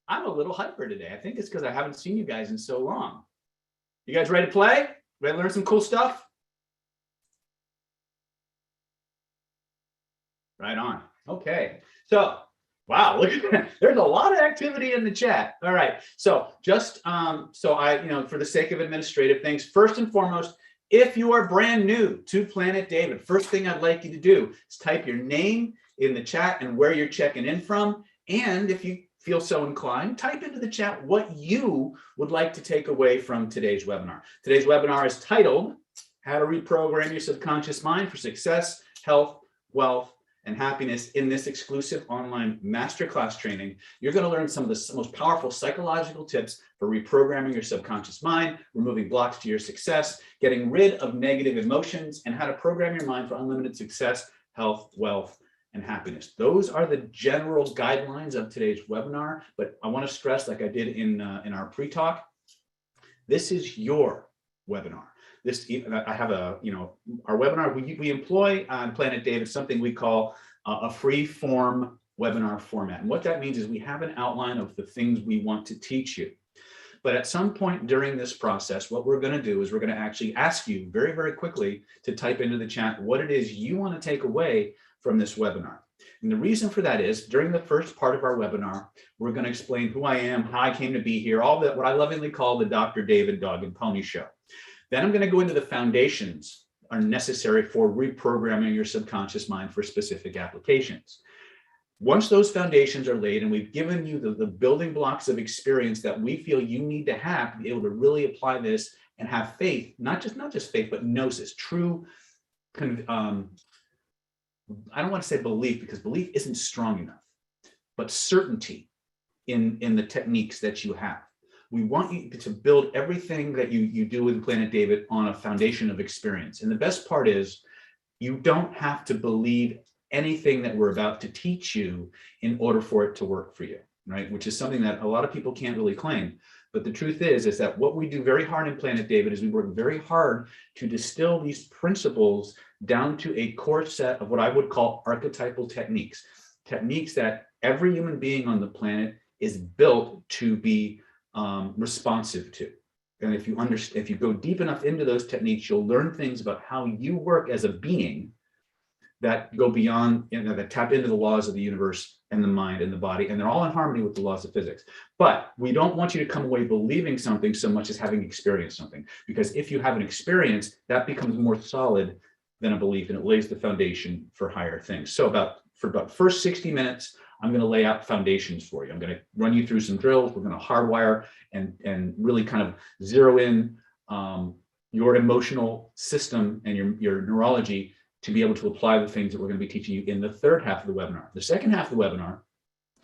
I'm a little hyper today. I think it's because I haven't seen you guys in so long. You guys ready to play? Ready to learn some cool stuff? Right on. Okay. So, wow, look at that. There's a lot of activity in the chat. All right. So just for the sake of administrative things, first and foremost, if you are brand new to Planet David, first thing I'd like you to do is type your name in the chat and where you're checking in from. And if you feel so inclined, type into the chat what you would like to take away from today's webinar. Today's webinar is titled, How to Reprogram Your Subconscious Mind for Success, Health, Wealth, and Happiness. In this exclusive online masterclass training, you're going to learn some of the most powerful psychological tips for reprogramming your subconscious mind, removing blocks to your success, getting rid of negative emotions, and how to program your mind for unlimited success, health, wealth, and happiness. Those are the general guidelines of today's webinar, but I want to stress, like I did in our pre-talk, this is your webinar. I have our webinar, we employ on Planet David something we call a free form webinar format. And what that means is we have an outline of the things we want to teach you. But at some point during this process, what we're going to do is we're going to actually ask you very, very quickly to type into the chat what it is you want to take away from this webinar. And the reason for that is during the first part of our webinar, we're going to explain who I am, how I came to be here, all that, what I lovingly call the Dr. David Dog and Pony Show. Then I'm going to go into the foundations are necessary for reprogramming your subconscious mind for specific applications. Once those foundations are laid and we've given you the building blocks of experience that we feel you need to have to be able to really apply this and have faith, not just faith, but gnosis, true, I don't want to say belief because belief isn't strong enough, but certainty in the techniques that you have. We want you to build everything that you do with Planet David on a foundation of experience. And the best part is you don't have to believe anything that we're about to teach you in order for it to work for you, right? Which is something that a lot of people can't really claim. But the truth is that what we do very hard in Planet David is we work very hard to distill these principles down to a core set of what I would call archetypal techniques, techniques that every human being on the planet is built to be responsive to. And if you go deep enough into those techniques, you'll learn things about how you work as a being that go beyond, that tap into the laws of the universe and the mind and the body, and they're all in harmony with the laws of physics. But we don't want you to come away believing something so much as having experienced something, because if you have an experience, that becomes more solid than a belief, and it lays the foundation for higher things. So for about first 60 minutes, I'm going to lay out foundations for you. I'm going to run you through some drills. We're going to hardwire and really kind of zero in your emotional system and your neurology to be able to apply the things that we're going to be teaching you in the third half of the webinar. The second half of the webinar,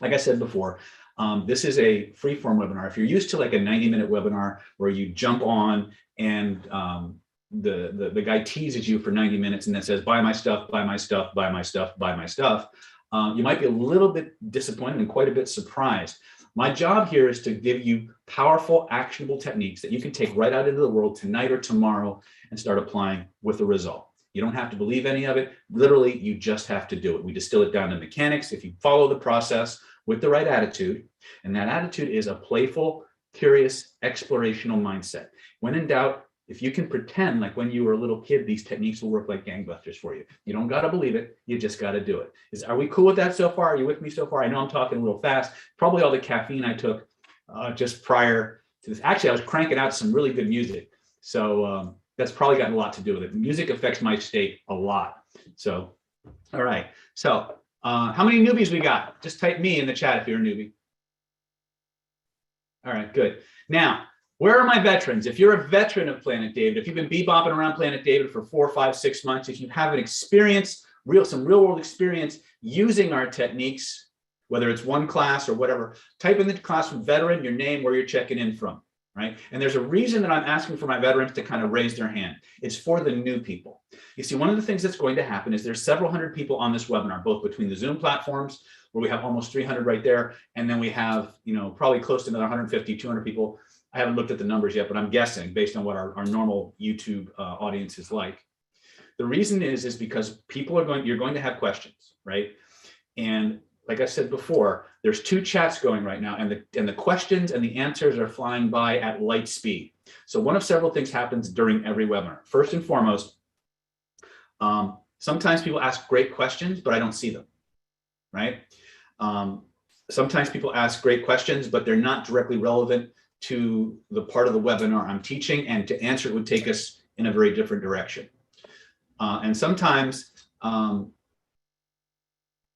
like I said before, this is a free-form webinar. If you're used to like a 90-minute webinar where you jump on and the guy teases you for 90 minutes and then says, buy my stuff, buy my stuff, buy my stuff, buy my stuff, you might be a little bit disappointed and quite a bit surprised. My job here is to give you powerful, actionable techniques that you can take right out into the world tonight or tomorrow and start applying with a result. You don't have to believe any of it. Literally, you just have to do it. We distill it down to mechanics. If you follow the process with the right attitude, and that attitude is a playful, curious, explorational mindset. When in doubt, if you can pretend like when you were a little kid, these techniques will work like gangbusters for you. You don't got to believe it. You just got to do it. Are we cool with that so far? Are you with me so far? I know I'm talking a little fast. Probably all the caffeine I took just prior to this. Actually, I was cranking out some really good music. So that's probably got a lot to do with it. Music affects my state a lot. So, all right. So how many newbies we got? Just type me in the chat if you're a newbie. All right, good. Now, where are my veterans? If you're a veteran of Planet David, if you've been bebopping around Planet David for 4, 5, 6 months, if you have an experience, some real world experience using our techniques, whether it's one class or whatever, type in the class from veteran, your name, where you're checking in from, right? And there's a reason that I'm asking for my veterans to kind of raise their hand. It's for the new people. You see, one of the things that's going to happen is there's several hundred people on this webinar, both between the Zoom platforms, where we have almost 300 right there, and then we have, probably close to another 150, 200 people. I haven't looked at the numbers yet, but I'm guessing based on what our normal YouTube audience is like. The reason is because you're going to have questions, right? And like I said before, there's 2 chats going right now, and the questions and the answers are flying by at light speed. So one of several things happens during every webinar. First and foremost, sometimes people ask great questions, but I don't see them, right? Sometimes people ask great questions, but they're not directly relevant to the part of the webinar I'm teaching, and to answer it would take us in a very different direction. And sometimes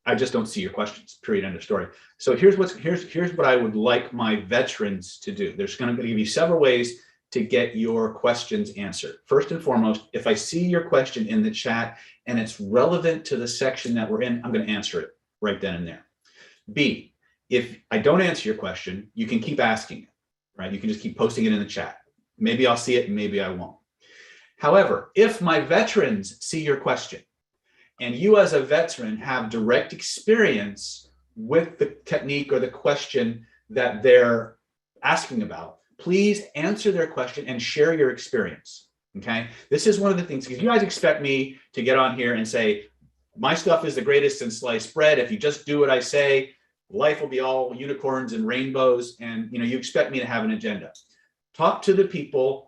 I just don't see your questions, period, end of story. So here's what I would like my veterans to do. There's going to give you several ways to get your questions answered. First and foremost, if I see your question in the chat and it's relevant to the section that we're in, I'm going to answer it right then and there. B, if I don't answer your question, you can keep asking it, right? You can just keep posting it in the chat. Maybe I'll see it, maybe I won't. However, if my veterans see your question, and you as a veteran have direct experience with the technique or the question that they're asking about, please answer their question and share your experience, okay? This is one of the things, because you guys expect me to get on here and say, my stuff is the greatest in sliced bread. If you just do what I say, life will be all unicorns and rainbows, and you expect me to have an agenda. Talk to the people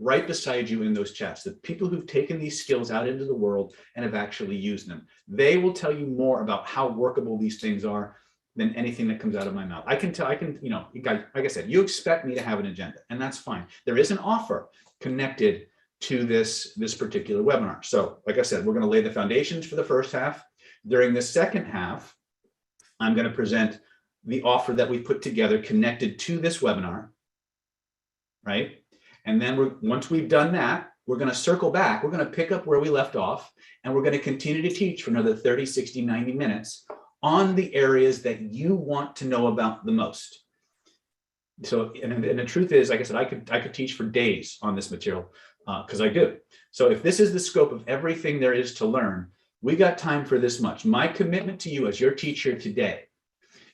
right beside you in those chats, the people who've taken these skills out into the world and have actually used them. They will tell you more about how workable these things are than anything that comes out of my mouth. You guys, like I said, you expect me to have an agenda, and that's fine. There is an offer connected to this particular webinar. So like I said, we're going to lay the foundations for the first half. During the second half, I'm going to present the offer that we put together connected to this webinar, right? And then once we've done that, we're going to circle back. We're going to pick up where we left off, and we're going to continue to teach for another 30, 60, 90 minutes on the areas that you want to know about the most. So, and the truth is, like I said, I could teach for days on this material because I do. So if this is the scope of everything there is to learn, we got time for this much. My commitment to you as your teacher today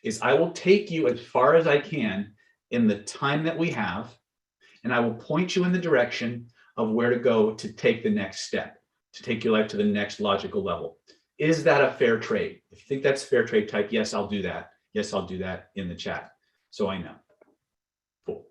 is I will take you as far as I can in the time that we have, and I will point you in the direction of where to go to take the next step, to take your life to the next logical level. Is that a fair trade? If you think that's fair trade, type yes, I'll do that. Yes, I'll do that in the chat, so I know. Cool.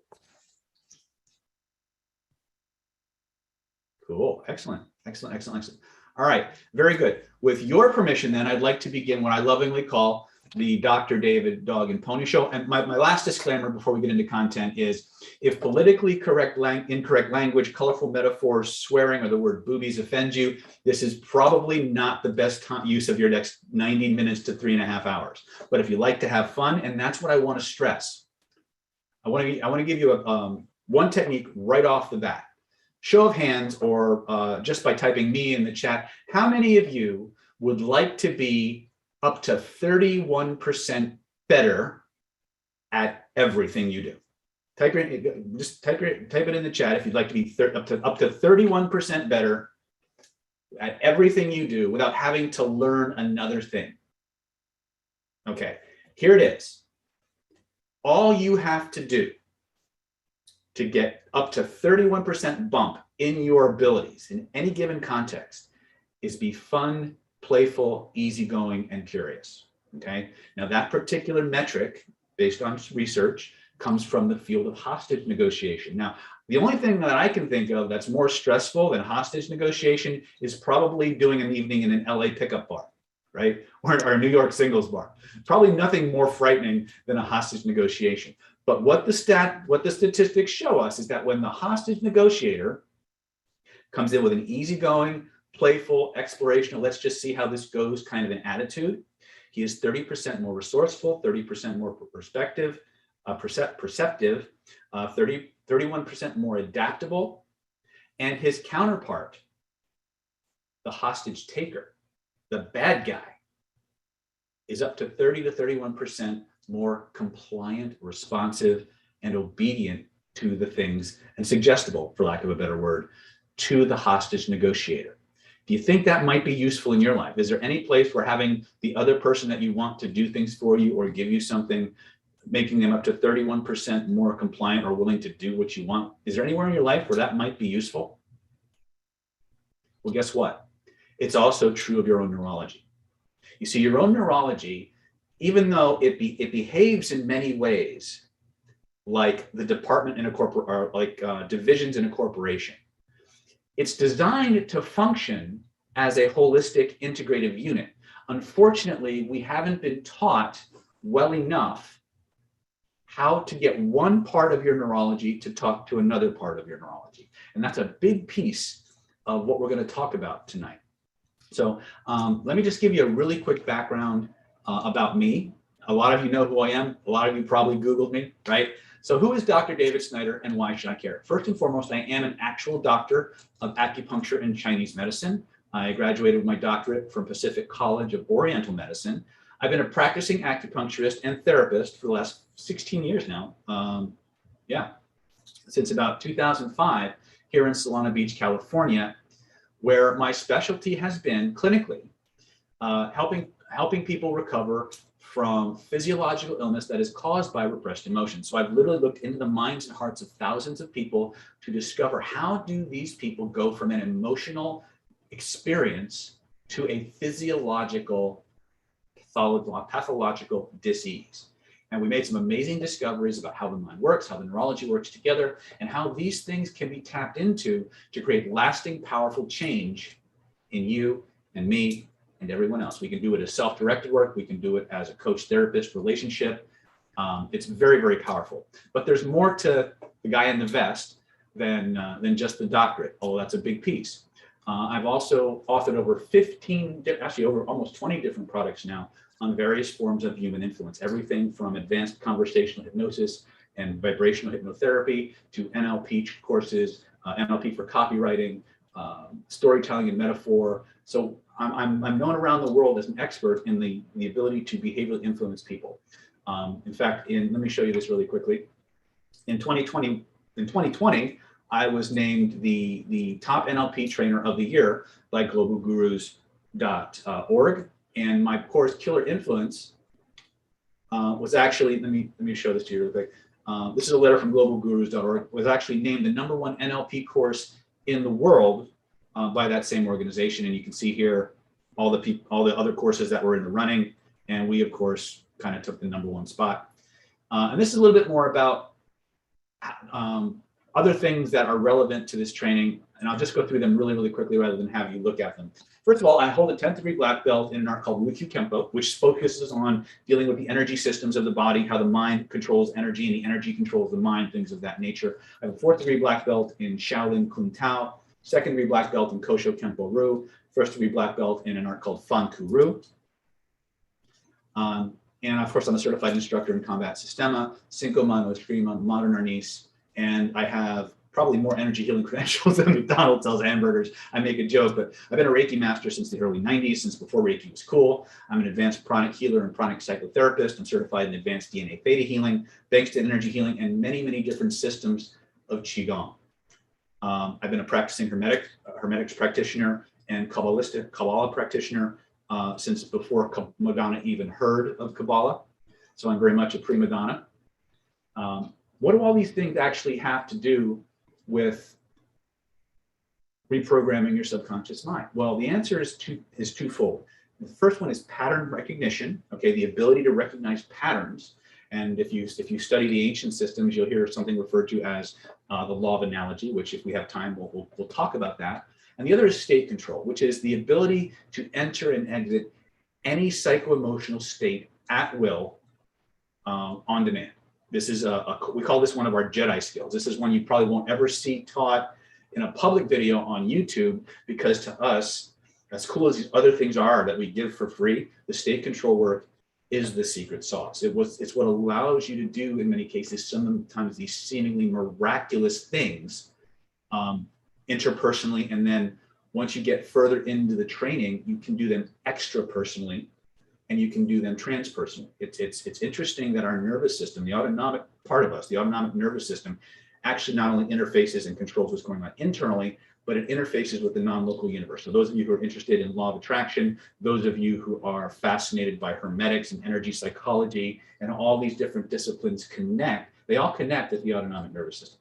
Cool, excellent, excellent, excellent, excellent. All right, very good. With your permission then, I'd like to begin what I lovingly call the Dr. David Dog and Pony Show. And my last disclaimer before we get into content is, if politically incorrect language, colorful metaphors, swearing, or the word boobies offends you, this is probably not the best use of your next 90 minutes to 3.5 hours. But if you like to have fun, and that's what I want to stress, I want to give you one technique right off the bat. Show of hands, or just by typing me in the chat, how many of you would like to be up to 31% better at everything you do? Type it in the chat if you'd like to be up to 31% better at everything you do without having to learn another thing. Okay, here it is. All you have to do to get up to 31% bump in your abilities in any given context is be fun, playful, easygoing, and curious. Okay, now that particular metric, based on research, comes from the field of hostage negotiation. Now, the only thing that I can think of that's more stressful than hostage negotiation is probably doing an evening in an LA pickup bar, right? Or a New York singles bar. Probably nothing more frightening than a hostage negotiation. But what the statistics show us is that when the hostage negotiator comes in with an easygoing, playful, explorational, let's just see how this goes kind of an attitude, he is 30% more resourceful, 30% more perceptive, 31% more adaptable, and his counterpart, the hostage taker, the bad guy, is up to 30 to 31% more compliant, responsive, and obedient to the things, and suggestible, for lack of a better word, to the hostage negotiator. Do you think that might be useful in your life? Is there any place where having the other person that you want to do things for you or give you something, making them up to 31% more compliant or willing to do what you want, is there anywhere in your life where that might be useful? Well, guess what? It's also true of your own neurology. You see, your own neurology even though it behaves in many ways like the department in a corporate, or like divisions in a corporation, it's designed to function as a holistic integrative unit. Unfortunately, we haven't been taught well enough how to get one part of your neurology to talk to another part of your neurology. And that's a big piece of what we're going to talk about tonight. So let me just give you a really quick background about me. A lot of you know who I am. A lot of you probably Googled me, right? So who is Dr. David Snyder and why should I care? First and foremost, I am an actual doctor of acupuncture and Chinese medicine. I graduated with my doctorate from Pacific College of Oriental Medicine. I've been a practicing acupuncturist and therapist for the last 16 years now. Since about 2005 here in Solana Beach, California, where my specialty has been clinically helping people recover from physiological illness that is caused by repressed emotions. So I've literally looked into the minds and hearts of thousands of people to discover how do these people go from an emotional experience to a physiological, pathological disease. And we made some amazing discoveries about how the mind works, how the neurology works together, and how these things can be tapped into to create lasting, powerful change in you and me and everyone else. We can do it as self-directed work. We can do it as a coach-therapist relationship. It's very, very powerful. But there's more to the guy in the vest than just the doctorate, although that's a big piece. I've also authored over 15, actually over almost 20 different products now on various forms of human influence, everything from advanced conversational hypnosis and vibrational hypnotherapy to NLP courses, NLP for copywriting, storytelling and metaphor. So I'm known around the world as an expert in the ability to behaviorally influence people. In fact, let me show you this really quickly. In 2020, I was named the top NLP trainer of the year by globalgurus.org. And my course, Killer Influence, was actually, let me show this to you real quick. This is a letter from globalgurus.org, was actually named the #1 NLP course in the world by that same organization. And you can see here all the other courses that were in the running. And we, of course, kind of took the #1 spot. And this is a little bit more about other things that are relevant to this training. And I'll just go through them really, really quickly rather than have you look at them. First of all, I hold a 10th degree black belt in an art called Wukyu Kempo, which focuses on dealing with the energy systems of the body, how the mind controls energy and the energy controls the mind, things of that nature. I have a 4th degree black belt in Shaolin Kung Tao, 2nd degree black belt in Kosho Kempo Ru, 1st degree black belt in an art called Fan Ku Ru. And of course, I'm a certified instructor in combat sistema, Cinco Mano Eskrima, modern arnis, and I have probably more energy healing credentials than McDonald's sells hamburgers. I make a joke, but I've been a Reiki master since the early 90s, since before Reiki was cool. I'm an advanced pranic healer and pranic psychotherapist. I'm certified in advanced DNA theta healing, thanks to energy healing and many, many different systems of Qigong. I've been a practicing Hermetics practitioner and Kabbalah practitioner since before Madonna even heard of Kabbalah. So I'm very much a prima donna. What do all these things actually have to do with reprogramming your subconscious mind? Well, the answer is twofold. The first one is pattern recognition, okay, the ability to recognize patterns. And if you study the ancient systems, you'll hear something referred to as the law of analogy, which if we have time, we'll talk about that. And the other is state control, which is the ability to enter and exit any psycho-emotional state at will on demand. This is we call this one of our Jedi skills. This is one you probably won't ever see taught in a public video on YouTube, because to us, as cool as these other things are that we give for free, the state control work is the secret sauce. It's what allows you to do, in many cases, sometimes these seemingly miraculous things interpersonally. And then once you get further into the training, you can do them extra personally, and you can do them transpersonally. It's interesting that our nervous system, the autonomic part of us, the autonomic nervous system, actually not only interfaces and controls what's going on internally, but it interfaces with the non-local universe. So those of you who are interested in law of attraction, those of you who are fascinated by hermetics and energy psychology and all these different disciplines they all connect at the autonomic nervous system.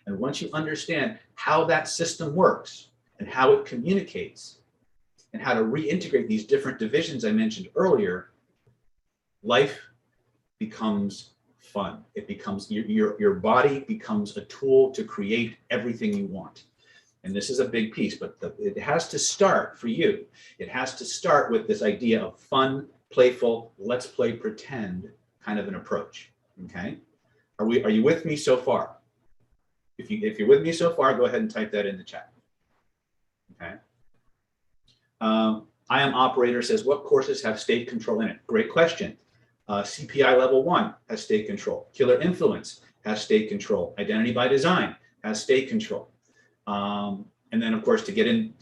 And once you understand how that system works and how it communicates and how to reintegrate these different divisions I mentioned earlier, life becomes fun. It becomes, your body becomes a tool to create everything you want. And this is a big piece, but it has to start for you. It has to start with this idea of fun, playful, let's play pretend kind of an approach. Okay? Are you with me so far? If you're with me so far, go ahead and type that in the chat. Okay. I am operator says, what courses have state control in it? Great question. CPI level 1 has state control. Killer influence has state control. Identity by design has state control. And then, of course, to get in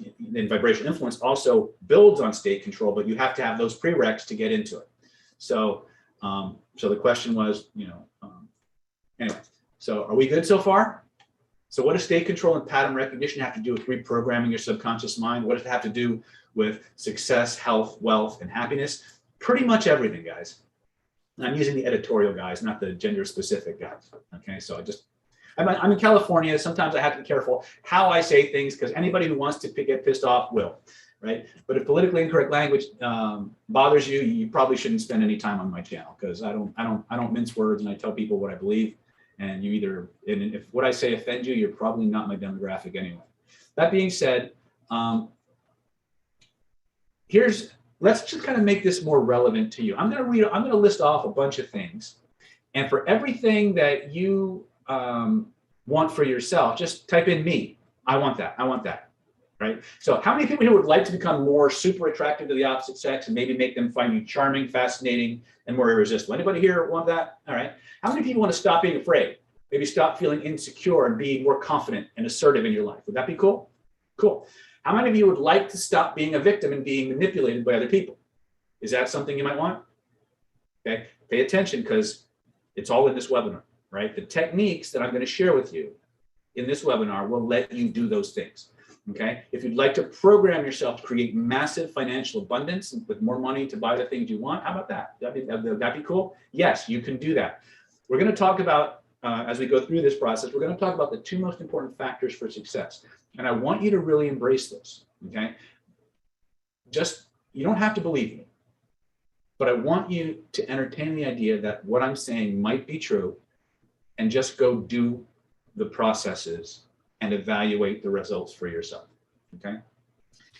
vibrational influence also builds on state control, but you have to have those prereqs to get into it. So, so the question was, anyway, so are we good so far? So what does state control and pattern recognition have to do with reprogramming your subconscious mind? What does it have to do with success, health, wealth, and happiness? Pretty much everything, guys. And I'm using the editorial guys, not the gender specific guys. Okay, so I'm in California. Sometimes I have to be careful how I say things because anybody who wants to get pissed off will, right? But if politically incorrect language bothers you, you probably shouldn't spend any time on my channel because I don't mince words and I tell people what I believe. And and if what I say offends you, you're probably not my demographic anyway. That being said, let's just kind of make this more relevant to you. I'm going to list off a bunch of things. And for everything that you want for yourself, just type in me. I want that. I want that. Right? So how many people here would like to become more super attractive to the opposite sex and maybe make them find you charming, fascinating, and more irresistible? Anybody here want that? All right. How many people want to stop being afraid? Maybe stop feeling insecure and be more confident and assertive in your life. Would that be cool? Cool. How many of you would like to stop being a victim and being manipulated by other people? Is that something you might want? Okay. Pay attention because it's all in this webinar, right? The techniques that I'm going to share with you in this webinar will let you do those things. Okay. If you'd like to program yourself to create massive financial abundance with more money to buy the things you want, how about that? Would that be cool? Yes, you can do that. We're going to talk about, as we go through this process, we're going to talk about the 2 most important factors for success. And I want you to really embrace this. Okay. You don't have to believe me, but I want you to entertain the idea that what I'm saying might be true and just go do the processes and evaluate the results for yourself, okay?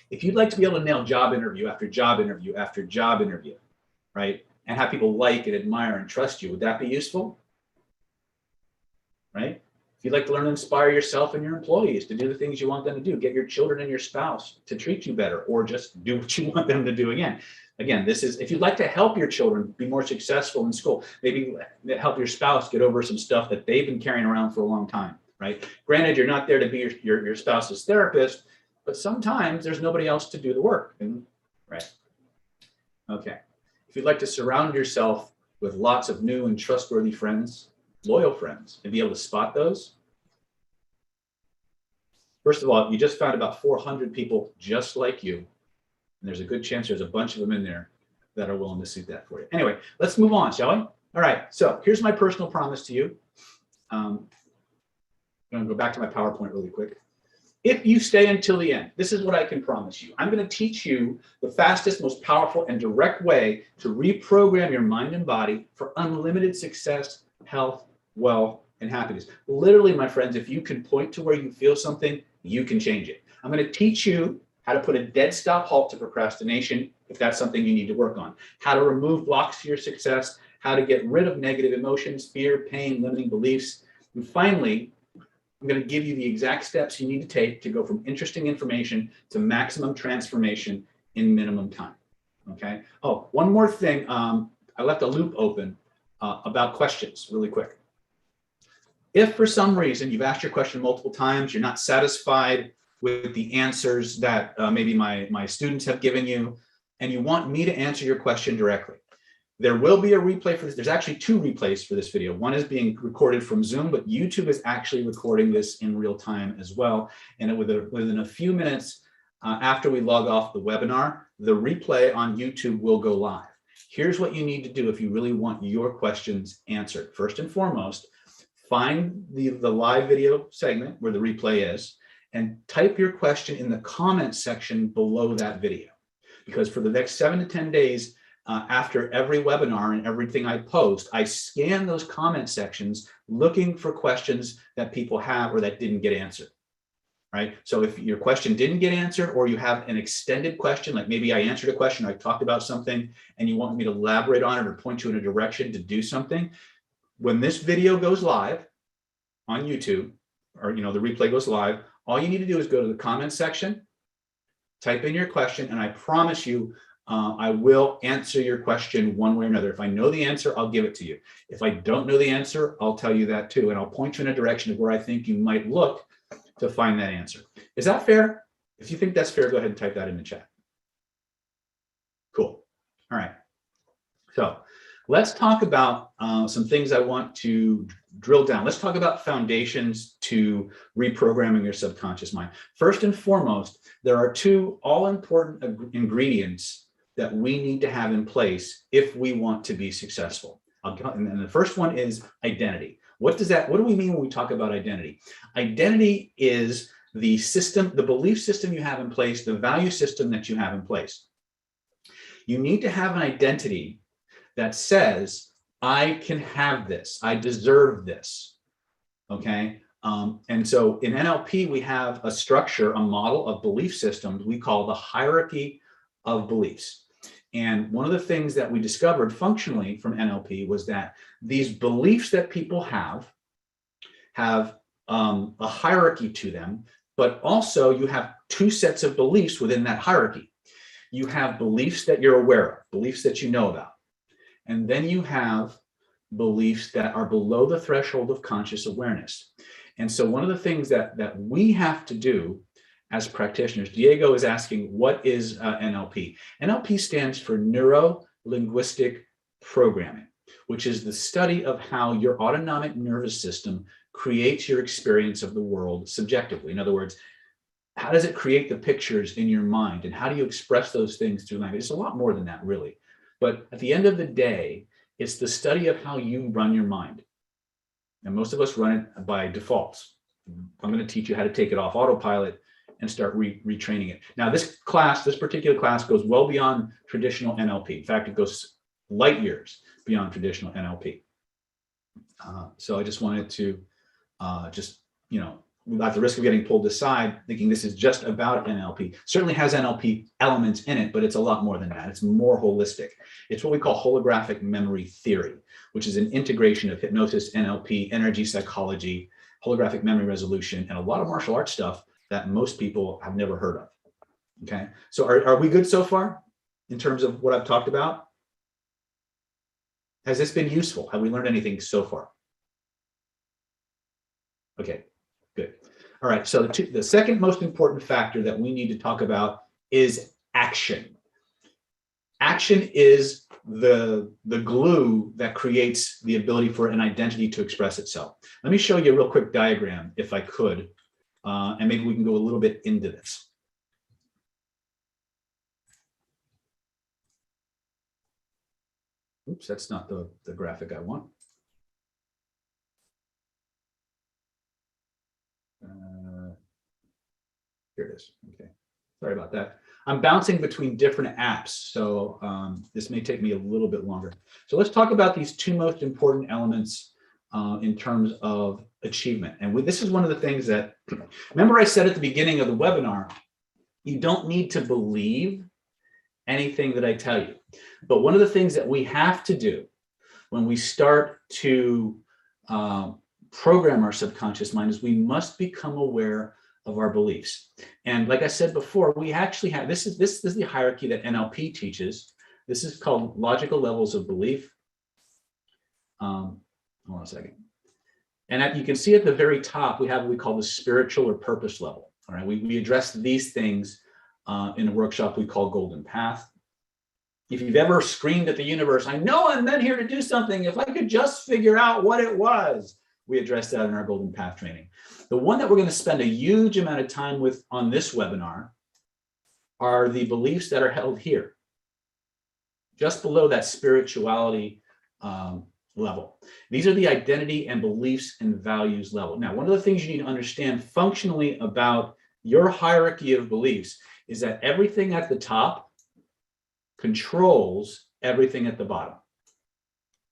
If you'd like to be able to nail job interview after job interview after job interview, right, and have people like and admire and trust you, would that be useful? Right? If you'd like to learn to inspire yourself and your employees to do the things you want them to do, get your children and your spouse to treat you better, or just do what you want them to do again. Again, this is, if you'd like to help your children be more successful in school, maybe help your spouse get over some stuff that they've been carrying around for a long time. Right? Granted, you're not there to be your spouse's therapist, but sometimes there's nobody else to do the work. Right? Okay. If you'd like to surround yourself with lots of new and trustworthy friends, loyal friends, and be able to spot those. First of all, you just found about 400 people just like you. And there's a good chance there's a bunch of them in there that are willing to suit that for you. Anyway, let's move on, shall we? All right. So here's my personal promise to you. I'm going to go back to my PowerPoint really quick. If you stay until the end, this is what I can promise you. I'm going to teach you the fastest, most powerful, and direct way to reprogram your mind and body for unlimited success, health, wealth, and happiness. Literally, my friends, if you can point to where you feel something, you can change it. I'm going to teach you how to put a dead stop halt to procrastination if that's something you need to work on, how to remove blocks to your success, how to get rid of negative emotions, fear, pain, limiting beliefs, and finally, I'm going to give you the exact steps you need to take to go from interesting information to maximum transformation in minimum time. Okay. Oh, one more thing. I left a loop open about questions really quick. If for some reason you've asked your question multiple times, you're not satisfied with the answers that maybe my students have given you, and you want me to answer your question directly, there will be a replay for this. There's actually 2 replays for this video. One is being recorded from Zoom, but YouTube is actually recording this in real time as well. And within a few minutes after we log off the webinar, the replay on YouTube will go live. Here's what you need to do if you really want your questions answered. First and foremost, find the live video segment where the replay is and type your question in the comments section below that video. Because for the next 7 to 10 days, after every webinar and everything I post, I scan those comment sections looking for questions that people have or that didn't get answered. Right? So if your question didn't get answered, or you have an extended question, like maybe I answered a question, I talked about something and you want me to elaborate on it or point you in a direction to do something, when this video goes live on YouTube, or the replay goes live, all you need to do is go to the comment section, type in your question, and I promise you, I will answer your question one way or another. If I know the answer, I'll give it to you. If I don't know the answer, I'll tell you that too, and I'll point you in a direction of where I think you might look to find that answer. Is that fair? If you think that's fair, go ahead and type that in the chat. Cool. All right. So let's talk about some things I want to drill down. Let's talk about foundations to reprogramming your subconscious mind. First and foremost, there are two all-important ingredients that we need to have in place if we want to be successful. And the first one is identity. What do we mean when we talk about identity? Identity is the system, the belief system you have in place, the value system that you have in place. You need to have an identity that says, I can have this, I deserve this, okay? And so in NLP, we have a structure, a model of belief systems we call the hierarchy of beliefs. And one of the things that we discovered functionally from NLP was that these beliefs that people have a hierarchy to them, but also you have two sets of beliefs within that hierarchy. You have beliefs that you're aware of, beliefs that you know about. And then you have beliefs that are below the threshold of conscious awareness. And so one of the things that we have to do as practitioners, Diego is asking, what is NLP? NLP stands for Neuro-Linguistic Programming, which is the study of how your autonomic nervous system creates your experience of the world subjectively. In other words, how does it create the pictures in your mind, and how do you express those things through language? It's a lot more than that, really. But at the end of the day, it's the study of how you run your mind. And most of us run it by defaults. I'm going to teach you how to take it off autopilot and start retraining it. Now, this particular class goes well beyond traditional NLP. In fact, it goes light years beyond traditional NLP. So I just wanted to at the risk of getting pulled aside, thinking this is just about NLP. Certainly has NLP elements in it, but it's a lot more than that. It's more holistic. It's what we call holographic memory theory, which is an integration of hypnosis, NLP, energy psychology, holographic memory resolution, and a lot of martial arts stuff that most people have never heard of. Okay, so are we good so far in terms of what I've talked about? Has this been useful? Have we learned anything so far? Okay, good. All right, so the second most important factor that we need to talk about is action. Action is the glue that creates the ability for an identity to express itself. Let me show you a real quick diagram, if I could, and maybe we can go a little bit into this. Oops, that's not the graphic I want. Here it is. Okay, sorry about that. I'm bouncing between different apps, so this may take me a little bit longer. So let's talk about these two most important elements in terms of achievement. And this is one of the things that, remember I said at the beginning of the webinar, you don't need to believe anything that I tell you. But one of the things that we have to do when we start to program our subconscious mind is we must become aware of our beliefs. And like I said before, we actually have, this is the hierarchy that NLP teaches. This is called logical levels of belief. Hold on a second. And you can see at the very top, we have what we call the spiritual or purpose level. All right, we address these things in a workshop we call Golden Path. If you've ever screamed at the universe, I know I'm meant here to do something, if I could just figure out what it was, we address that in our Golden Path training. The one that we're going to spend a huge amount of time with on this webinar are the beliefs that are held here, just below that spirituality level. These are the identity and beliefs and values level. Now, one of the things you need to understand functionally about your hierarchy of beliefs is that everything at the top controls everything at the bottom.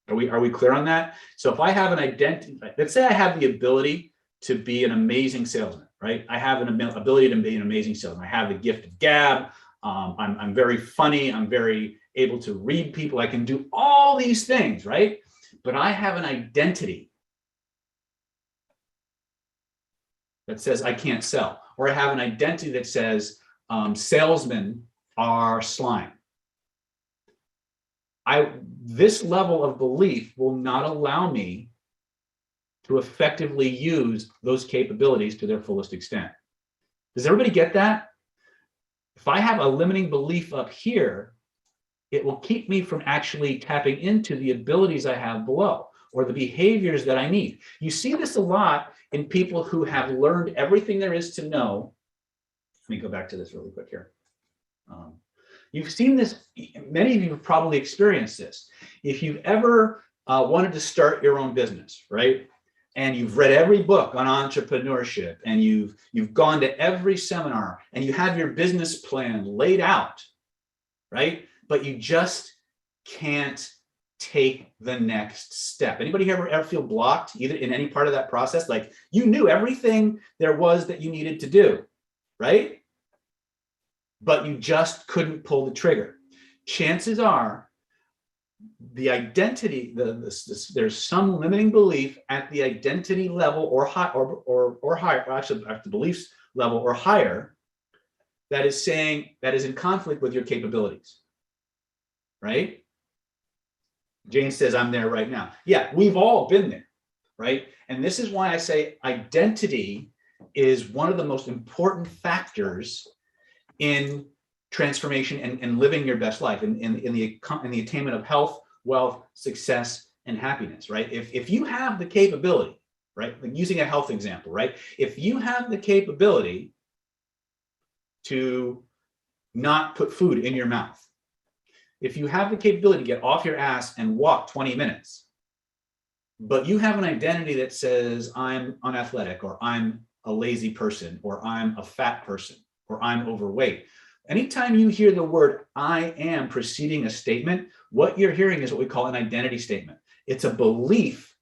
Are we clear on that? So if I have an identity, let's say I have the ability to be an amazing salesman, right? I have an ability to be an amazing salesman. I have the gift of gab. I'm very funny. I'm very able to read people. I can do all these things, right? But I have an identity that says I can't sell, or I have an identity that says salesmen are slime. This level of belief will not allow me to effectively use those capabilities to their fullest extent. Does everybody get that? If I have a limiting belief up here, it will keep me from actually tapping into the abilities I have below, or the behaviors that I need. You see this a lot in people who have learned everything there is to know. Let me go back to this really quick here. You've seen this, many of you have probably experienced this. If you've ever wanted to start your own business, right? And you've read every book on entrepreneurship, and you've gone to every seminar, and you have your business plan laid out, right? But you just can't take the next step. Anybody ever feel blocked either in any part of that process? Like you knew everything there was that you needed to do, right? But you just couldn't pull the trigger. Chances are the identity, there's some limiting belief at the identity level or higher, or actually at the beliefs level or higher, that is in conflict with your capabilities, right? Jane says, I'm there right now. Yeah, we've all been there, right? And this is why I say identity is one of the most important factors in transformation and living your best life, in the attainment of health, wealth, success, and happiness, right? If you have the capability, right, like using a health example, right? If you have the capability to not put food in your mouth, if you have the capability to get off your ass and walk 20 minutes, but you have an identity that says I'm unathletic, or I'm a lazy person, or I'm a fat person, or I'm overweight. Anytime you hear the word I am preceding a statement, what you're hearing is what we call an identity statement. It's a belief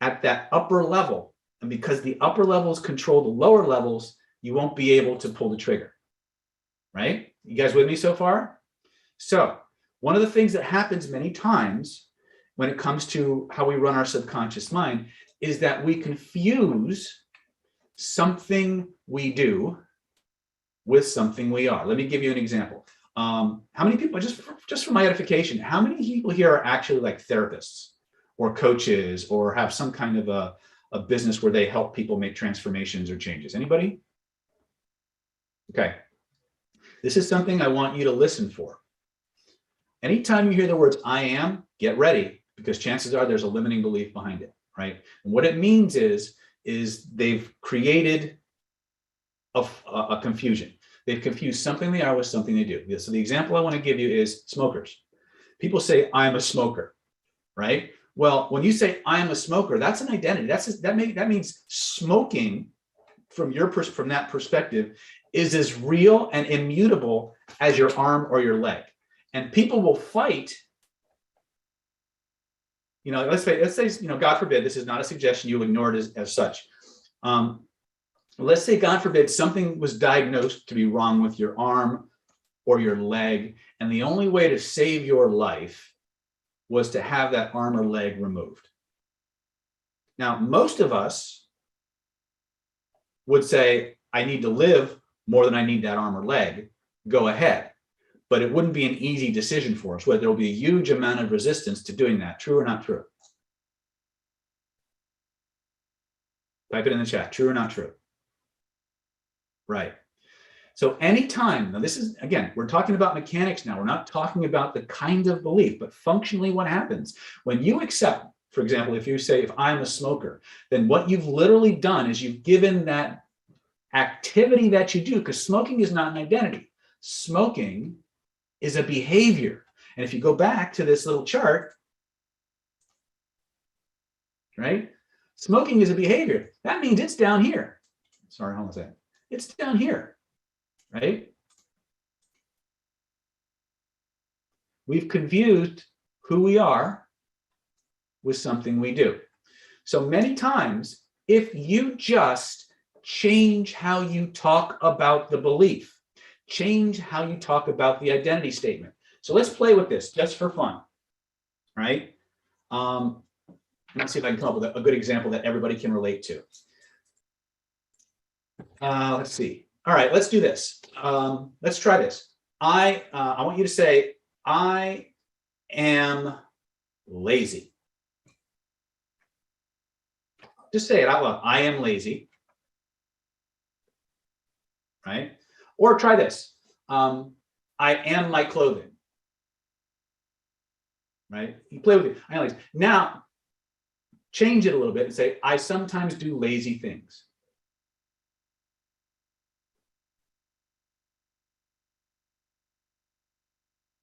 at that upper level. And because the upper levels control the lower levels, you won't be able to pull the trigger, right? You guys with me so far? So one of the things that happens many times when it comes to how we run our subconscious mind is that we confuse something we do with something we are. Let me give you an example. How many people, just for my edification, how many people here are actually like therapists or coaches, or have some kind of a business where they help people make transformations or changes? Anybody? Okay. This is something I want you to listen for. Anytime you hear the words I am, get ready, because chances are there's a limiting belief behind it, right? And what it means is they've created a confusion. They've confused something they are with something they do. So the example I want to give you is smokers. People say, I'm a smoker, right? Well, when you say I'm a smoker, that's an identity. That means smoking from that perspective is as real and immutable as your arm or your leg. And people will fight. Let's say, God forbid, this is not a suggestion, you'll ignore it as such. Let's say, God forbid, something was diagnosed to be wrong with your arm or your leg, and the only way to save your life was to have that arm or leg removed. Now, most of us would say, I need to live more than I need that arm or leg. Go ahead. But it wouldn't be an easy decision for us, where there will be a huge amount of resistance to doing that. True or not true? Type it in the chat. True or not true? Right. So anytime, now this is, again, we're talking about mechanics now. We're not talking about the kind of belief, but functionally what happens when you accept, for example, if you say, if I'm a smoker, then what you've literally done is you've given that activity that you do, because smoking is not an identity. Smoking is a behavior. And if you go back to this little chart, right? Smoking is a behavior. That means it's down here. Sorry, hold on a second. It's down here, right? We've confused who we are with something we do. So many times, if you just change how you talk about the belief, change how you talk about the identity statement. So let's play with this just for fun, right? Let's see if I can come up with a good example that everybody can relate to. Let's see. All right, let's do this. Let's try this. I want you to say, I am lazy. Just say it out loud. I am lazy. Right? Or try this. I am my clothing. Right? You play with it. I am lazy. Now, change it a little bit and say, I sometimes do lazy things.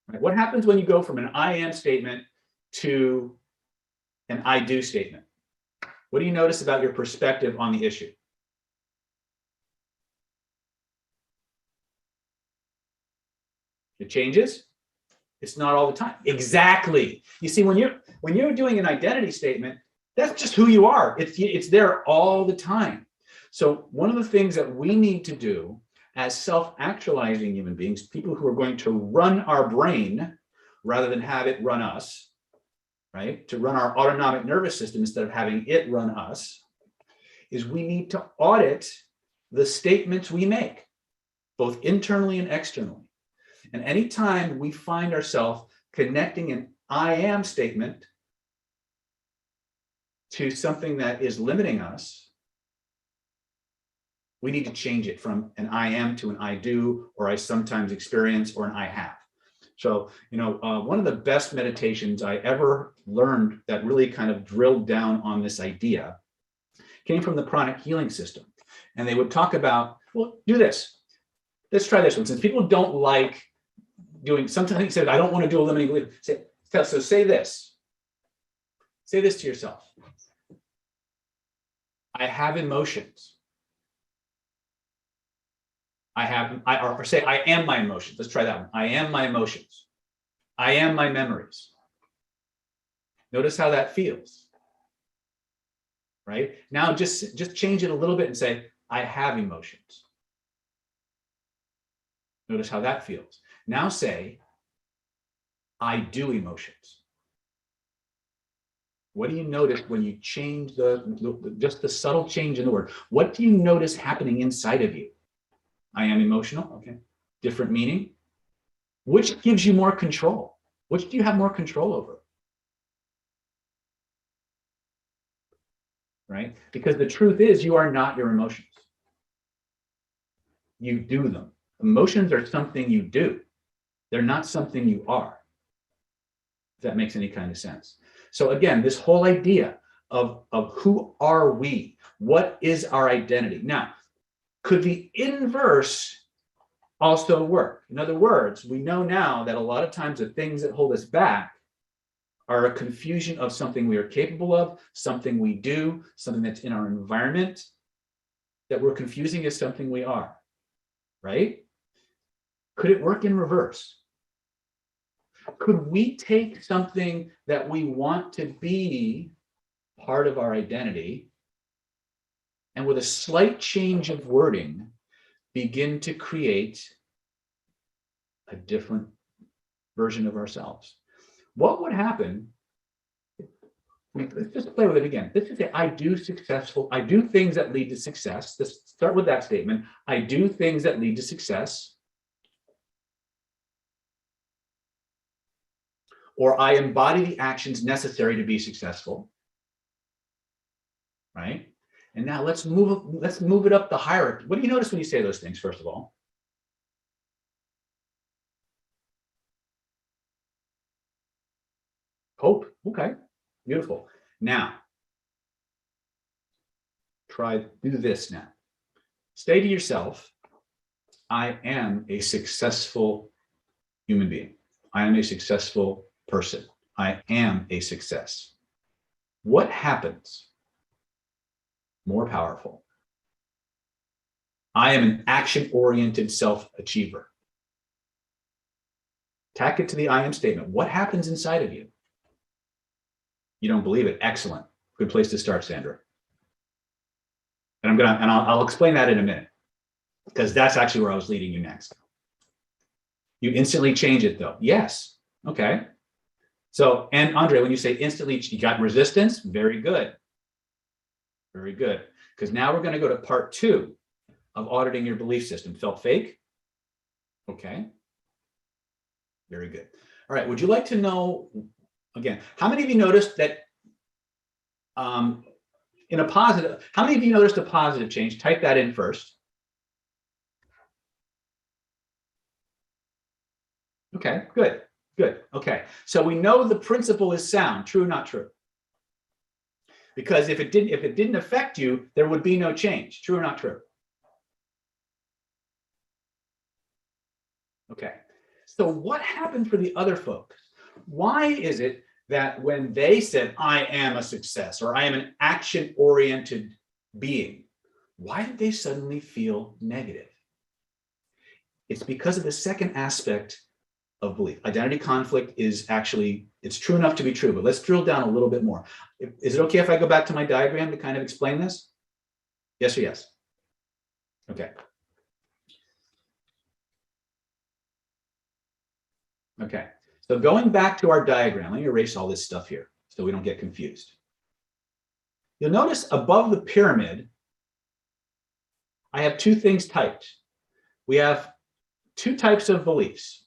Right? What happens when you go from an I am statement to an I do statement? What do you notice about your perspective on the issue? It changes. It's not all the time. Exactly. You see, when you're doing an identity statement, that's just who you are. It's there all the time. So one of the things that we need to do as self-actualizing human beings, people who are going to run our brain rather than have it run us, right? To run our autonomic nervous system instead of having it run us, is we need to audit the statements we make, both internally and externally. And anytime we find ourselves connecting an I am statement to something that is limiting us, we need to change it from an I am to an I do, or I sometimes experience, or an I have. So, one of the best meditations I ever learned that really kind of drilled down on this idea came from the pranic healing system. And they would talk about, well, do this. Let's try this one. Since people don't like doing, sometimes he said, I don't want to do a limiting belief. So say this. Say this to yourself. I have emotions. Or say, I am my emotions. Let's try that one. I am my emotions. I am my memories. Notice how that feels. Right? Now just change it a little bit and say, I have emotions. Notice how that feels. Now say, I do emotions. What do you notice when you change just the subtle change in the word? What do you notice happening inside of you? I am emotional. Okay. Different meaning. Which gives you more control? Which do you have more control over? Right? Because the truth is, you are not your emotions. You do them. Emotions are something you do. They're not something you are. If that makes any kind of sense. So again, this whole idea of who are we? What is our identity? Now, could the inverse also work? In other words, we know now that a lot of times the things that hold us back are a confusion of something we are capable of, something we do, something that's in our environment that we're confusing as something we are, right? Could it work in reverse? Could we take something that we want to be part of our identity and with a slight change of wording, begin to create a different version of ourselves? What would happen? Let's just play with it again. Let's just say, I do things that lead to success. Let's start with that statement. I do things that lead to success. Or I embody the actions necessary to be successful. Right? And now let's move it up the hierarchy. What do you notice when you say those things, first of all? Hope. Okay. Beautiful. Now, do this now. Say to yourself, I am a successful human being. I am a successful person. I am a success. What happens? More powerful. I am an action-oriented self-achiever. Tack it to the I am statement. What happens inside of you? You don't believe it. Excellent. Good place to start, Sandra. And I'll explain that in a minute, because that's actually where I was leading you next. You instantly change it though. Yes. Okay. So, and Andre, when you say instantly, you got resistance. Very good. Very good. Because now we're going to go to part 2 of auditing your belief system. Felt fake? Okay. Very good. All right. Would you like to know, again, how many of you noticed that in a positive, how many of you noticed a positive change? Type that in first. Okay, good, good. Okay. So we know the principle is sound, true or not true? Because if it didn't affect you, there would be no change. True or not true? Okay. So what happened for the other folks? Why is it that when they said, I am a success, or I am an action-oriented being, why did they suddenly feel negative? It's because of the second aspect of belief. Identity conflict is actually, it's true enough to be true, but let's drill down a little bit more. Is it okay if I go back to my diagram to kind of explain this? Yes or yes? Okay. Okay. So going back to our diagram, let me erase all this stuff here so we don't get confused. You'll notice above the pyramid, I have 2 things typed. We have 2 types of beliefs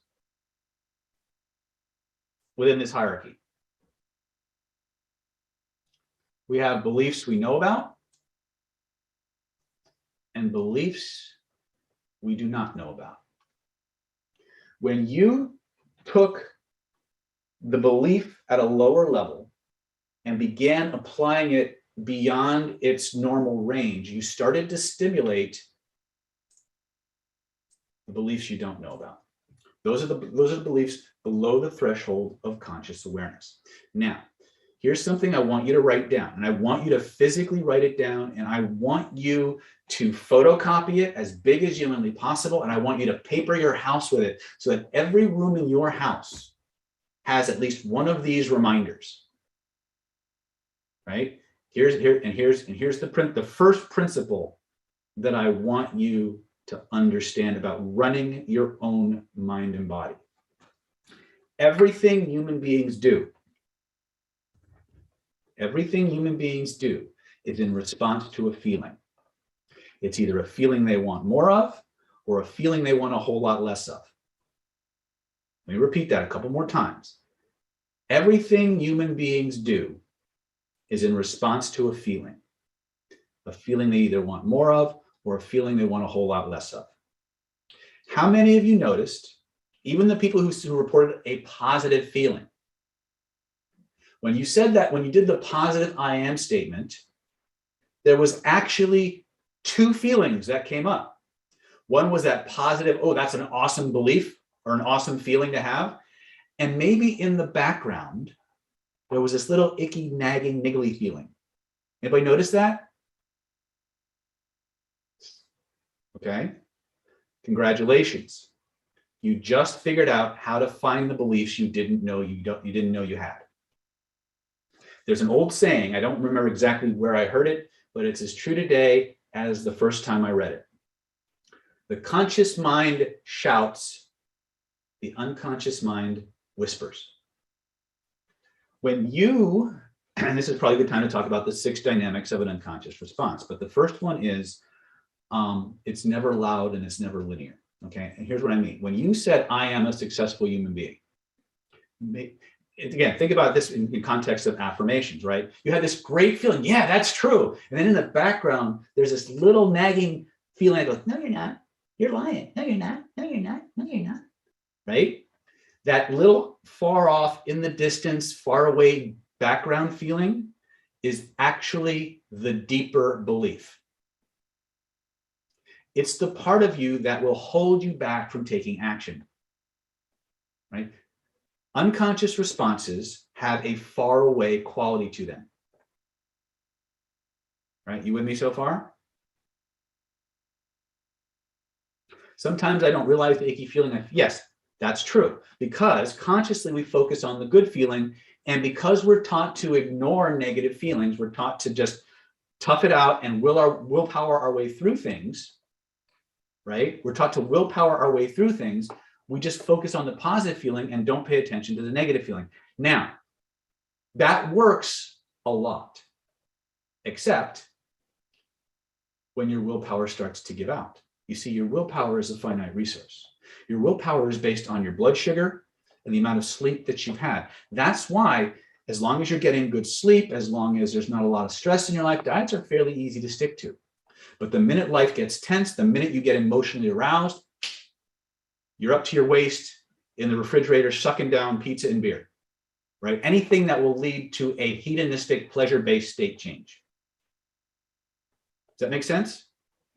within this hierarchy. We have beliefs we know about and beliefs we do not know about. When you took the belief at a lower level and began applying it beyond its normal range, you started to stimulate the beliefs you don't know about. Those are the beliefs below the threshold of conscious awareness. Now, here's something I want you to write down, and I want you to physically write it down, and I want you to photocopy it as big as humanly possible, and I want you to paper your house with it so that every room in your house has at least one of these reminders. Right? Here's the first principle that I want you to understand about running your own mind and body. Everything human beings do is in response to a feeling. It's either a feeling they want more of or a feeling they want a whole lot less of. Let me repeat that a couple more times. Everything human beings do is in response to a feeling they either want more of or a feeling they want a whole lot less of. How many of you noticed, even the people who reported a positive feeling, when you said that, when you did the positive I am statement, there was actually 2 feelings that came up. One was that positive, oh, that's an awesome belief or an awesome feeling to have. And maybe in the background, there was this little icky, nagging, niggly feeling. Anybody notice that? Okay. Congratulations. You just figured out how to find the beliefs you didn't know you had. There's an old saying, I don't remember exactly where I heard it, but it's as true today as the first time I read it. The conscious mind shouts, the unconscious mind whispers. When you, and this is probably a good time to talk about the 6 dynamics of an unconscious response, but the first one is it's never loud and it's never linear. Okay, and here's what I mean. When you said, I am a successful human being, again, think about this in context of affirmations, right? You had this great feeling, yeah, that's true. And then in the background, there's this little nagging feeling that goes, no, you're not. You're lying. No, you're not. No, you're not. No, you're not. Right? That little far off in the distance, far away background feeling is actually the deeper belief. It's the part of you that will hold you back from taking action, right? Unconscious responses have a far away quality to them, right? You with me so far? Sometimes I don't realize the icky feeling. Yes, That's true, because consciously we focus on the good feeling, and because we're taught to ignore negative feelings, we're taught to just tough it out and willpower our way through things, right? We're taught to willpower our way through things. We just focus on the positive feeling and don't pay attention to the negative feeling. Now, that works a lot, except when your willpower starts to give out. You see, your willpower is a finite resource. Your willpower is based on your blood sugar and the amount of sleep that you've had. That's why, as long as you're getting good sleep, as long as there's not a lot of stress in your life, diets are fairly easy to stick to. But the minute life gets tense, the minute you get emotionally aroused, you're up to your waist in the refrigerator sucking down pizza and beer, right? Anything that will lead to a hedonistic, pleasure-based state change. Does that make sense?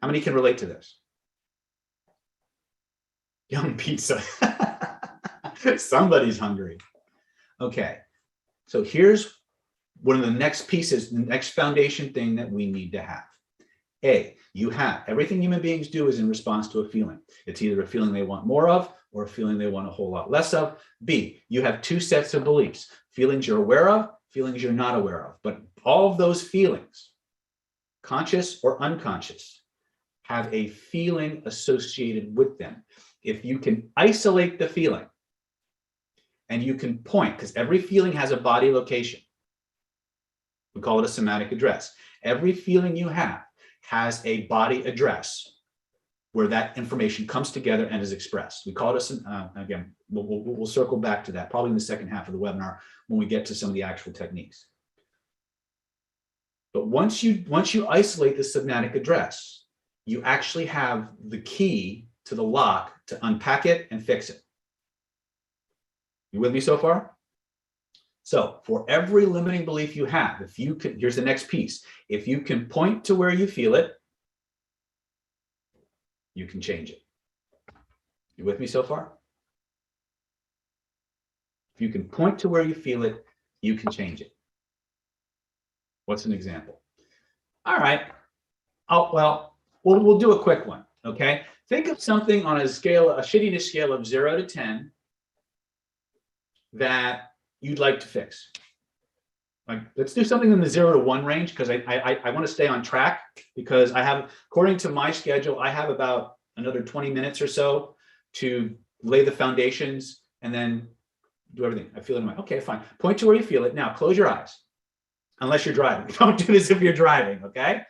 How many can relate to this? Yum pizza. Somebody's hungry. Okay, so here's one of the next pieces, the next foundation thing that we need to have. A, you have everything human beings do is in response to a feeling. It's either a feeling they want more of or a feeling they want a whole lot less of. B, you have two sets of beliefs, feelings you're aware of, feelings you're not aware of. But all of those feelings, conscious or unconscious, have a feeling associated with them. If you can isolate the feeling and you can point, because every feeling has a body location. We call it a somatic address. Every feeling you have has a body address where that information comes together and is expressed. We call it again, we'll circle back to that probably in the second half of the webinar when we get to some of the actual techniques. But once you isolate the somatic address, you actually have the key to the lock to unpack it and fix it. You with me so far? So for every limiting belief you have, if you can, here's the next piece. If you can point to where you feel it, you can change it. You with me so far? If you can point to where you feel it, you can change it. What's an example? All right. Well, we'll do a quick one, okay? Think of something on a scale, a shittiness scale of 0 to 10 that you'd like to fix. Like, let's do something in the 0 to 1 range, because I want to stay on track, because I have, according to my schedule, I have about another 20 minutes or so to lay the foundations and then do everything. I feel it in my, okay, fine. Point to where you feel it. Now close your eyes, unless you're driving. Don't do this if you're driving, okay?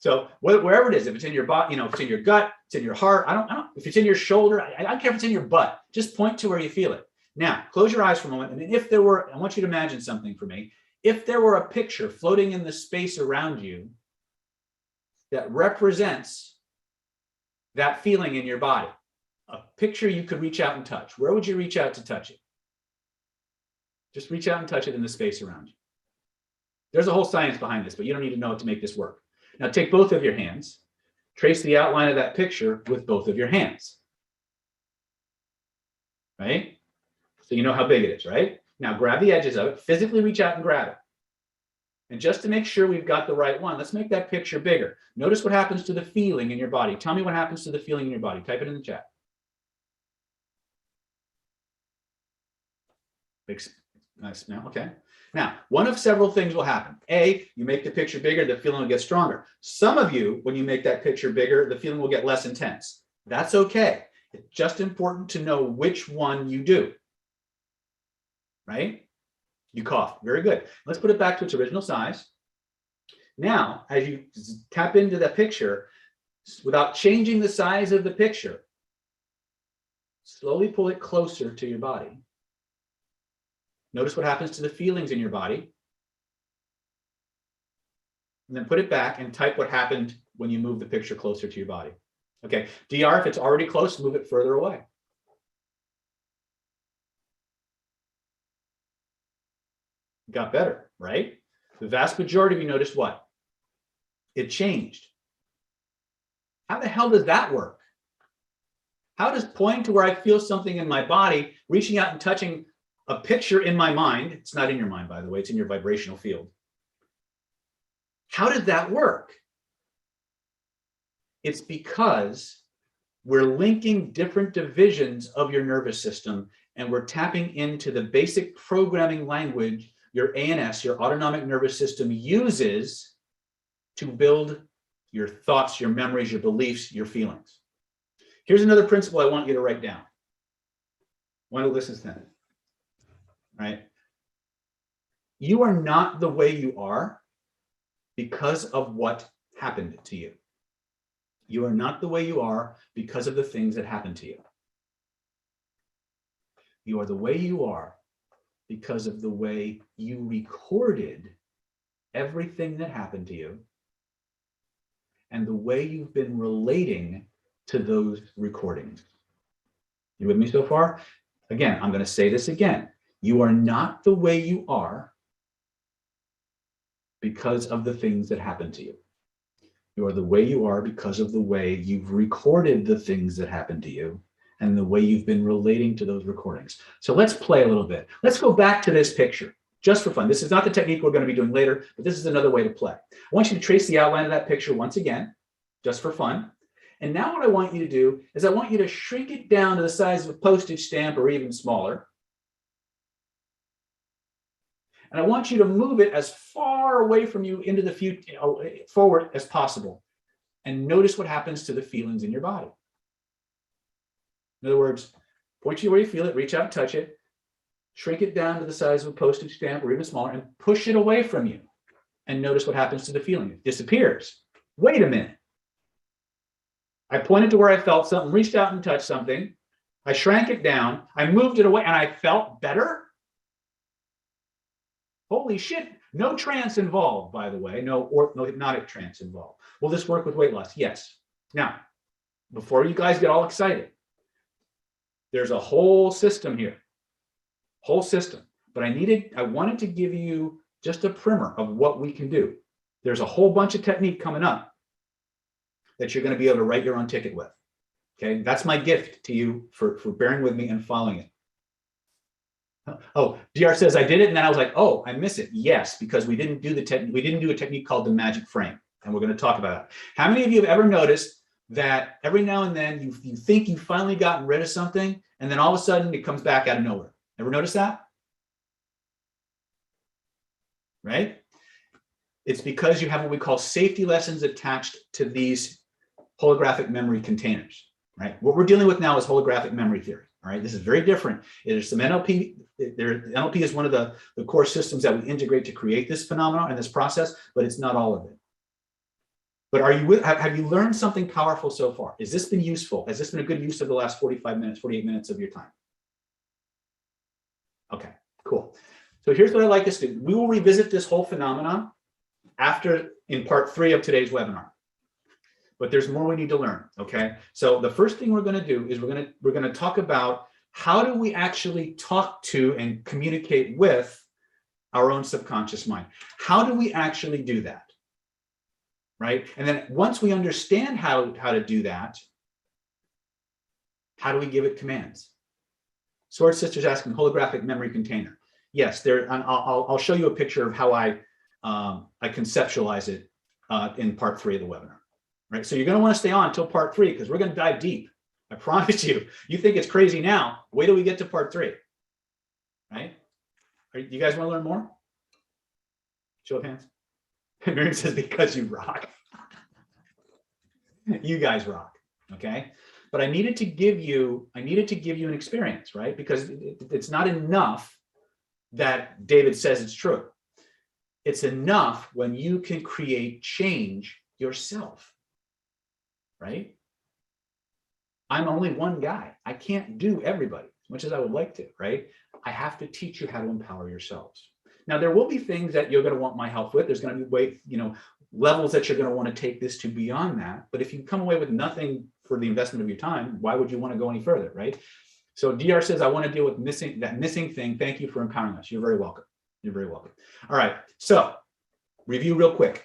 So wherever it is, if it's in your body, if it's in your gut, it's in your heart, I don't, if it's in your shoulder, I don't care if it's in your butt, just point to where you feel it. Now, close your eyes for a moment. And if there were, I want you to imagine something for me. If there were a picture floating in the space around you that represents that feeling in your body, a picture you could reach out and touch, where would you reach out to touch it? Just reach out and touch it in the space around you. There's a whole science behind this, but you don't need to know it to make this work. Now take both of your hands, trace the outline of that picture with both of your hands, right? So you know how big it is, right? Now grab the edges of it, physically reach out and grab it. And just to make sure we've got the right one, let's make that picture bigger. Notice what happens to the feeling in your body. Tell me what happens to the feeling in your body. Type it in the chat. Nice. Now, okay. Now, one of several things will happen. A, you make the picture bigger, the feeling will get stronger. Some of you, when you make that picture bigger, the feeling will get less intense. That's okay. It's just important to know which one you do. Right? You cough. Very good. Let's put it back to its original size. Now, as you tap into that picture, without changing the size of the picture, slowly pull it closer to your body. Notice what happens to the feelings in your body. And then put it back and type what happened when you move the picture closer to your body. Okay, DR, if it's already close, move it further away. Got better, right? The vast majority of you noticed what? It changed. How the hell does that work? How does pointing to where I feel something in my body, reaching out and touching a picture in my mind, it's not in your mind, by the way, it's in your vibrational field. How does that work? It's because we're linking different divisions of your nervous system, and we're tapping into the basic programming language your ANS, your autonomic nervous system, uses to build your thoughts, your memories, your beliefs, your feelings. Here's another principle I want you to write down. I want to listen to that. Right? You are not the way you are because of what happened to you. You are not the way you are because of the things that happened to you. You are the way you are because of the way you recorded everything that happened to you and the way you've been relating to those recordings. You with me so far? Again, I'm going to say this again. You are not the way you are because of the things that happened to you. You are the way you are because of the way you've recorded the things that happened to you and the way you've been relating to those recordings. So let's play a little bit. Let's go back to this picture just for fun. This is not the technique we're going to be doing later, but this is another way to play. I want you to trace the outline of that picture once again, just for fun. And now what I want you to do is I want you to shrink it down to the size of a postage stamp or even smaller. And I want you to move it as far away from you into the future, forward as possible. And notice what happens to the feelings in your body. In other words, point you where you feel it, reach out and touch it, shrink it down to the size of a postage stamp or even smaller, and push it away from you. And notice what happens to the feeling. It disappears. Wait a minute. I pointed to where I felt something, reached out and touched something. I shrank it down. I moved it away and I felt better. Holy shit, no trance involved, by the way, no hypnotic trance involved. Will this work with weight loss? Yes. Now, before you guys get all excited, there's a whole system here, whole system. But I wanted to give you just a primer of what we can do. There's a whole bunch of technique coming up that you're going to be able to write your own ticket with. Okay, that's my gift to you for bearing with me and following it. Oh, DR says I did it, and then I was like, oh, I miss it. Yes, because we didn't do a technique called the magic frame, and we're going to talk about it. How many of you have ever noticed that every now and then you think you've finally gotten rid of something, and then all of a sudden it comes back out of nowhere? Ever notice that? Right? It's because you have what we call safety lessons attached to these holographic memory containers. Right? What we're dealing with now is holographic memory theory. All right, this is very different. There's some NLP. NLP is one of the core systems that we integrate to create this phenomenon and this process, but it's not all of it. But have you learned something powerful so far? Has this been useful? Has this been a good use of the last 45 minutes, 48 minutes of your time? Okay, cool. So here's what I'd like us to do. We will revisit this whole phenomenon in part 3 of today's webinar. But there's more we need to learn, okay? So the first thing we're going to do is we're going to talk about how do we actually talk to and communicate with our own subconscious mind. How do we actually do that, right? And then once we understand how to do that, how do we give it commands? Sword Sister's asking holographic memory container. Yes, I'll show you a picture of how I conceptualize it in part 3 of the webinar. Right, so you're going to want to stay on until part 3 because we're going to dive deep. I promise you. You think it's crazy now? Wait till we get to part 3. Right? You guys want to learn more? Show of hands. Miriam says because you rock. You guys rock. Okay. But I needed to give you an experience, right? Because it's not enough that David says it's true. It's enough when you can create change yourself. Right? I'm only one guy. I can't do everybody as much as I would like to, right? I have to teach you how to empower yourselves. Now, there will be things that you're going to want my help with. There's going to be levels that you're going to want to take this to beyond that. But if you come away with nothing for the investment of your time, why would you want to go any further, right? So DR says, I want to deal with that missing thing. Thank you for empowering us. You're very welcome. You're very welcome. All right. So review real quick.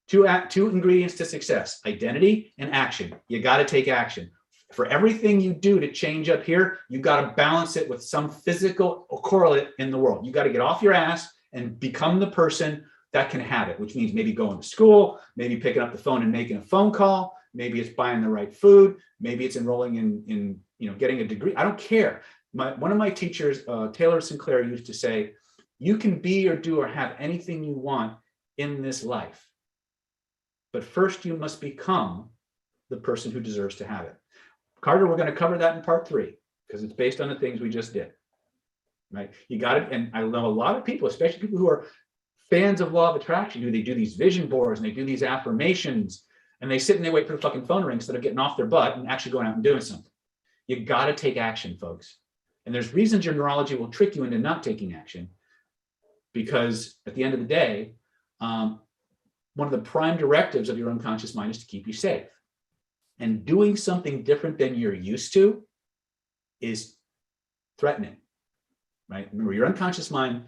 Two ingredients to success: identity and action. You got to take action. For everything you do to change up here, you got to balance it with some physical correlate in the world. You got to get off your ass and become the person that can have it, which means maybe going to school, maybe picking up the phone and making a phone call, maybe it's buying the right food, maybe it's enrolling in getting a degree. I don't care. One of my teachers, Taylor Sinclair, used to say, you can be or do or have anything you want in this life, but first you must become the person who deserves to have it. Carter, we're going to cover that in part 3 because it's based on the things we just did. Right? You got it. And I know a lot of people, especially people who are fans of law of attraction, they do these vision boards and they do these affirmations and they sit and they wait for the fucking phone ring instead of getting off their butt and actually going out and doing something. You got to take action, folks. And there's reasons your neurology will trick you into not taking action, because at the end of the day, one of the prime directives of your unconscious mind is to keep you safe. And doing something different than you're used to is threatening, right? Remember, your unconscious mind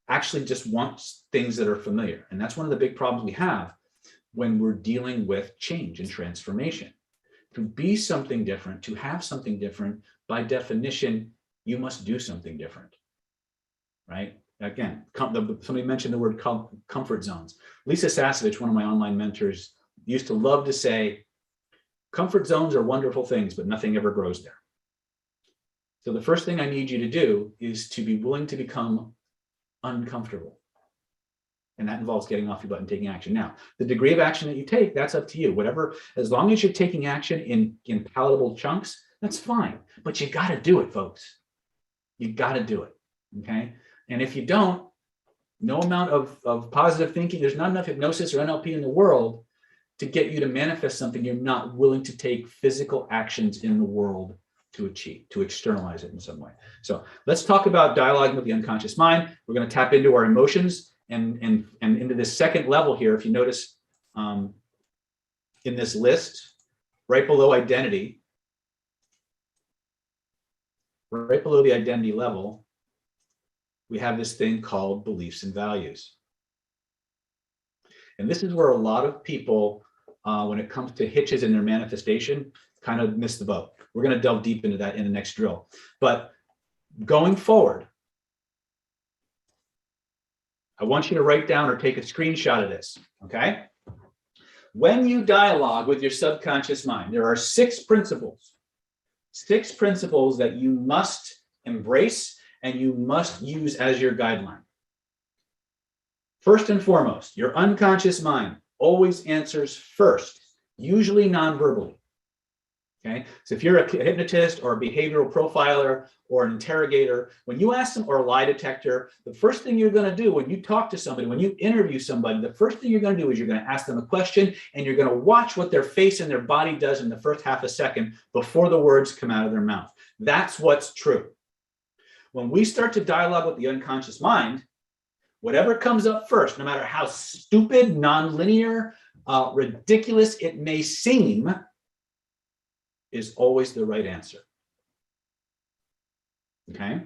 actually just wants things that are familiar. And that's one of the big problems we have when we're dealing with change and transformation. To be something different, to have something different, by definition, you must do something different, right? Again, somebody mentioned the word comfort zones. Lisa Sasevich, one of my online mentors, used to love to say, comfort zones are wonderful things, but nothing ever grows there. So the first thing I need you to do is to be willing to become uncomfortable. And that involves getting off your butt and taking action. Now, the degree of action that you take, that's up to you. Whatever, as long as you're taking action in palatable chunks, that's fine. But you got to do it, folks. You got to do it, okay? And if you don't, no amount of positive thinking, there's not enough hypnosis or NLP in the world to get you to manifest something you're not willing to take physical actions in the world to achieve, to externalize it in some way. So let's talk about dialoguing with the unconscious mind. We're going to tap into our emotions and into this second level here. If you notice in this list, right below identity, right below the identity level, we have this thing called beliefs and values. And this is where a lot of people, when it comes to hitches in their manifestation, kind of miss the boat. We're going to delve deep into that in the next drill. But going forward, I want you to write down or take a screenshot of this, okay? When you dialogue with your subconscious mind, there are 6 principles that you must embrace and you must use as your guideline. First and foremost, your unconscious mind always answers first, usually non-verbally. Okay, so if you're a hypnotist or a behavioral profiler or an interrogator, when you ask them, or a lie detector, the first thing you're going to do when you talk to somebody, when you interview somebody, the first thing you're going to do is you're going to ask them a question and you're going to watch what their face and their body does in the first half a second before the words come out of their mouth. That's what's true. When we start to dialogue with the unconscious mind, whatever comes up first, no matter how stupid, nonlinear, ridiculous it may seem, is always the right answer. Okay?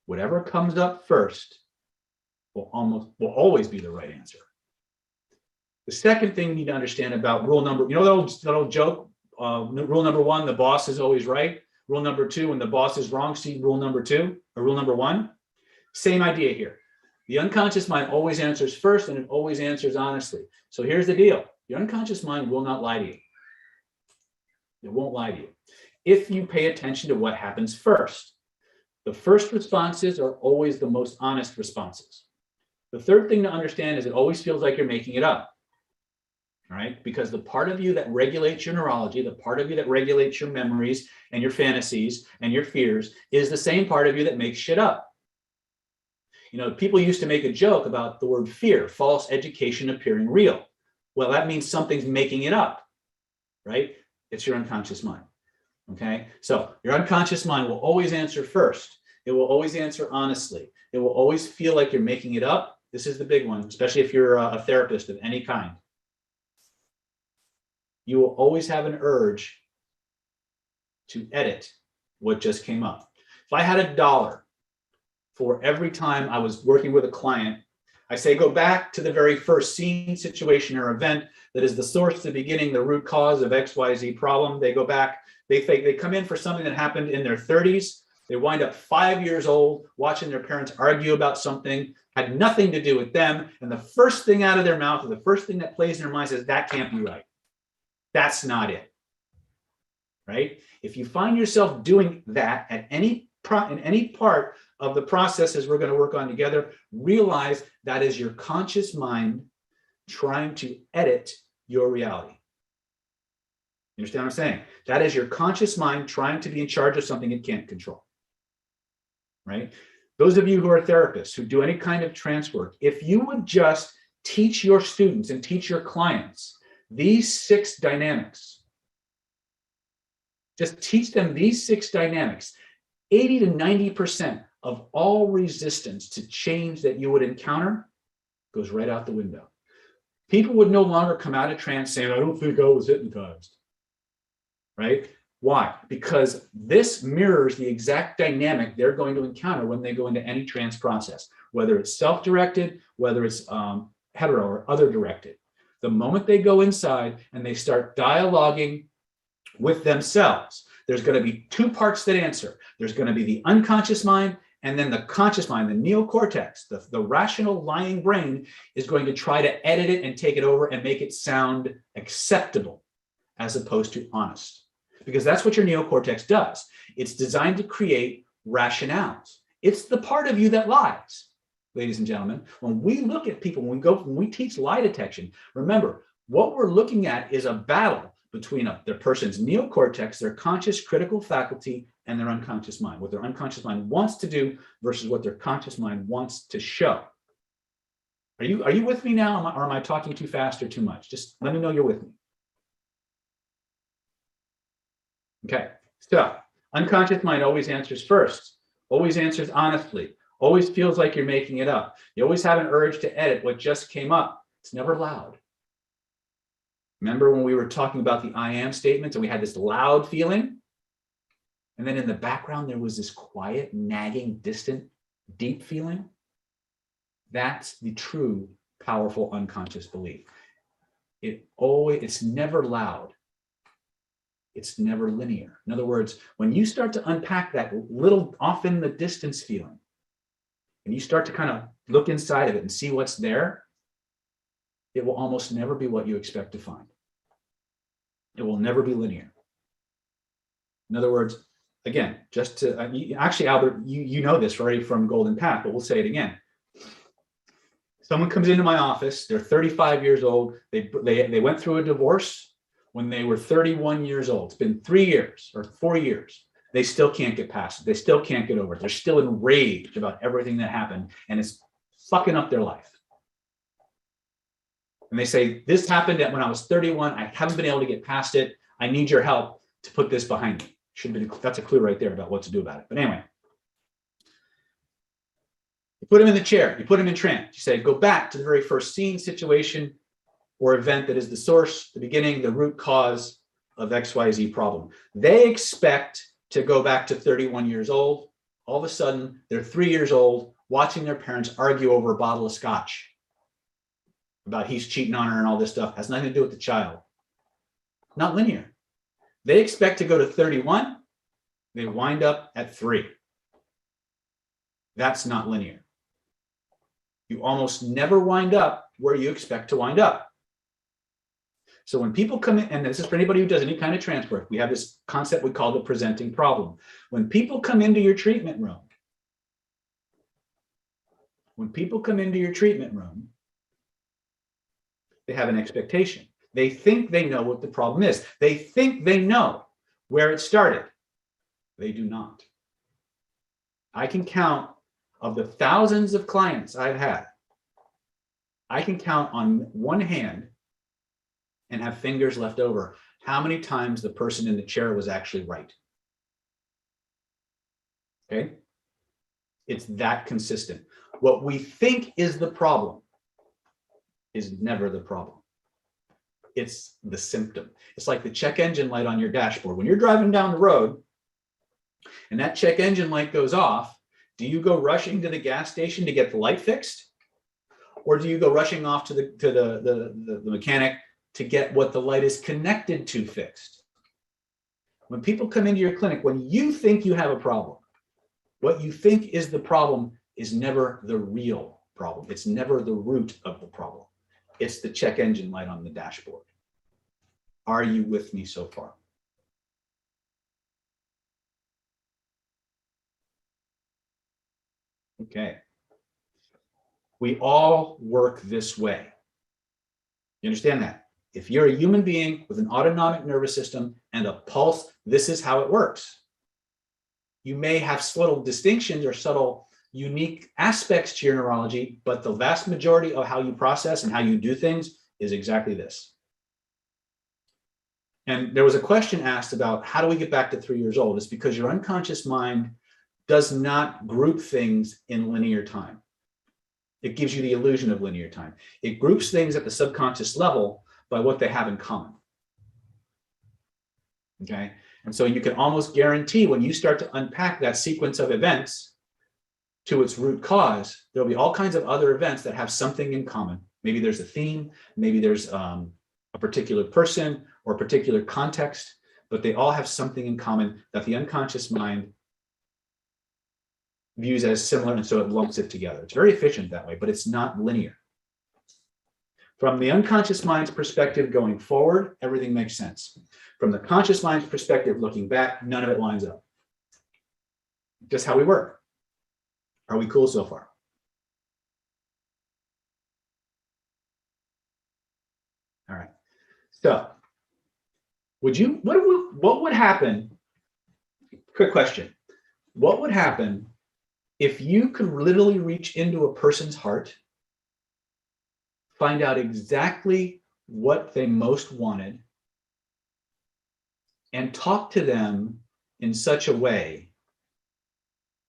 Whatever comes up first will always be the right answer. The second thing you need to understand about rule number, you know that old joke, rule number 1, the boss is always right. Rule number 2, when the boss is wrong, see rule number 2 or rule number 1. Same idea here. The unconscious mind always answers first and it always answers honestly. So here's the deal. Your unconscious mind will not lie to you. It won't lie to you. If you pay attention to what happens first, the first responses are always the most honest responses. The third thing to understand is it always feels like you're making it up. All right? Because the part of you that regulates your neurology, the part of you that regulates your memories and your fantasies and your fears is the same part of you that makes shit up. You know, people used to make a joke about the word fear, false education appearing real. Well, that means something's making it up, right? It's your unconscious mind, okay? So your unconscious mind will always answer first. It will always answer honestly. It will always feel like you're making it up. This is the big one, especially if you're a therapist of any kind. You will always have an urge to edit what just came up. If I had $1 for every time I was working with a client, I say, go back to the very first scene, situation, or event that is the source, the beginning, the root cause of XYZ problem. They go back, they come in for something that happened in their 30s. They wind up 5 years old, watching their parents argue about something, had nothing to do with them. And the first thing out of their mouth, or the first thing that plays in their mind says, that can't be right. That's not it, right? If you find yourself doing that at in any part of the processes we're going to work on together, realize that is your conscious mind trying to edit your reality. You understand what I'm saying? That is your conscious mind trying to be in charge of something it can't control, right? Those of you who are therapists, who do any kind of trance work, if you would just teach your students and teach your clients these 6 dynamics, just teach them these 6 dynamics, 80 to 90% of all resistance to change that you would encounter goes right out the window. People would no longer come out of trance saying, I don't think I was hypnotized, right? Why? Because this mirrors the exact dynamic they're going to encounter when they go into any trance process, whether it's self-directed, whether it's hetero or other directed. The moment they go inside and they start dialoguing with themselves, there's going to be 2 parts that answer. There's going to be the unconscious mind, and then the conscious mind, the neocortex, the rational lying brain, is going to try to edit it and take it over and make it sound acceptable as opposed to honest. Because that's what your neocortex does. It's designed to create rationales. It's the part of you that lies, ladies and gentlemen. When we look at people, when we teach lie detection, remember, what we're looking at is a battle between the person's neocortex, their conscious critical faculty, and their unconscious mind, what their unconscious mind wants to do versus what their conscious mind wants to show. Are you with me now, or am I talking too fast or too much? Just let me know you're with me. Okay, so unconscious mind always answers first, always answers honestly, always feels like you're making it up. You always have an urge to edit what just came up. It's never loud. Remember when we were talking about the I am statements and we had this loud feeling? And then in the background, there was this quiet, nagging, distant, deep feeling. That's the true, powerful unconscious belief. It's never loud. It's never linear. In other words, when you start to unpack that little off in the distance feeling, and you start to kind of look inside of it and see what's there, it will almost never be what you expect to find. It will never be linear. In other words, again, just to actually, Albert, you know this already from Golden Path, but we'll say it again. Someone comes into my office, they're 35 years old, they went through a divorce when they were 31 years old. It's been 3 years or 4 years. They still can't get past it. They still can't get over it. They're still enraged about everything that happened, and it's fucking up their life. And they say, this happened when I was 31. I haven't been able to get past it. I need your help to put this behind me. That's a clue right there about what to do about it. But anyway, you put him in the chair. You put him in trance. You say, go back to the very first scene, situation, or event that is the source, the beginning, the root cause of XYZ problem. They expect to go back to 31 years old. All of a sudden, they're 3 years old, watching their parents argue over a bottle of scotch about he's cheating on her and all this stuff. Has nothing to do with the child. Not linear. They expect to go to 31. They wind up at 3. That's not linear. You almost never wind up where you expect to wind up. So when people come in, and this is for anybody who does any kind of trance work, we have this concept we call the presenting problem. When people come into your treatment room, they have an expectation. They think they know what the problem is. They think they know where it started. They do not. I can count, of the thousands of clients I've had, I can count on one hand and have fingers left over how many times the person in the chair was actually right. Okay? It's that consistent. What we think is the problem is never the problem. It's the symptom. It's like the check engine light on your dashboard. When you're driving down the road and that check engine light goes off, do you go rushing to the gas station to get the light fixed? Or do you go rushing off to the mechanic to get what the light is connected to fixed? When people come into your clinic, when you think you have a problem, what you think is the problem is never the real problem. It's never the root of the problem. It's the check engine light on the dashboard. Are you with me so far? Okay. We all work this way. You understand that? If you're a human being with an autonomic nervous system and a pulse, this is how it works. You may have subtle distinctions or subtle unique aspects to your neurology, but the vast majority of how you process and how you do things is exactly this. And there was a question asked about how do we get back to 3 years old? It's because your unconscious mind does not group things in linear time. It gives you the illusion of linear time. It groups things at the subconscious level by what they have in common. Okay? And so you can almost guarantee when you start to unpack that sequence of events to its root cause, there'll be all kinds of other events that have something in common. Maybe there's a theme, maybe there's a particular person or a particular context, but they all have something in common that the unconscious mind views as similar, and so it lumps it together. It's very efficient that way, but it's not linear. From the unconscious mind's perspective going forward, everything makes sense. From the conscious mind's perspective looking back, none of it lines up. Just how we work. Are we cool so far? All right. So, what would happen? Quick question. What would happen if you could literally reach into a person's heart, find out exactly what they most wanted, and talk to them in such a way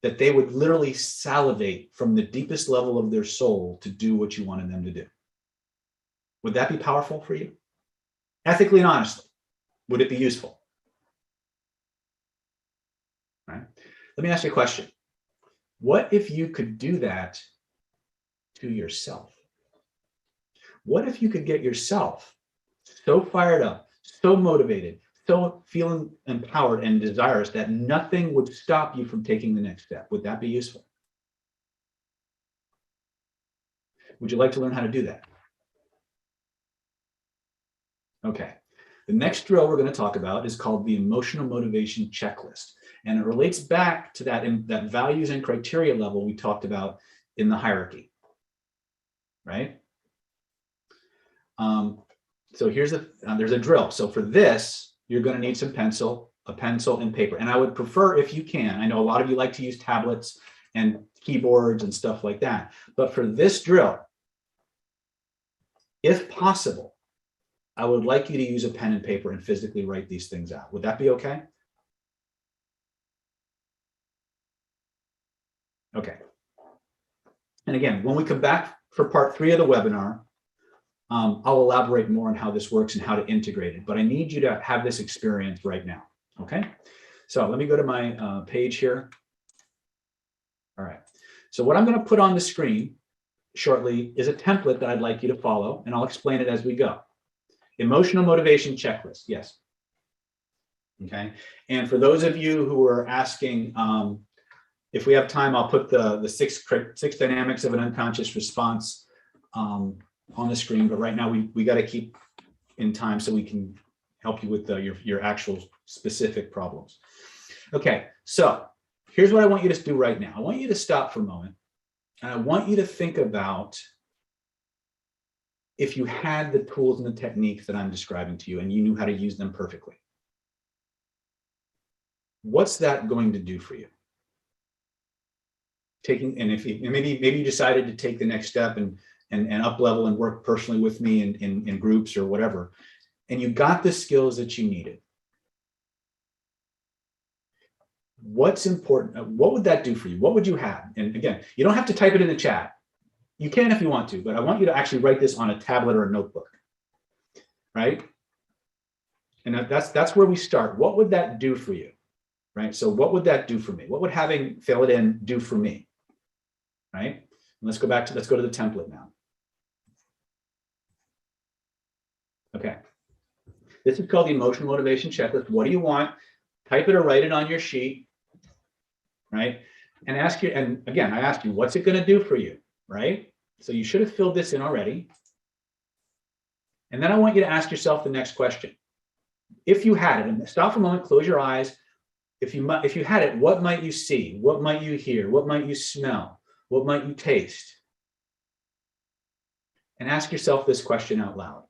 that they would literally salivate from the deepest level of their soul to do what you wanted them to do? Would that be powerful for you? Ethically and honestly, would it be useful? All right. Let me ask you a question. What if you could do that to yourself? What if you could get yourself so fired up, so motivated, so feeling empowered and desirous that nothing would stop you from taking the next step? Would that be useful? Would you like to learn how to do that? Okay. The next drill we're going to talk about is called the emotional motivation checklist. And it relates back to that values and criteria level we talked about in the hierarchy, right? So there's a drill. So for this, you're going to need a pencil and paper. And I would prefer, if you can, I know a lot of you like to use tablets and keyboards and stuff like that. But for this drill, if possible, I would like you to use a pen and paper and physically write these things out. Would that be okay? Okay. And again, when we come back for part 3 of the webinar, I'll elaborate more on how this works and how to integrate it, but I need you to have this experience right now, okay? So let me go to my page here. All right, so what I'm gonna put on the screen shortly is a template that I'd like you to follow, and I'll explain it as we go. Emotional motivation checklist, yes. Okay, and for those of you who are asking, if we have time, I'll put the six dynamics of an unconscious response on the screen, but right now we got to keep in time so we can help you with your actual specific problems. Okay, so here's what I want you to do right now. I want you to stop for a moment, and I want you to think about if you had the tools and the techniques that I'm describing to you and you knew how to use them perfectly. What's that going to do for you? If maybe you decided to take the next step and up level and work personally with me in groups or whatever, and you got the skills that you needed. What's important? What would that do for you? What would you have? And again, you don't have to type it in the chat. You can if you want to, but I want you to actually write this on a tablet or a notebook, right? And that's where we start. What would that do for you, right? So what would that do for me? What would having fill it in do for me, right? And let's go to the template now. Okay, this is called the emotional motivation checklist. What do you want? Type it or write it on your sheet, right? And again, I asked you, what's it going to do for you, right? So you should have filled this in already. And then I want you to ask yourself the next question. if you had it, and stop for a moment, close your eyes. If you had it, what might you see? What might you hear? What might you smell? What might you taste? And ask yourself this question out loud.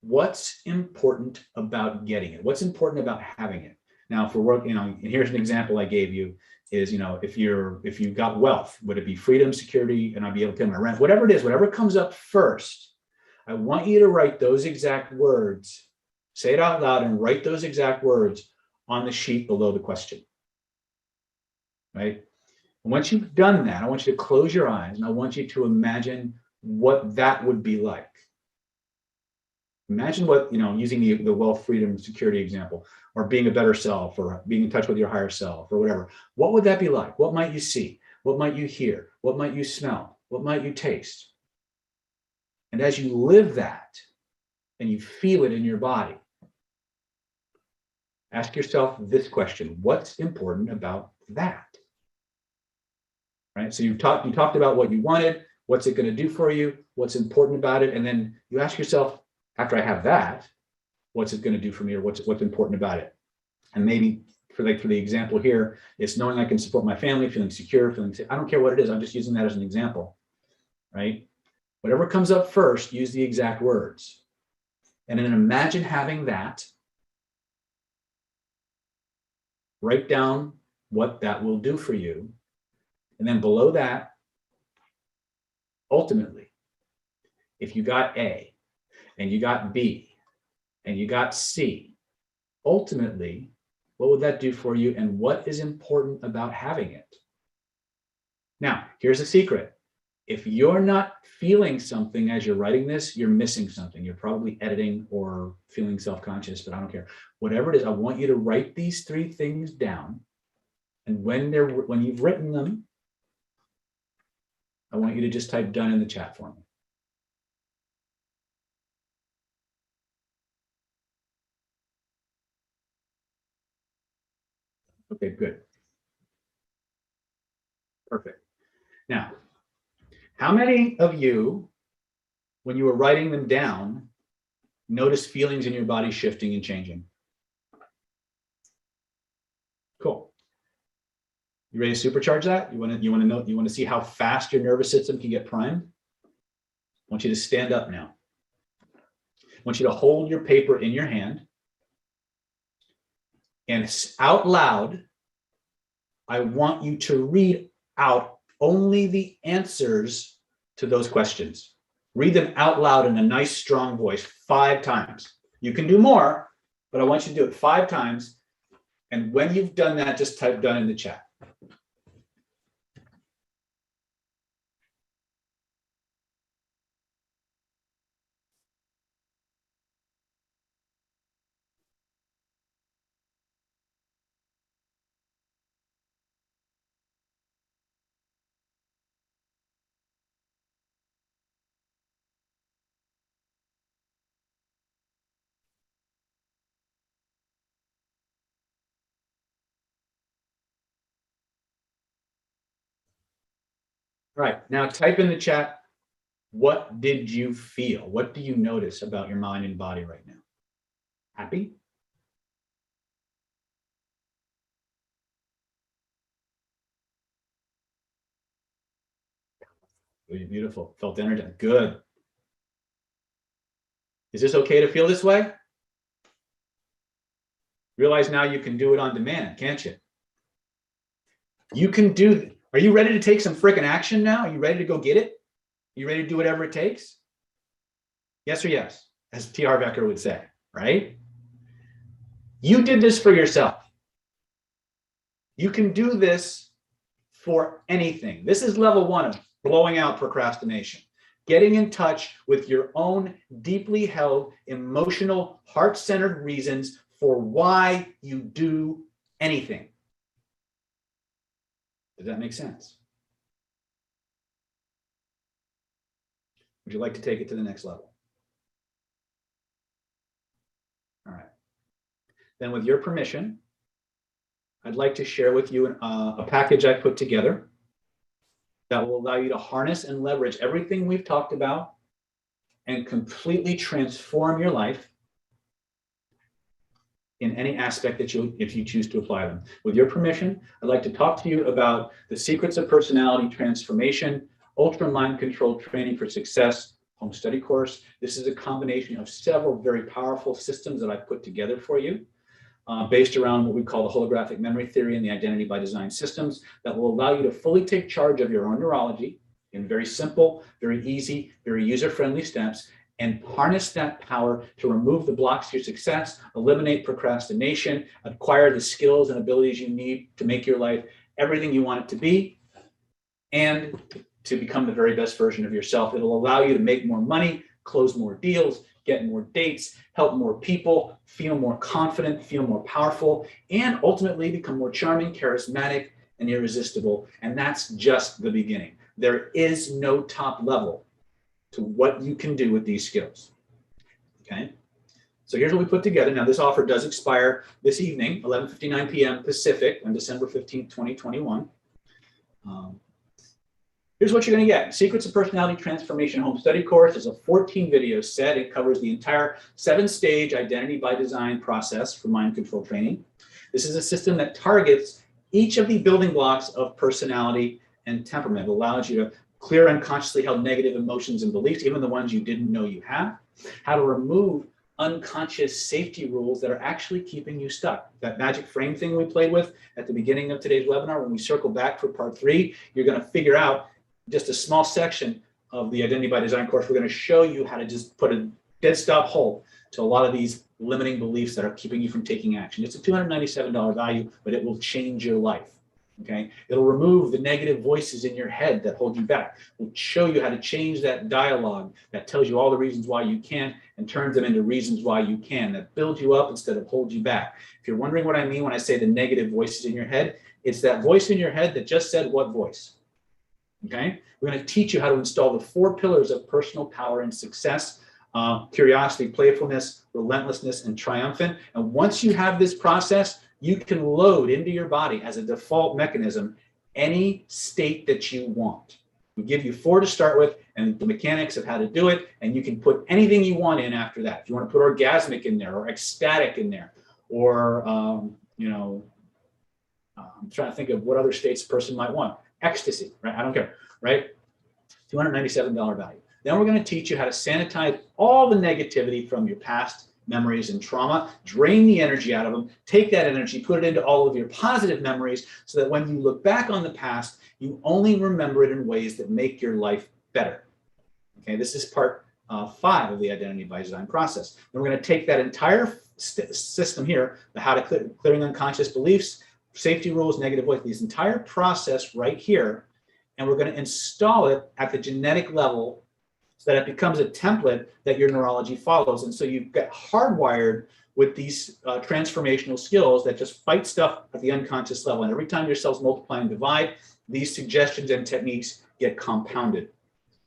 What's important about getting it? What's important about having it? Now, for work, and here's an example I gave you is, if you got wealth, would it be freedom, security, and I'd be able to pay my rent? Whatever it is, whatever comes up first, I want you to write those exact words, say it out loud and write those exact words on the sheet below the question, right? And once you've done that, I want you to close your eyes and I want you to imagine what that would be like. Imagine what, using the wealth, freedom, security example, or being a better self, or being in touch with your higher self, or whatever. What would that be like? What might you see? What might you hear? What might you smell? What might you taste? And as you live that and you feel it in your body, ask yourself this question: what's important about that? Right? So you talked about what you wanted, what's it going to do for you, what's important about it, and then you ask yourself, after I have that, what's it going to do for me, or what's important about it? And maybe for the example here, it's knowing I can support my family, feeling secure, feeling safe. I don't care what it is. I'm just using that as an example, right? Whatever comes up first, use the exact words. And then imagine having that. Write down what that will do for you. And then below that, ultimately, if you got A, and you got B, and you got C, ultimately, what would that do for you, and what is important about having it? Now, here's a secret. If you're not feeling something as you're writing this, you're missing something. You're probably editing or feeling self-conscious, but I don't care. Whatever it is, I want you to write these 3 things down. And when you've written them, I want you to just type done in the chat for me. Okay, good. Perfect. Now, how many of you, when you were writing them down, noticed feelings in your body shifting and changing? Cool. You ready to supercharge that? You want to see how fast your nervous system can get primed? I want you to stand up now. I want you to hold your paper in your hand, and out loud, I want you to read out only the answers to those questions. Read them out loud in a nice, strong voice 5 times. You can do more, but I want you to do it 5 times. And when you've done that, just type done in the chat. All right, now type in the chat, what did you feel? What do you notice about your mind and body right now? Happy? Really beautiful. Felt energized. Good. Is this okay to feel this way? Realize now you can do it on demand, can't you? You can do. Are you ready to take some freaking action now? Are you ready to go get it? Are you ready to do whatever it takes? Yes or yes, as T. Harv Eker would say, right? You did this for yourself. You can do this for anything. This is level 1 of blowing out procrastination. Getting in touch with your own deeply held, emotional, heart-centered reasons for why you do anything. Does that make sense? Would you like to take it to the next level? All right. Then with your permission, I'd like to share with you a package I put together that will allow you to harness and leverage everything we've talked about and completely transform your life in any aspect that if you choose to apply them. With your permission, I'd like to talk to you about the Secrets of Personality Transformation, Ultra Mind Control Training for Success home study course. This is a combination of several very powerful systems that I've put together for you, based around what we call the holographic memory theory and the identity by design systems that will allow you to fully take charge of your own neurology in very simple, very easy, very user-friendly steps, and harness that power to remove the blocks to your success, eliminate procrastination, acquire the skills and abilities you need to make your life everything you want it to be, and to become the very best version of yourself. It'll allow you to make more money, close more deals, get more dates, help more people, feel more confident, feel more powerful, and ultimately become more charming, charismatic, and irresistible. And that's just the beginning. There is no top level to what you can do with these skills. Okay, so here's what we put together. Now, this offer does expire this evening, 11:59 p.m. Pacific on December 15th, 2021. Here's what you're going to get. Secrets of Personality Transformation Home Study Course is a 14 video set. It covers the entire 7-stage identity by design process for mind control training. This is a system that targets each of the building blocks of personality and temperament. It allows you to clear unconsciously held negative emotions and beliefs, even the ones you didn't know you have, how to remove unconscious safety rules that are actually keeping you stuck. That magic frame thing we played with at the beginning of today's webinar, when we circle back for part 3, you're going to figure out just a small section of the Identity by Design course. We're going to show you how to just put a dead stop halt to a lot of these limiting beliefs that are keeping you from taking action. It's a $297 value, but it will change your life. Okay, it'll remove the negative voices in your head that hold you back. We'll show you how to change that dialogue that tells you all the reasons why you can't and turns them into reasons why you can, that build you up instead of hold you back. If you're wondering what I mean when I say the negative voices in your head, it's that voice in your head that just said what voice. Okay, we're going to teach you how to install the 4 pillars of personal power and success: curiosity, playfulness, relentlessness, and triumphant. And once you have this process, you can load into your body as a default mechanism any state that you want. We give you 4 to start with and the mechanics of how to do it, and you can put anything you want in after that. If you want to put orgasmic in there, or ecstatic in there, or I'm trying to think of what other states a person might want. Ecstasy, right? I don't care, right? $297 value. Then we're going to teach you how to sanitize all the negativity from your past memories and trauma, drain the energy out of them, take that energy, put it into all of your positive memories, so that when you look back on the past, you only remember it in ways that make your life better. Okay, this is part 5 of the Identity by Design process. And we're going to take that entire system here, the how to clearing unconscious beliefs, safety rules, negative voice, this entire process right here, and we're going to install it at the genetic level so that it becomes a template that your neurology follows. And so you get hardwired with these transformational skills that just fight stuff at the unconscious level. And every time your cells multiply and divide, these suggestions and techniques get compounded.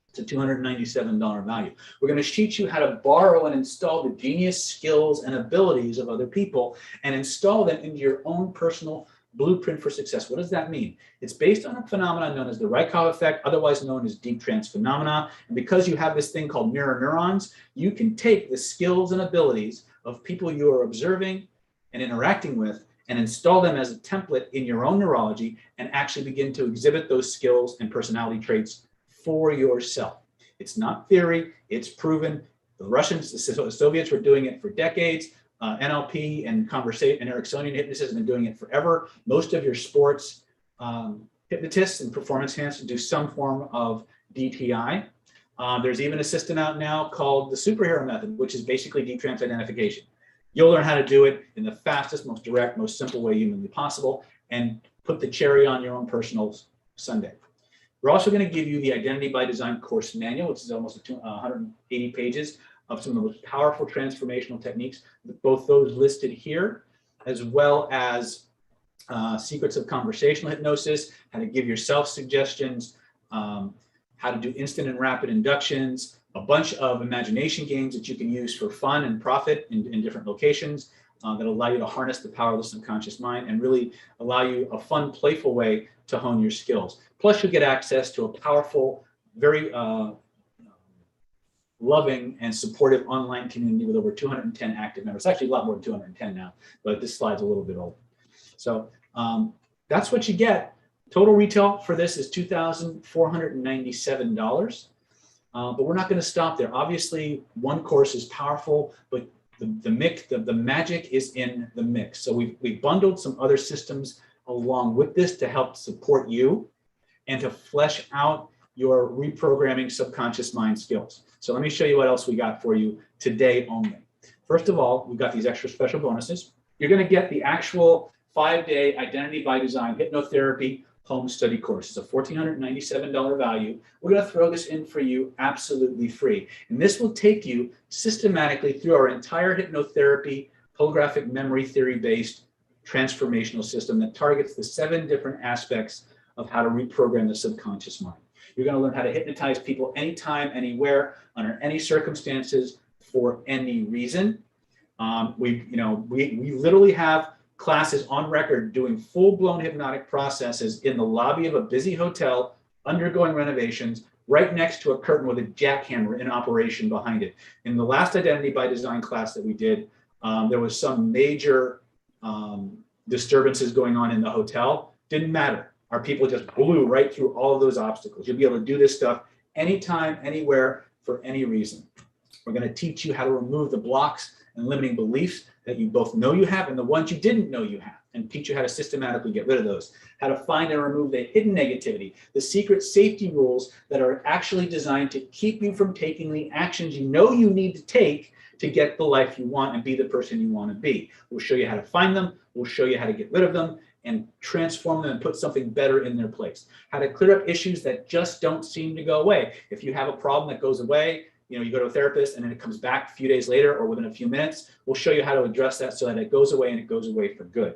It's a $297 value. We're going to teach you how to borrow and install the genius, skills, and abilities of other people and install them into your own personal blueprint for success. What does that mean? It's based on a phenomenon known as the Rykov effect, otherwise known as deep trance phenomena. And because you have this thing called mirror neurons, you can take the skills and abilities of people you are observing and interacting with and install them as a template in your own neurology and actually begin to exhibit those skills and personality traits for yourself. It's not theory, it's proven. The Russians, the Soviets were doing it for decades. NLP and Conversational and Ericksonian hypnosis have been doing it forever. Most of your sports hypnotists and performance enhancers do some form of DTI. There's even a system out now called the superhero method, which is basically deep trance identification. You'll learn how to do it in the fastest, most direct, most simple way humanly possible, and put the cherry on your own personal sundae. We're also going to give you the Identity by Design course manual, which is almost 180 pages of some of the most powerful transformational techniques, both those listed here, as well as secrets of conversational hypnosis, how to give yourself suggestions, how to do instant and rapid inductions, a bunch of imagination games that you can use for fun and profit in different locations that allow you to harness the power of the subconscious mind and really allow you a fun, playful way to hone your skills. Plus, you'll get access to a powerful, very loving, and supportive online community with over 210 active members. It's actually a lot more than 210 now, but this slide's a little bit old. So that's what you get. Total retail for this is $2,497. But we're not going to stop there. Obviously, one course is powerful, but the magic is in the mix. So we've bundled some other systems along with this to help support you and to flesh out your reprogramming subconscious mind skills. So let me show you what else we got for you today only. First of all, we've got these extra special bonuses. You're going to get the actual 5-day Identity by Design Hypnotherapy home study course. It's a $1,497 value. We're going to throw this in for you absolutely free. And this will take you systematically through our entire hypnotherapy, holographic memory theory-based transformational system that targets the 7 different aspects of how to reprogram the subconscious mind. You're going to learn how to hypnotize people anytime, anywhere, under any circumstances, for any reason. We literally have classes on record doing full-blown hypnotic processes in the lobby of a busy hotel, undergoing renovations, right next to a curtain with a jackhammer in operation behind it. In the last Identity by Design class that we did, there was some major disturbances going on in the hotel. Didn't matter. Our people just blew right through all of those obstacles. You'll be able to do this stuff anytime, anywhere, for any reason. We're going to teach you how to remove the blocks and limiting beliefs that you both know you have and the ones you didn't know you have, and teach you how to systematically get rid of those, how to find and remove the hidden negativity, the secret safety rules that are actually designed to keep you from taking the actions you know you need to take to get the life you want and be the person you want to be. We'll show you how to find them. We'll show you how to get rid of them and transform them and put something better in their place. How to clear up issues that just don't seem to go away. If you have a problem that goes away, you go to a therapist and then it comes back a few days later or within a few minutes, we'll show you how to address that so that it goes away and it goes away for good.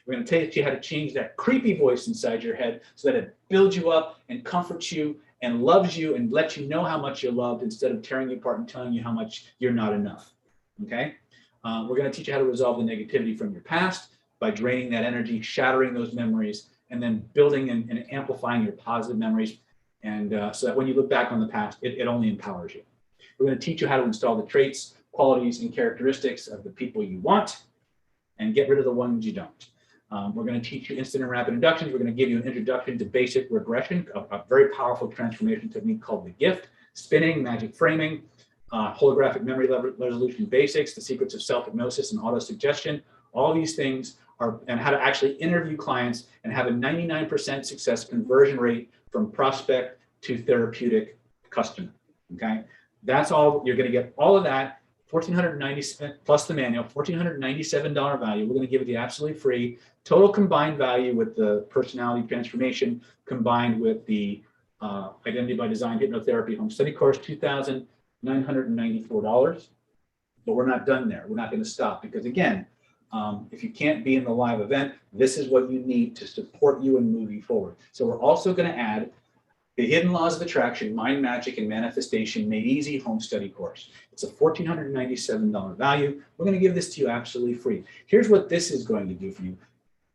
We're going to teach you how to change that creepy voice inside your head so that it builds you up and comforts you and loves you and lets you know how much you're loved instead of tearing you apart and telling you how much you're not enough. Okay? We're going to teach you how to resolve the negativity from your past by draining that energy, shattering those memories, and then building and amplifying your positive memories, and so that when you look back on the past, it only empowers you. We're going to teach you how to install the traits, qualities, and characteristics of the people you want and get rid of the ones you don't. We're going to teach you instant and rapid inductions. We're going to give you an introduction to basic regression, a very powerful transformation technique called the gift, spinning, magic framing, holographic memory resolution basics, the secrets of self-hypnosis and auto-suggestion. All these things are, and how to actually interview clients and have a 99% success conversion rate from prospect to therapeutic customer. Okay, that's all. You're going to get all of that, $1,490 plus the manual, $1,497 value. We're going to give it the absolutely free. Total combined value with the personality transformation combined with the Identity by Design Hypnotherapy Home Study Course, $2,994. But we're not done there. We're not going to stop because, again, if you can't be in the live event, this is what you need to support you and move you forward. So we're also going to add the Hidden Laws of Attraction, Mind Magic, and Manifestation Made Easy Home Study Course. It's a $1,497 value. We're going to give this to you absolutely free. Here's what this is going to do for you.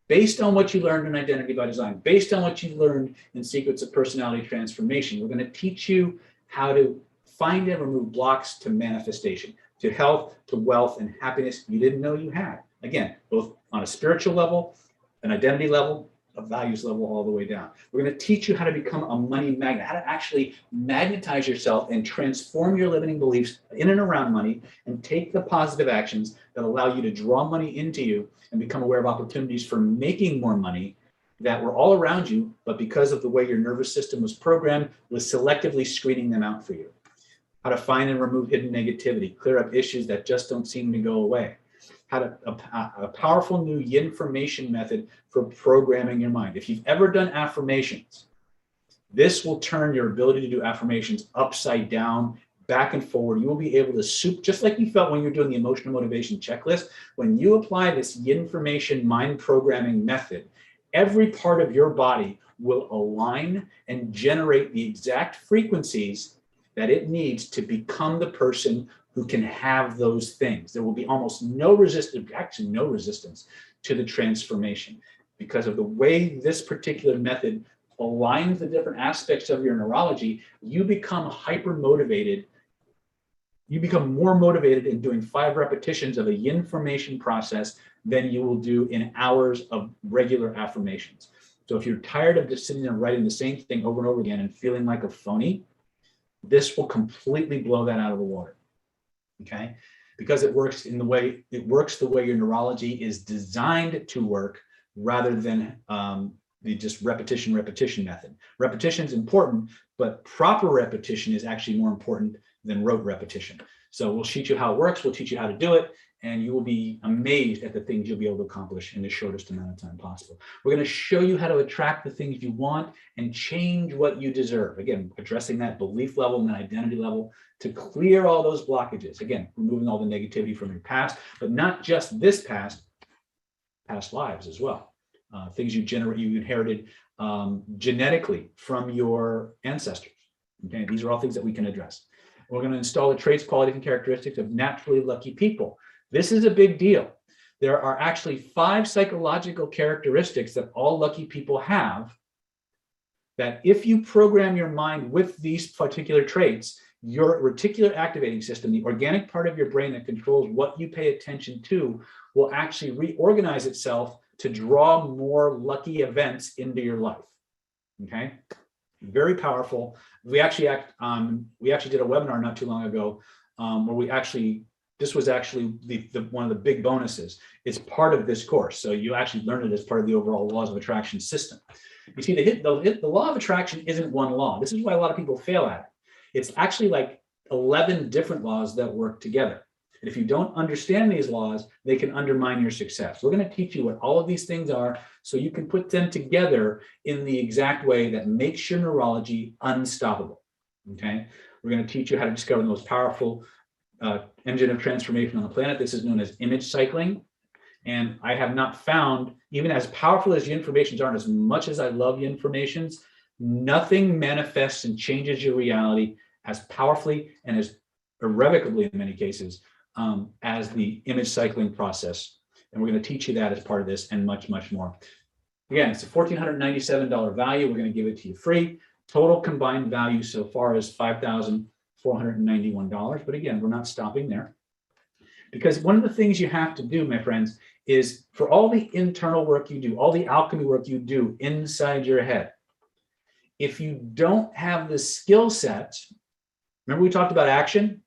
Based on what you learned in Identity by Design, based on what you learned in Secrets of Personality Transformation, we're going to teach you how to find and remove blocks to manifestation, to health, to wealth, and happiness you didn't know you had. Again, both on a spiritual level, an identity level, a values level, all the way down. We're going to teach you how to become a money magnet, how to actually magnetize yourself and transform your limiting beliefs in and around money and take the positive actions that allow you to draw money into you and become aware of opportunities for making more money that were all around you, but because of the way your nervous system was programmed, was selectively screening them out for you. How to find and remove hidden negativity, clear up issues that just don't seem to go away. How to a powerful new yin-formation method for programming your mind. If you've ever done affirmations, this will turn your ability to do affirmations upside down, back and forward. You will be able to soup, just like you felt when you're doing the emotional motivation checklist. When you apply this yin-formation mind programming method, every part of your body will align and generate the exact frequencies that it needs to become the person who can have those things. There will be almost no resistance, actually no resistance to the transformation because of the way this particular method aligns the different aspects of your neurology. You become hyper motivated you become more motivated in doing 5 repetitions of a yin formation process than you will do in hours of regular affirmations. So if you're tired of just sitting there writing the same thing over and over again and feeling like a phony, this will completely blow that out of the water. Okay? Because it works the way your neurology is designed to work, rather than the just repetition method. Repetition is important, but proper repetition is actually more important than rote repetition. So we'll teach you how it works, we'll teach you how to do it, and you will be amazed at the things you'll be able to accomplish in the shortest amount of time possible. We're going to show you how to attract the things you want and change what you deserve. Again, addressing that belief level and that identity level to clear all those blockages. Again, removing all the negativity from your past, but not just this past lives as well. Things you inherited genetically from your ancestors. Okay, these are all things that we can address. We're going to install the traits, qualities, and characteristics of naturally lucky people. This is a big deal. There are actually 5 psychological characteristics that all lucky people have, that if you program your mind with these particular traits, your reticular activating system, the organic part of your brain that controls what you pay attention to, will actually reorganize itself to draw more lucky events into your life. Okay, very powerful. We actually did a webinar not too long ago where this was actually one of the big bonuses. It's part of this course, so you actually learn it as part of the overall laws of attraction system. You see, the law of attraction isn't one law. This is why a lot of people fail at it. It's actually like 11 different laws that work together. And if you don't understand these laws, they can undermine your success. We're going to teach you what all of these things are so you can put them together in the exact way that makes your neurology unstoppable. Okay? We're going to teach you how to discover the most powerful engine of transformation on the planet. This is known as image cycling. And I have not found, even as powerful as the informations are, and as much as I love the informations, nothing manifests and changes your reality as powerfully and as irrevocably in many cases as the image cycling process. And we're going to teach you that as part of this and much, much more. Again, it's a $1,497 value. We're going to give it to you free. Total combined value so far is $5,491. But again, we're not stopping there. Because one of the things you have to do, my friends, is for all the internal work you do, all the alchemy work you do inside your head, if you don't have the skill sets, remember we talked about action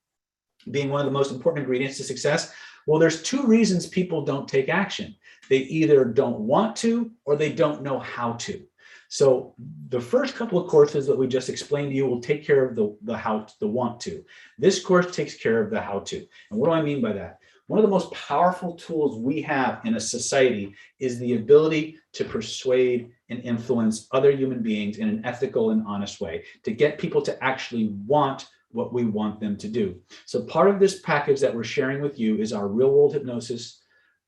being one of the most important ingredients to success? Well, there's 2 reasons people don't take action. They either don't want to or they don't know how to. So the first couple of courses that we just explained to you will take care of the want to. This course takes care of the how to. And what do I mean by that? One of the most powerful tools we have in a society is the ability to persuade and influence other human beings in an ethical and honest way, to get people to actually want what we want them to do. So part of this package that we're sharing with you is our real-world hypnosis,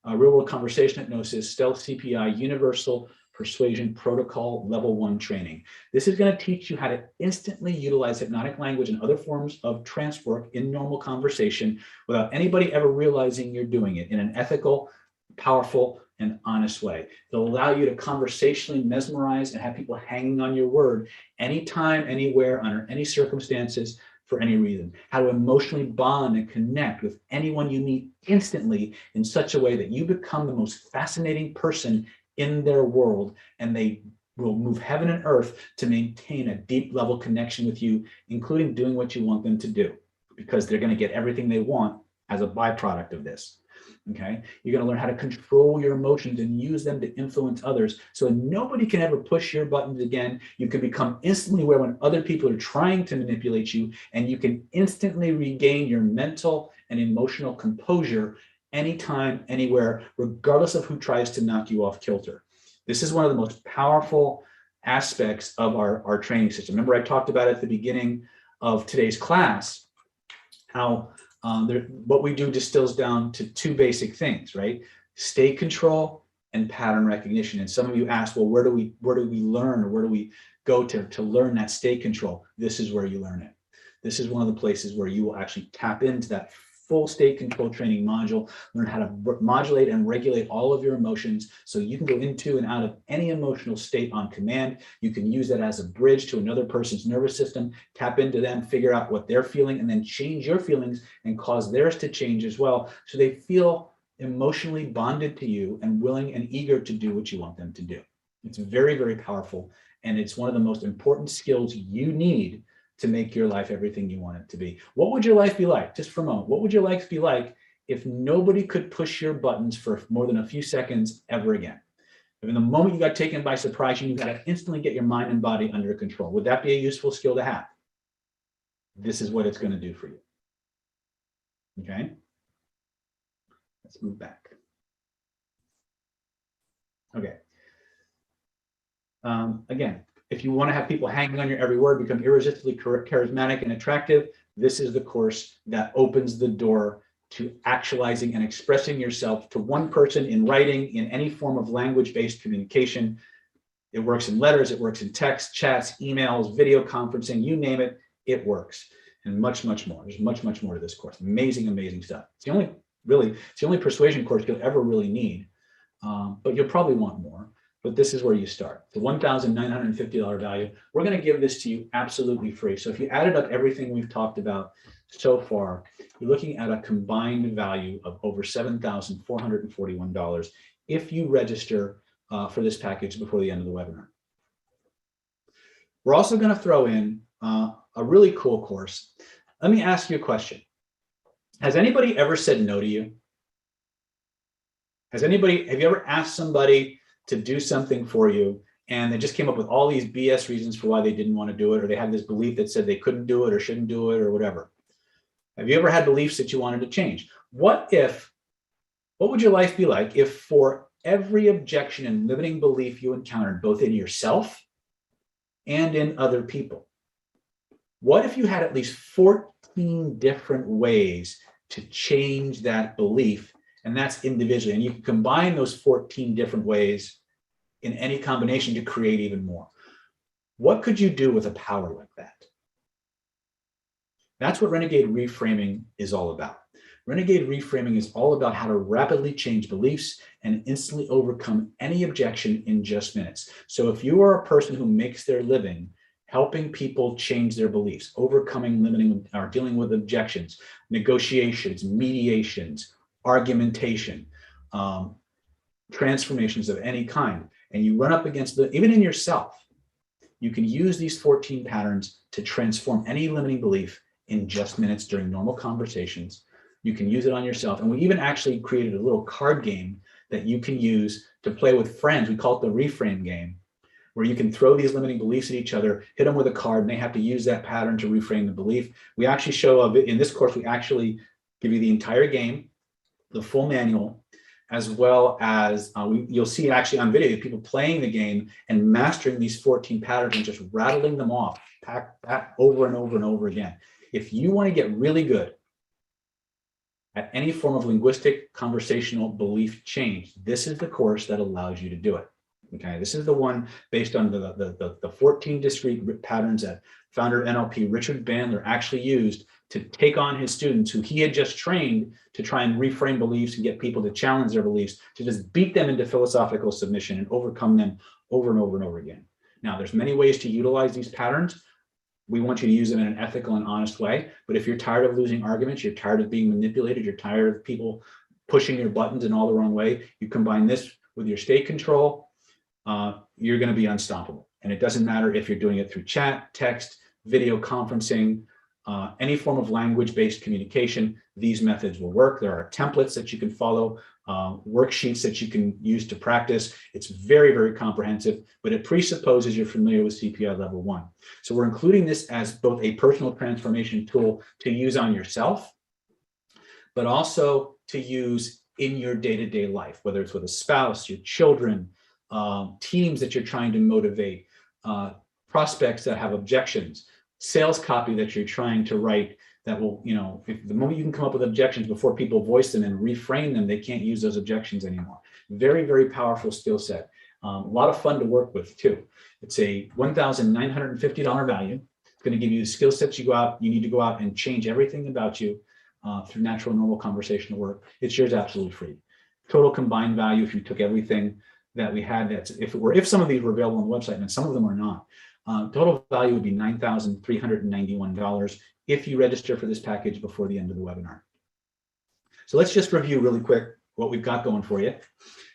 real-world conversation hypnosis, stealth CPI, universal persuasion protocol level 1 training. This is going to teach you how to instantly utilize hypnotic language and other forms of trance work in normal conversation without anybody ever realizing you're doing it in an ethical, powerful, and honest way. It'll allow you to conversationally mesmerize and have people hanging on your word anytime, anywhere, under any circumstances, for any reason. How to emotionally bond and connect with anyone you meet instantly in such a way that you become the most fascinating person in their world, and they will move heaven and earth to maintain a deep level connection with you, including doing what you want them to do, because they're going to get everything they want as a byproduct of this. Okay, you're going to learn how to control your emotions and use them to influence others, so nobody can ever push your buttons again. You can become instantly aware when other people are trying to manipulate you, and you can instantly regain your mental and emotional composure anytime, anywhere, regardless of who tries to knock you off kilter. This is one of the most powerful aspects of our training system. Remember, I talked about at the beginning of today's class how what we do distills down to 2 basic things, right? State control and pattern recognition. And some of you asked, well, where do we learn, or where do we go to learn that state control? This is where you learn it. This is one of the places where you will actually tap into that full state control training module. Learn how to modulate and regulate all of your emotions so you can go into and out of any emotional state on command. You can use that as a bridge to another person's nervous system, tap into them, figure out what they're feeling, and then change your feelings and cause theirs to change as well, so they feel emotionally bonded to you and willing and eager to do what you want them to do. It's very, very powerful. And it's one of the most important skills you need to make your life everything you want it to be. What would your life be like, just for a moment? What would your life be like if nobody could push your buttons for more than a few seconds ever again? If in the moment you got taken by surprise, you got to instantly get your mind and body under control. Would that be a useful skill to have? This is what it's going to do for you. Okay. Let's move back. Okay. Again, if you want to have people hanging on your every word, become irresistibly charismatic and attractive, this is the course that opens the door to actualizing and expressing yourself to one person in writing, in any form of language-based communication. It works in letters, it works in text, chats, emails, video conferencing, you name it, it works. And much, much more. There's much, much more to this course. Amazing, amazing stuff. It's the only persuasion course you'll ever really need, but you'll probably want more. But this is where you start. The $1,950 value. We're going to give this to you absolutely free. So if you added up everything we've talked about so far, you're looking at a combined value of over $7,441 if you register for this package before the end of the webinar. We're also going to throw in a really cool course. Let me ask you a question. Has anybody ever said no to you? Have you ever asked somebody to do something for you and they just came up with all these BS reasons for why they didn't want to do it, or they had this belief that said they couldn't do it or shouldn't do it or whatever? Have you ever had beliefs that you wanted to change? What would your life be like if for every objection and limiting belief you encountered, both in yourself and in other people, what if you had at least 14 different ways to change that belief? And that's individually. And you can combine those 14 different ways in any combination to create even more. What could you do with a power like that? That's what Renegade Reframing is all about. Renegade Reframing is all about how to rapidly change beliefs and instantly overcome any objection in just minutes. So if you are a person who makes their living helping people change their beliefs, overcoming limiting or dealing with objections, negotiations, mediations, argumentation, transformations of any kind, and you run up against even in yourself, you can use these 14 patterns to transform any limiting belief in just minutes during normal conversations. You can use it on yourself. And we even actually created a little card game that you can use to play with friends. We call it the reframe game, where you can throw these limiting beliefs at each other, hit them with a card, and they have to use that pattern to reframe the belief. We actually show in this course, we actually give you the entire game, the full manual, as well as you'll see actually on video people playing the game and mastering these 14 patterns and just rattling them off back over and over and over again. If you want to get really good at any form of linguistic conversational belief change, this is the course that allows you to do it. Okay, this is the one based on the 14 discrete patterns that founder of NLP, Richard Bandler, actually used to take on his students who he had just trained to try and reframe beliefs and get people to challenge their beliefs, to just beat them into philosophical submission and overcome them over and over and over again. Now, there's many ways to utilize these patterns. We want you to use them in an ethical and honest way. But if you're tired of losing arguments, you're tired of being manipulated, you're tired of people pushing your buttons in all the wrong way, you combine this with your state control, you're going to be unstoppable. And it doesn't matter if you're doing it through chat, text, video conferencing, any form of language-based communication, these methods will work. There are templates that you can follow, worksheets that you can use to practice. It's very, very comprehensive, but it presupposes you're familiar with CPI level 1. So we're including this as both a personal transformation tool to use on yourself, but also to use in your day-to-day life, whether it's with a spouse, your children, teams that you're trying to motivate, prospects that have objections, sales copy that you're trying to write that will, if the moment you can come up with objections before people voice them and reframe them, they can't use those objections anymore. Very, very powerful skill set. A lot of fun to work with too. It's a $1,950 value. It's going to give you the skill sets you need to go out and change everything about you through natural, normal conversational work. It's yours absolutely free. Total combined value, if you took everything that we had, if some of these were available on the website, and some of them are not, total value would be $9,391 if you register for this package before the end of the webinar. So let's just review really quick what we've got going for you.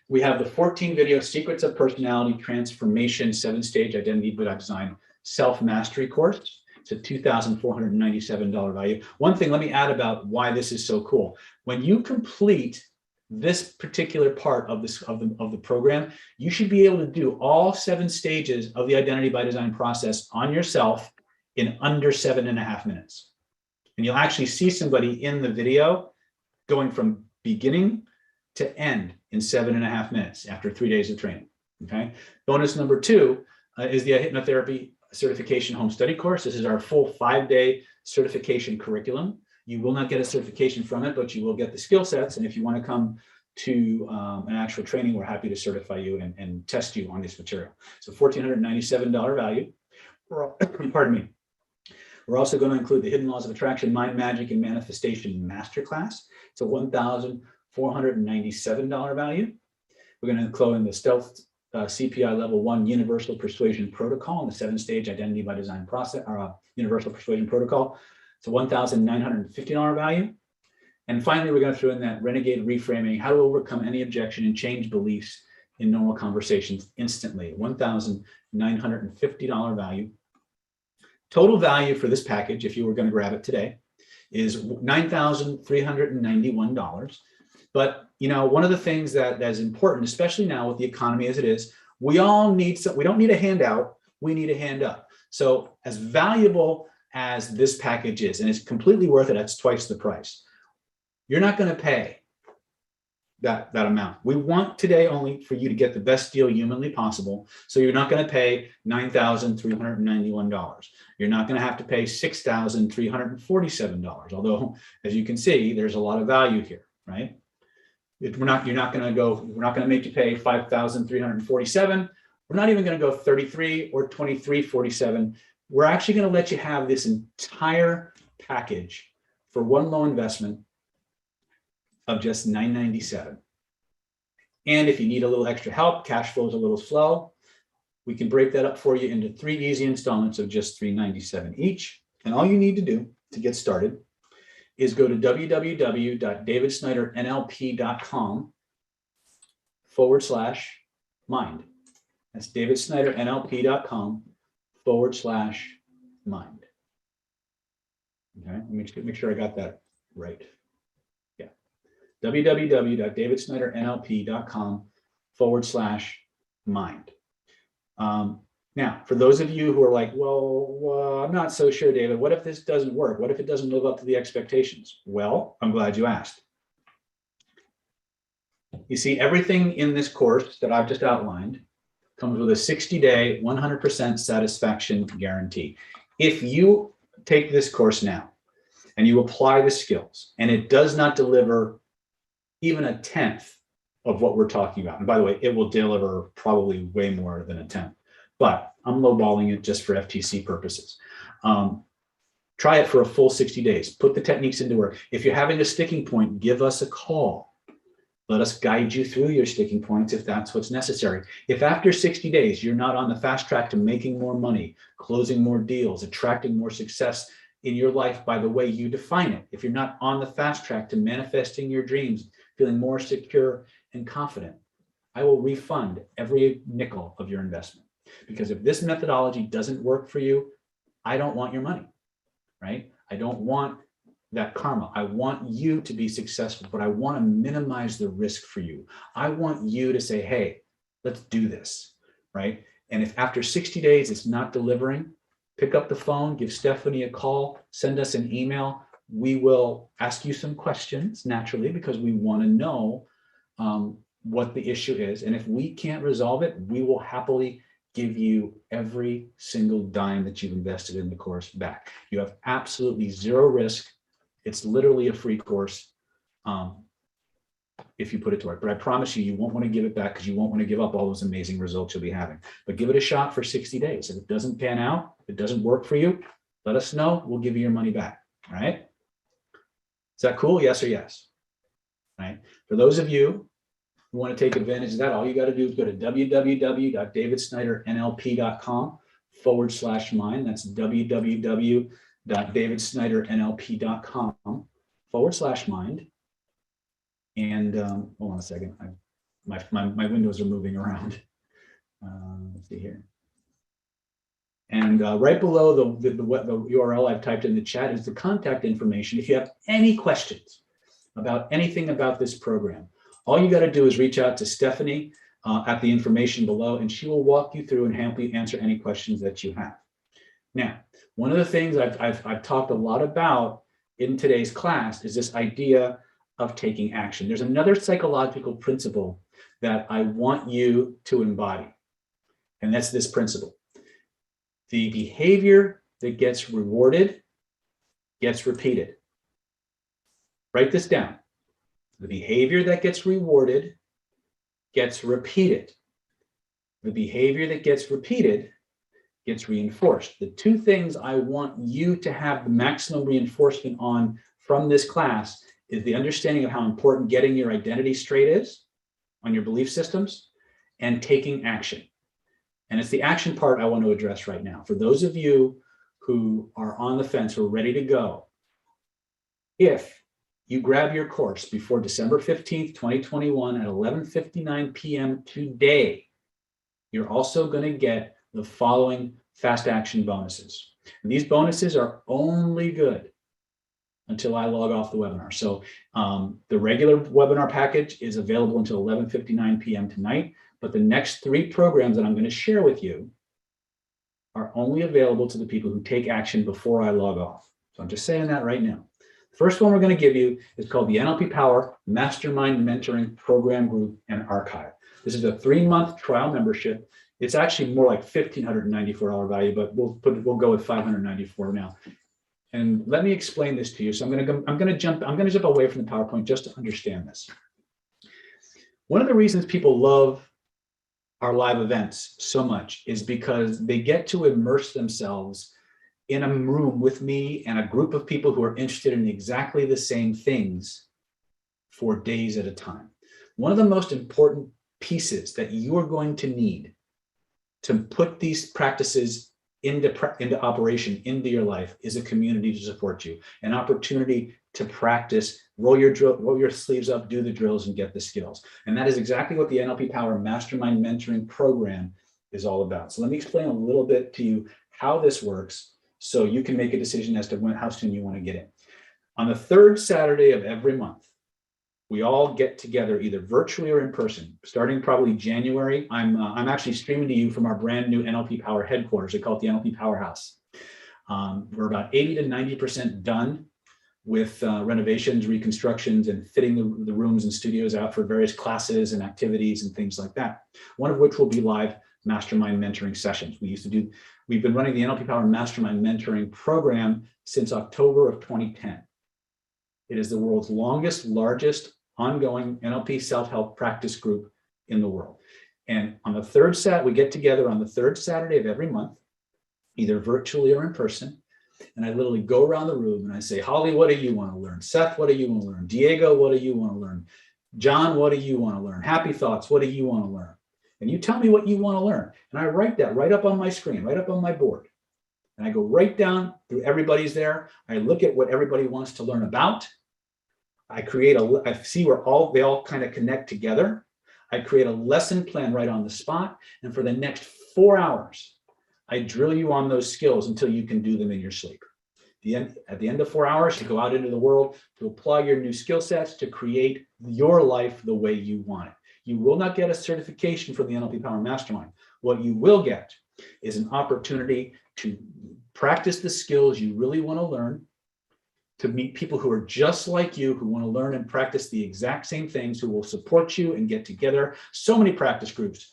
We have the 14 video Secrets of Personality Transformation 7-Stage Identity by Design Self-Mastery course. It's a $2,497 value. One thing, let me add about why this is so cool. When you complete this particular part of the program, you should be able to do all 7 stages of the Identity by Design process on yourself in under 7.5 minutes. And you'll actually see somebody in the video going from beginning to end in 7.5 minutes after 3 days of training. Okay. Bonus number 2 is the Hypnotherapy Certification Home Study course. This is our full 5-day certification curriculum. You will not get a certification from it, but you will get the skill sets. And if you want to come to an actual training, we're happy to certify you and test you on this material. So $1,497 value. Pardon me. We're also going to include the Hidden Laws of Attraction, Mind Magic, and Manifestation Masterclass. It's a $1,497 value. We're going to include the Stealth CPI Level 1 Universal Persuasion Protocol and the 7-Stage Identity by Design process, or Universal Persuasion Protocol. It's a $1,950 value. And finally, we're going to throw in that Renegade Reframing, how to overcome any objection and change beliefs in normal conversations instantly. $1,950 value. Total value for this package, if you were going to grab it today, is $9,391. But one of the things that is important, especially now with the economy as it is, we all need we don't need a handout, we need a hand up. So as valuable as this package is, and it's completely worth it, that's twice the price, you're not going to pay that amount. We want today only for you to get the best deal humanly possible. So you're not going to pay $9,391. You're not going to have to pay $6,347. Although, as you can see, there's a lot of value here, right? We're not going to make you pay $5,347. We're not even going to go $33 or $23.47. We're actually going to let you have this entire package for one low investment of just $997. And if you need a little extra help, cash flow is a little slow, we can break that up for you into 3 easy installments of just $397 each. And all you need to do to get started is go to www.davidsnydernlp.com/mind. That's davidsnydernlp.com/mind. Okay, let me make sure I got that right. Yeah, www.davidsnydernlp.com/mind. Now, for those of you who are like, well, I'm not so sure, David, what if this doesn't work? What if it doesn't live up to the expectations? Well, I'm glad you asked. You see, everything in this course that I've just outlined comes with a 60-day, 100% satisfaction guarantee. If you take this course now and you apply the skills and it does not deliver even a tenth of what we're talking about, and by the way, it will deliver probably way more than a tenth, but I'm lowballing it just for FTC purposes. Try it for a full 60 days. Put the techniques into work. If you're having a sticking point, give us a call. Let us guide you through your sticking points if that's what's necessary. If after 60 days, you're not on the fast track to making more money, closing more deals, attracting more success in your life by the way you define it, if you're not on the fast track to manifesting your dreams, feeling more secure and confident, I will refund every nickel of your investment. Because if this methodology doesn't work for you, I don't want your money, right? I don't want that karma. I want you to be successful, but I want to minimize the risk for you. I want you to say, hey, let's do this, right? And if after 60 days it's not delivering, pick up the phone, give Stephanie a call, send us an email. We will ask you some questions naturally because we want to know what the issue is. And if we can't resolve it, we will happily give you every single dime that you've invested in the course back. You have absolutely zero risk. It's literally a free course if you put it to work. But I promise you, you won't want to give it back because you won't want to give up all those amazing results you'll be having. But give it a shot for 60 days. If it doesn't pan out, if it doesn't work for you, let us know. We'll give you your money back. All right. Is that cool? Yes or yes? Right. For those of you who want to take advantage of that, all you got to do is go to www.davidsnydernlp.com/mind. That's www.davidsnydernlp.com/mind. And hold on a second. My windows are moving around. Let's see here. And right below the URL I've typed in the chat is the contact information. If you have any questions about anything about this program, all you got to do is reach out to Stephanie at the information below, and she will walk you through and help you answer any questions that you have. Now, one of the things I've talked a lot about in today's class is this idea of taking action. There's another psychological principle that I want you to embody, and that's this principle. The behavior that gets rewarded gets repeated. Write this down. The behavior that gets rewarded gets repeated. The behavior that gets repeated gets reinforced. The two things I want you to have the maximum reinforcement on from this class is the understanding of how important getting your identity straight is on your belief systems and taking action. And it's the action part I want to address right now. For those of you who are on the fence, who are ready to go, if you grab your course before December 15th, 2021 at 11:59 p.m. today, you're also going to get the following fast action bonuses. And these bonuses are only good until I log off the webinar. So the regular webinar package is available until 11:59 p.m. tonight. But the next 3 programs that I'm going to share with you are only available to the people who take action before I log off. So I'm just saying that right now. The first one we're going to give you is called the NLP Power Mastermind Mentoring Program Group and Archive. This is a 3-month trial membership. It's actually more like $1,594 value, but we'll go with $594 now. And let me explain this to you. So I'm going to jump away from the PowerPoint just to understand this. One of the reasons people love our live events so much is because they get to immerse themselves in a room with me and a group of people who are interested in exactly the same things for days at a time. One of the most important pieces that you are going to need to put these practices into operation, into your life, is a community to support you, an opportunity to practice, roll your sleeves up, do the drills, and get the skills. And that is exactly what the NLP Power Mastermind Mentoring Program is all about. So let me explain a little bit to you how this works so you can make a decision as to how soon you want to get in. On the 3rd Saturday of every month, we all get together either virtually or in person. Starting probably January, I'm actually streaming to you from our brand new NLP Power headquarters. They call it the Nlp Powerhouse. We're about 80 to 90% done with renovations, reconstructions, and fitting the rooms and studios out for various classes and activities and things like that. One of which will be live mastermind mentoring sessions. We've been running the NLP Power Mastermind Mentoring Program since October of 2010. It is the world's longest, largest ongoing NLP self-help practice group in the world. And on the 3rd Saturday, we get together on the 3rd Saturday of every month, either virtually or in person. And I literally go around the room and I say, Holly, what do you want to learn? Seth, what do you want to learn? Diego, what do you want to learn? John, what do you want to learn? Happy Thoughts, what do you want to learn? And you tell me what you want to learn. And I write that right up on my screen, right up on my board. And I go right down through everybody's there. I look at what everybody wants to learn about. I see where they all kind of connect together. I create a lesson plan right on the spot. And for the next 4 hours, I drill you on those skills until you can do them in your sleep. At the end of 4 hours, you go out into the world to apply your new skill sets to create your life the way you want it. You will not get a certification from the NLP Power Mastermind. What you will get is an opportunity to practice the skills you really want to learn, to meet people who are just like you, who want to learn and practice the exact same things, who will support you and get together. So many practice groups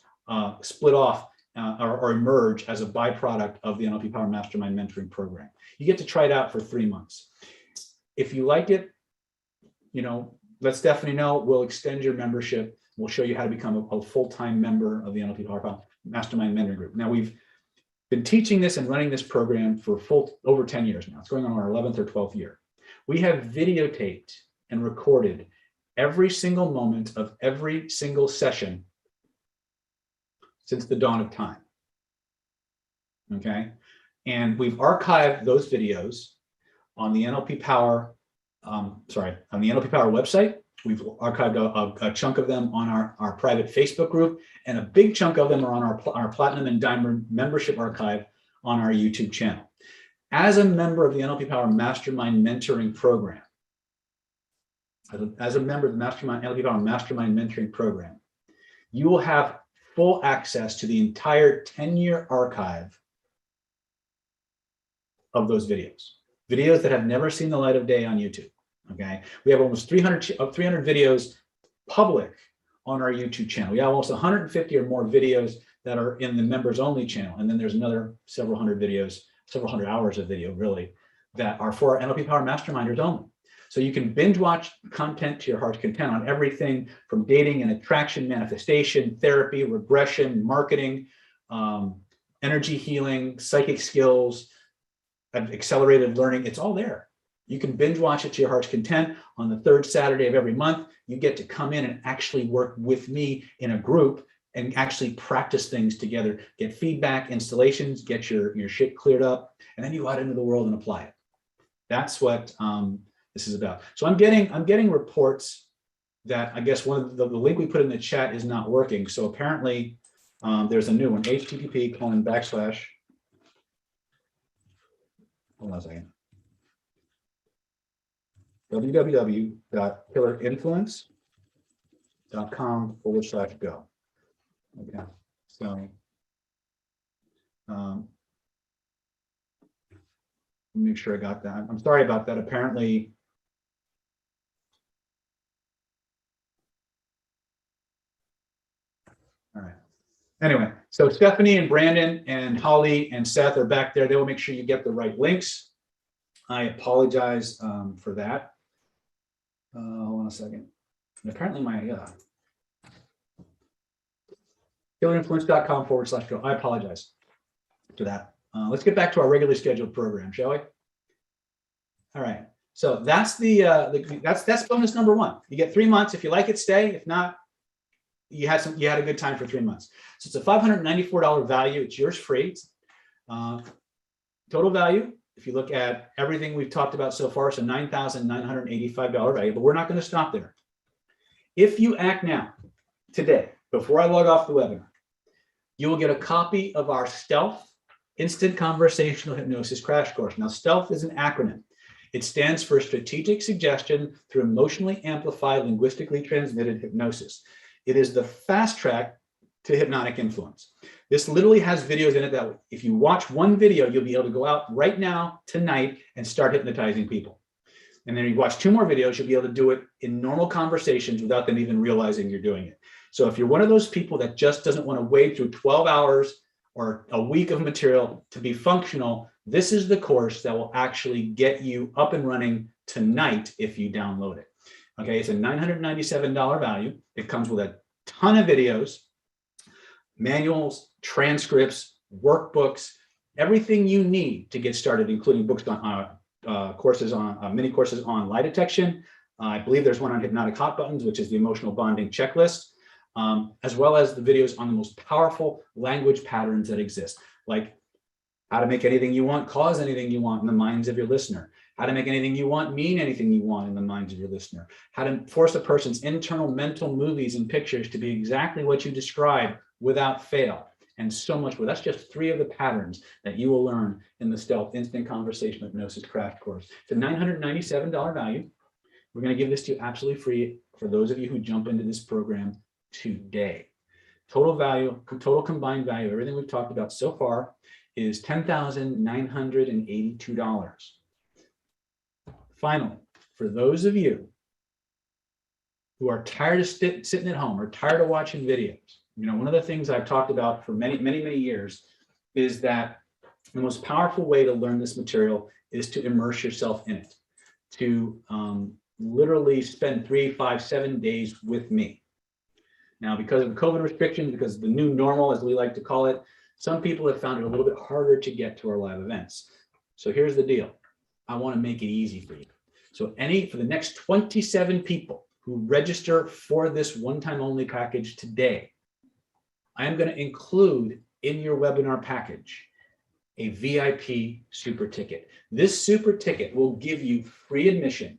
split off or emerge as a byproduct of the NLP Power Mastermind Mentoring Program. You get to try it out for 3 months. If you like it, let Stephanie know. We'll extend your membership. We'll show you how to become a full-time member of the NLP Power Mastermind Mentoring Group. Now, we've been teaching this and running this program for over 10 years now. It's going on our 11th or 12th year. We have videotaped and recorded every single moment of every single session since the dawn of time. Okay, and we've archived those videos on the NLP Power, on the NLP Power website. We've archived a chunk of them on our private Facebook group, and a big chunk of them are on our Platinum and Diamond membership archive on our YouTube channel. As a member of the NLP Power Mastermind Mentoring Program, as a member of the NLP Power Mastermind Mentoring Program, you will have full access to the entire 10-year archive of those videos that have never seen the light of day on YouTube. Okay, we have almost 300 videos public on our YouTube channel. We have almost 150 or more videos that are in the members only channel, and then there's another several hundred hours of video really that are for our NLP Power Masterminders only. So you can binge watch content to your heart's content on everything from dating and attraction, manifestation, therapy, regression, marketing, energy healing, psychic skills, accelerated learning. It's all there. You can binge watch it to your heart's content. On the third Saturday of every month, you get to come in and actually work with me in a group and actually practice things together, get feedback, installations, get your shit cleared up, and then you go out into the world and apply it. That's what this is about. So I'm getting reports that I guess one of the link we put in the chat is not working. So apparently there's a new one, http:// hold on a second. www.killerinfluence.com/go. Okay, so make sure I got that. I'm sorry about that. Apparently, all right. Anyway, so Stephanie and Brandon and Holly and Seth are back there. They will make sure you get the right links. I apologize for that. Hold on a second. And apparently my killerinfluence.com/go. I apologize for that. Let's get back to our regularly scheduled program, shall we? All right. So that's that's bonus number one. You get 3 months. If you like it, stay. If not, you had a good time for 3 months. So it's a $594 value. It's yours free. Total value, if you look at everything we've talked about so far, it's a $9,985 value, but we're not going to stop there. If you act now, today, before I log off the webinar, you will get a copy of our Stealth Instant Conversational Hypnosis Crash Course. Now, Stealth is an acronym. It stands for Strategic Suggestion Through Emotionally Amplified Linguistically Transmitted Hypnosis. It is the fast track to hypnotic influence. This literally has videos in it that if you watch one video, you'll be able to go out right now, tonight, and start hypnotizing people. And then you watch 2 more videos, you'll be able to do it in normal conversations without them even realizing you're doing it. So if you're one of those people that just doesn't want to wade through 12 hours or a week of material to be functional, this is the course that will actually get you up and running tonight if you download it. Okay, it's a $997 value. It comes with a ton of videos, manuals, transcripts, workbooks, everything you need to get started, including books on courses on mini courses on lie detection. I believe there's one on hypnotic hot buttons, which is the emotional bonding checklist, as well as the videos on the most powerful language patterns that exist, like how to make anything you want cause anything you want in the minds of your listener, how to make anything you want mean anything you want in the minds of your listener, how to force a person's internal mental movies and pictures to be exactly what you describe without fail, and so much more. That's just 3 of the patterns that you will learn in the Stealth Instant Conversational Hypnosis Crash Course. It's a $997 value. We're going to give this to you absolutely free for those of you who jump into this program today. Total value, total combined value, everything we've talked about so far is $10,982. Finally, for those of you who are tired of sitting at home or tired of watching videos, you know, one of the things I've talked about for many, many, many years is that the most powerful way to learn this material is to immerse yourself in it, to literally spend 3, 5, 7 days with me. Now, because of COVID restrictions, because of the new normal, as we like to call it, some people have found it a little bit harder to get to our live events. So here's the deal. I want to make it easy for you. So for the next 27 people who register for this one-time only package today, I am going to include in your webinar package a VIP super ticket. This super ticket will give you free admission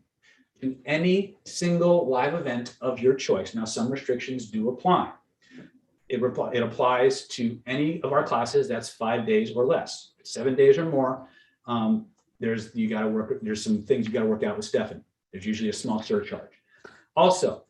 to any single live event of your choice. Now, some restrictions do apply. It applies to any of our classes that's 5 days or less. 7 days or more, there's some things you got to work out with Stefan. There's usually a small surcharge. Also,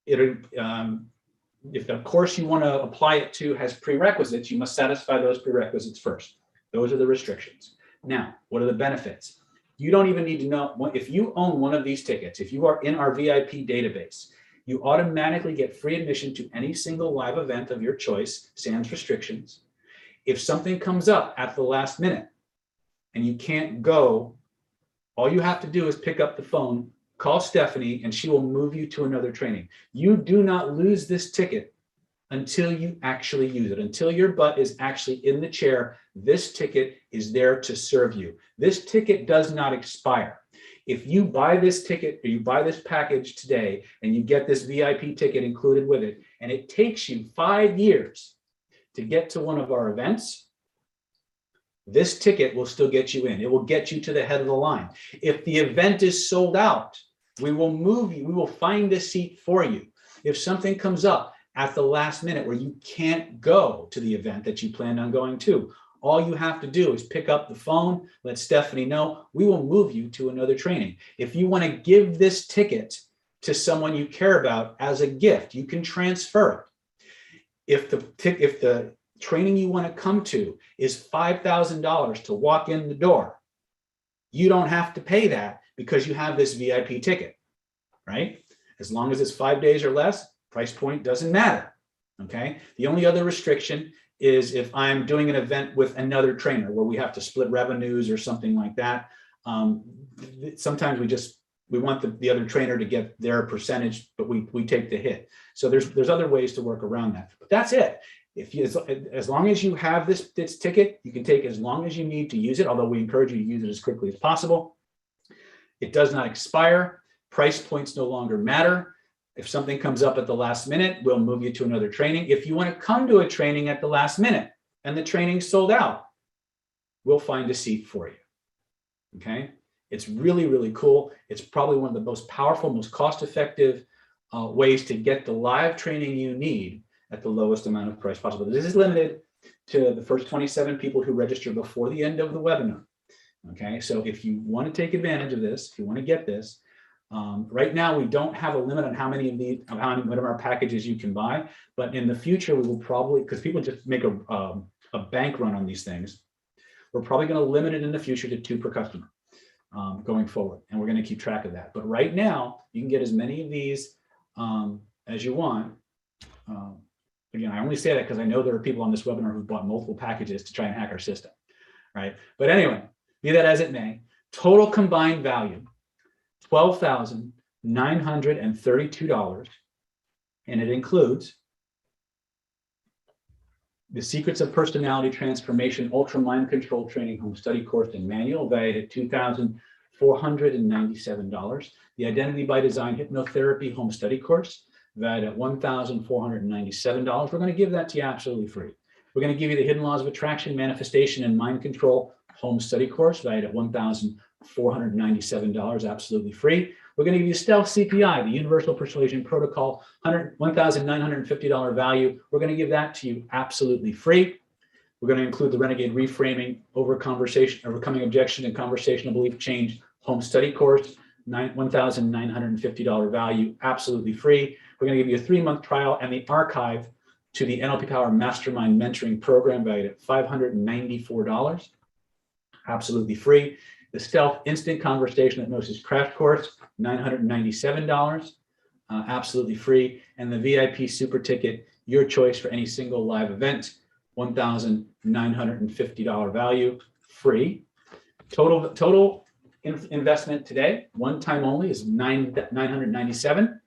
if the course you want to apply it to has prerequisites, you must satisfy those prerequisites first. Those are the restrictions. Now, what are the benefits? You don't even need to know, if you own one of these tickets, if you are in our VIP database, you automatically get free admission to any single live event of your choice, sans restrictions. If something comes up at the last minute and you can't go, all you have to do is pick up the phone, call Stephanie, and she will move you to another training. You do not lose this ticket until you actually use it. Until your butt is actually in the chair, this ticket is there to serve you. This ticket does not expire. If you buy this ticket or you buy this package today and you get this VIP ticket included with it, and it takes you 5 years to get to one of our events, this ticket will still get you in. It will get you to the head of the line. If the event is sold out, we will move you. We will find a seat for you. If something comes up at the last minute where you can't go to the event that you planned on going to, all you have to do is pick up the phone, let Stephanie know, we will move you to another training. If you want to give this ticket to someone you care about as a gift, you can transfer it. If the training you want to come to is $5,000 to walk in the door, you don't have to pay that because you have this VIP ticket, right? As long as it's 5 days or less, price point doesn't matter, okay? The only other restriction is if I'm doing an event with another trainer where we have to split revenues or something like that. Sometimes we want the other trainer to get their percentage, but we take the hit. So there's other ways to work around that. But that's it. As long as you have this ticket, you can take as long as you need to use it, although we encourage you to use it as quickly as possible. It does not expire. Price points no longer matter. If something comes up at the last minute, we'll move you to another training. If you want to come to a training at the last minute and the training's sold out, we'll find a seat for you, okay? It's really, really cool. It's probably one of the most powerful, most cost-effective ways to get the live training you need at the lowest amount of price possible. This is limited to the first 27 people who register before the end of the webinar, okay? So if you want to take advantage of this, if you want to get this, right now, we don't have a limit on how many of our packages you can buy, but in the future, we will probably, because people just make a bank run on these things, we're probably going to limit it in the future to 2 per customer going forward, and we're going to keep track of that. But right now, you can get as many of these as you want. Again, I only say that because I know there are people on this webinar who bought multiple packages to try and hack our system, right? But anyway, be that as it may, total combined value, $12,932, and it includes the Secrets of Personality Transformation Ultra Mind Control Training Home Study Course and Manual, valued at $2,497. The Identity by Design Hypnotherapy Home Study Course, valued at $1,497. We're going to give that to you absolutely free. We're going to give you the Hidden Laws of Attraction, Manifestation, and Mind Control Home Study Course, valued at $1,497, absolutely free. We're going to give you Stealth CPI, the Universal Persuasion Protocol, $1,950 value. We're going to give that to you absolutely free. We're going to include the Renegade Reframing, Overcoming Objection and Conversational Belief Change Home Study Course, $1,950 value, absolutely free. We're going to give you a 3-month trial and the archive to the NLP Power Mastermind Mentoring Program, valued at $594, absolutely free. The Stealth Instant Conversational Hypnosis Crash Course, $997, absolutely free. And the VIP Super Ticket, your choice for any single live event, $1,950 value, free. Total investment today, one time only, is $997.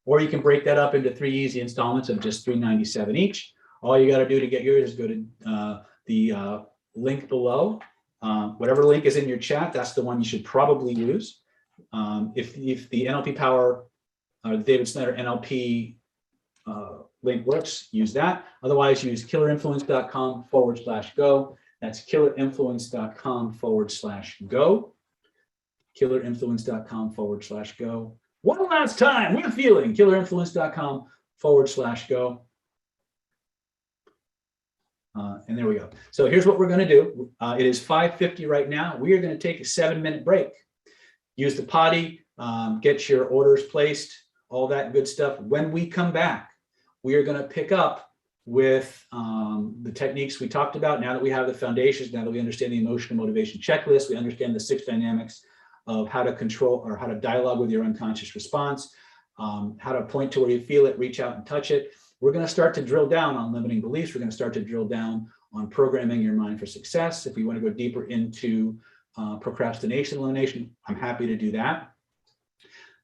Or you can break that up into 3 easy installments of just $397 each. All you got to do to get yours is go to the link below. Whatever link is in your chat, that's the one you should probably use. If the NLP Power, the David Snyder NLP link works, use that. Otherwise, use killerinfluence.com/go. That's killerinfluence.com/go. Killerinfluence.com/go. One last time, with feeling, killerinfluence.com/go. And there we go. So here's what we're going to do. It is 5:50 right now. We are going to take a 7-minute break. Use the potty, get your orders placed, all that good stuff. When we come back, we are going to pick up with the techniques we talked about. Now that we have the foundations, now that we understand the emotional motivation checklist, we understand the 6 dynamics of how to control or how to dialogue with your unconscious response, how to point to where you feel it, reach out and touch it. We're going to start to drill down on limiting beliefs. We're going to start to drill down on programming your mind for success. If you want to go deeper into procrastination elimination, I'm happy to do that.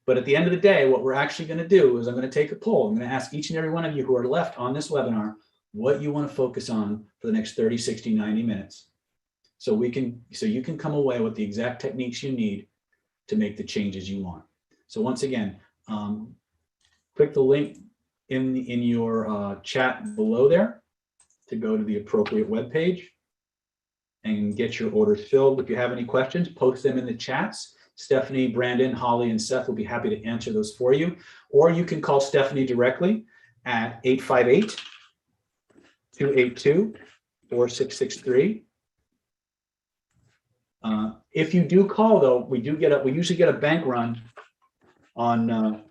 But at the end of the day, what we're actually going to do is I'm going to take a poll. I'm going to ask each and every one of you who are left on this webinar what you want to focus on for the next 30, 60, 90 minutes. So you can come away with the exact techniques you need to make the changes you want. So once again, click the link in your chat below there to go to the appropriate web page and get your orders filled. If you have any questions, post them in the chats. Stephanie, Brandon, Holly, and Seth will be happy to answer those for you. Or you can call Stephanie directly at 858-282-4663. If you do call, though, we usually get a bank run on the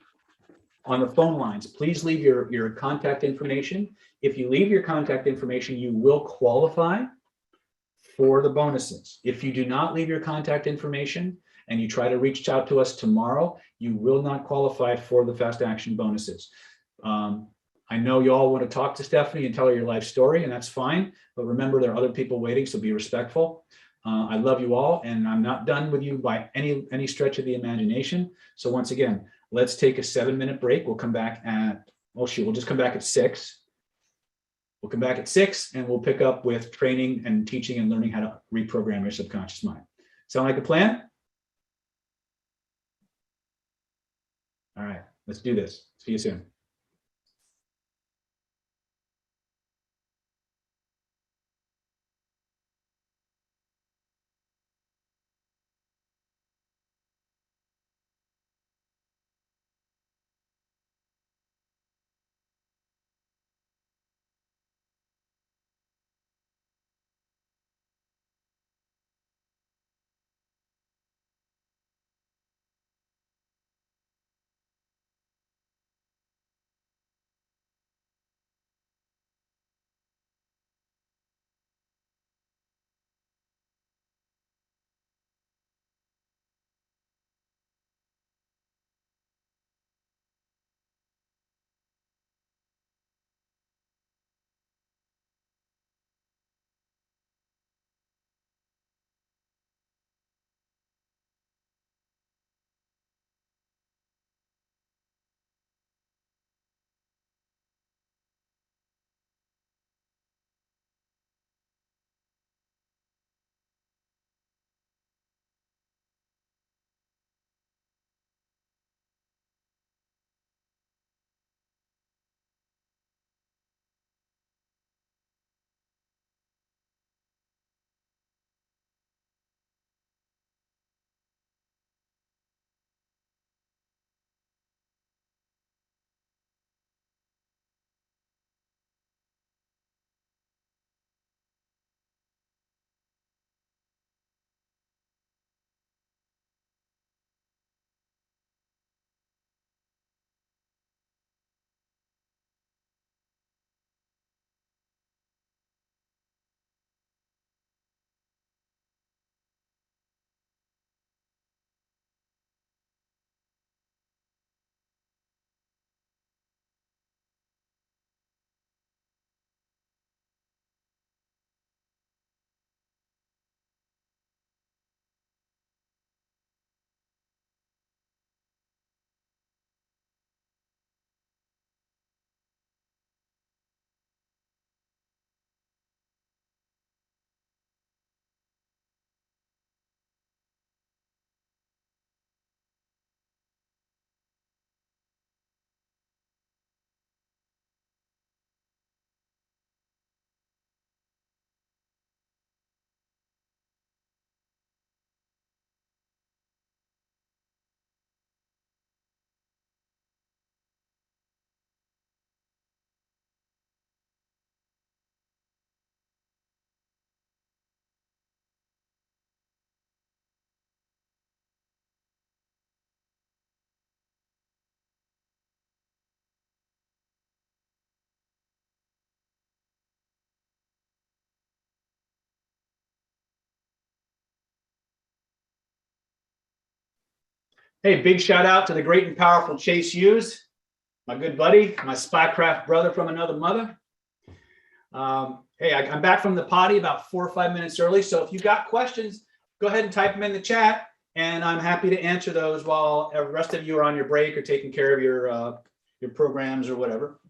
phone lines. Please leave your contact information. If you leave your contact information, you will qualify for the bonuses. If you do not leave your contact information and you try to reach out to us tomorrow, you will not qualify for the fast action bonuses. I know you all want to talk to Stephanie and tell her your life story, and that's fine. But remember, there are other people waiting, so be respectful. I love you all, and I'm not done with you by any stretch of the imagination. So once again, let's take a 7-minute break. We'll come back at, we'll just come back at 6. We'll come back at 6, and we'll pick up with training and teaching and learning how to reprogram your subconscious mind. Sound like a plan? All right, let's do this. See you soon. Hey, big shout out to the great and powerful Chase Hughes, my good buddy, my spycraft brother from another mother. Hey, I'm back from the potty about 4 or 5 minutes early. So if you got questions, go ahead and type them in the chat, and I'm happy to answer those while the rest of you are on your break or taking care of your programs or whatever.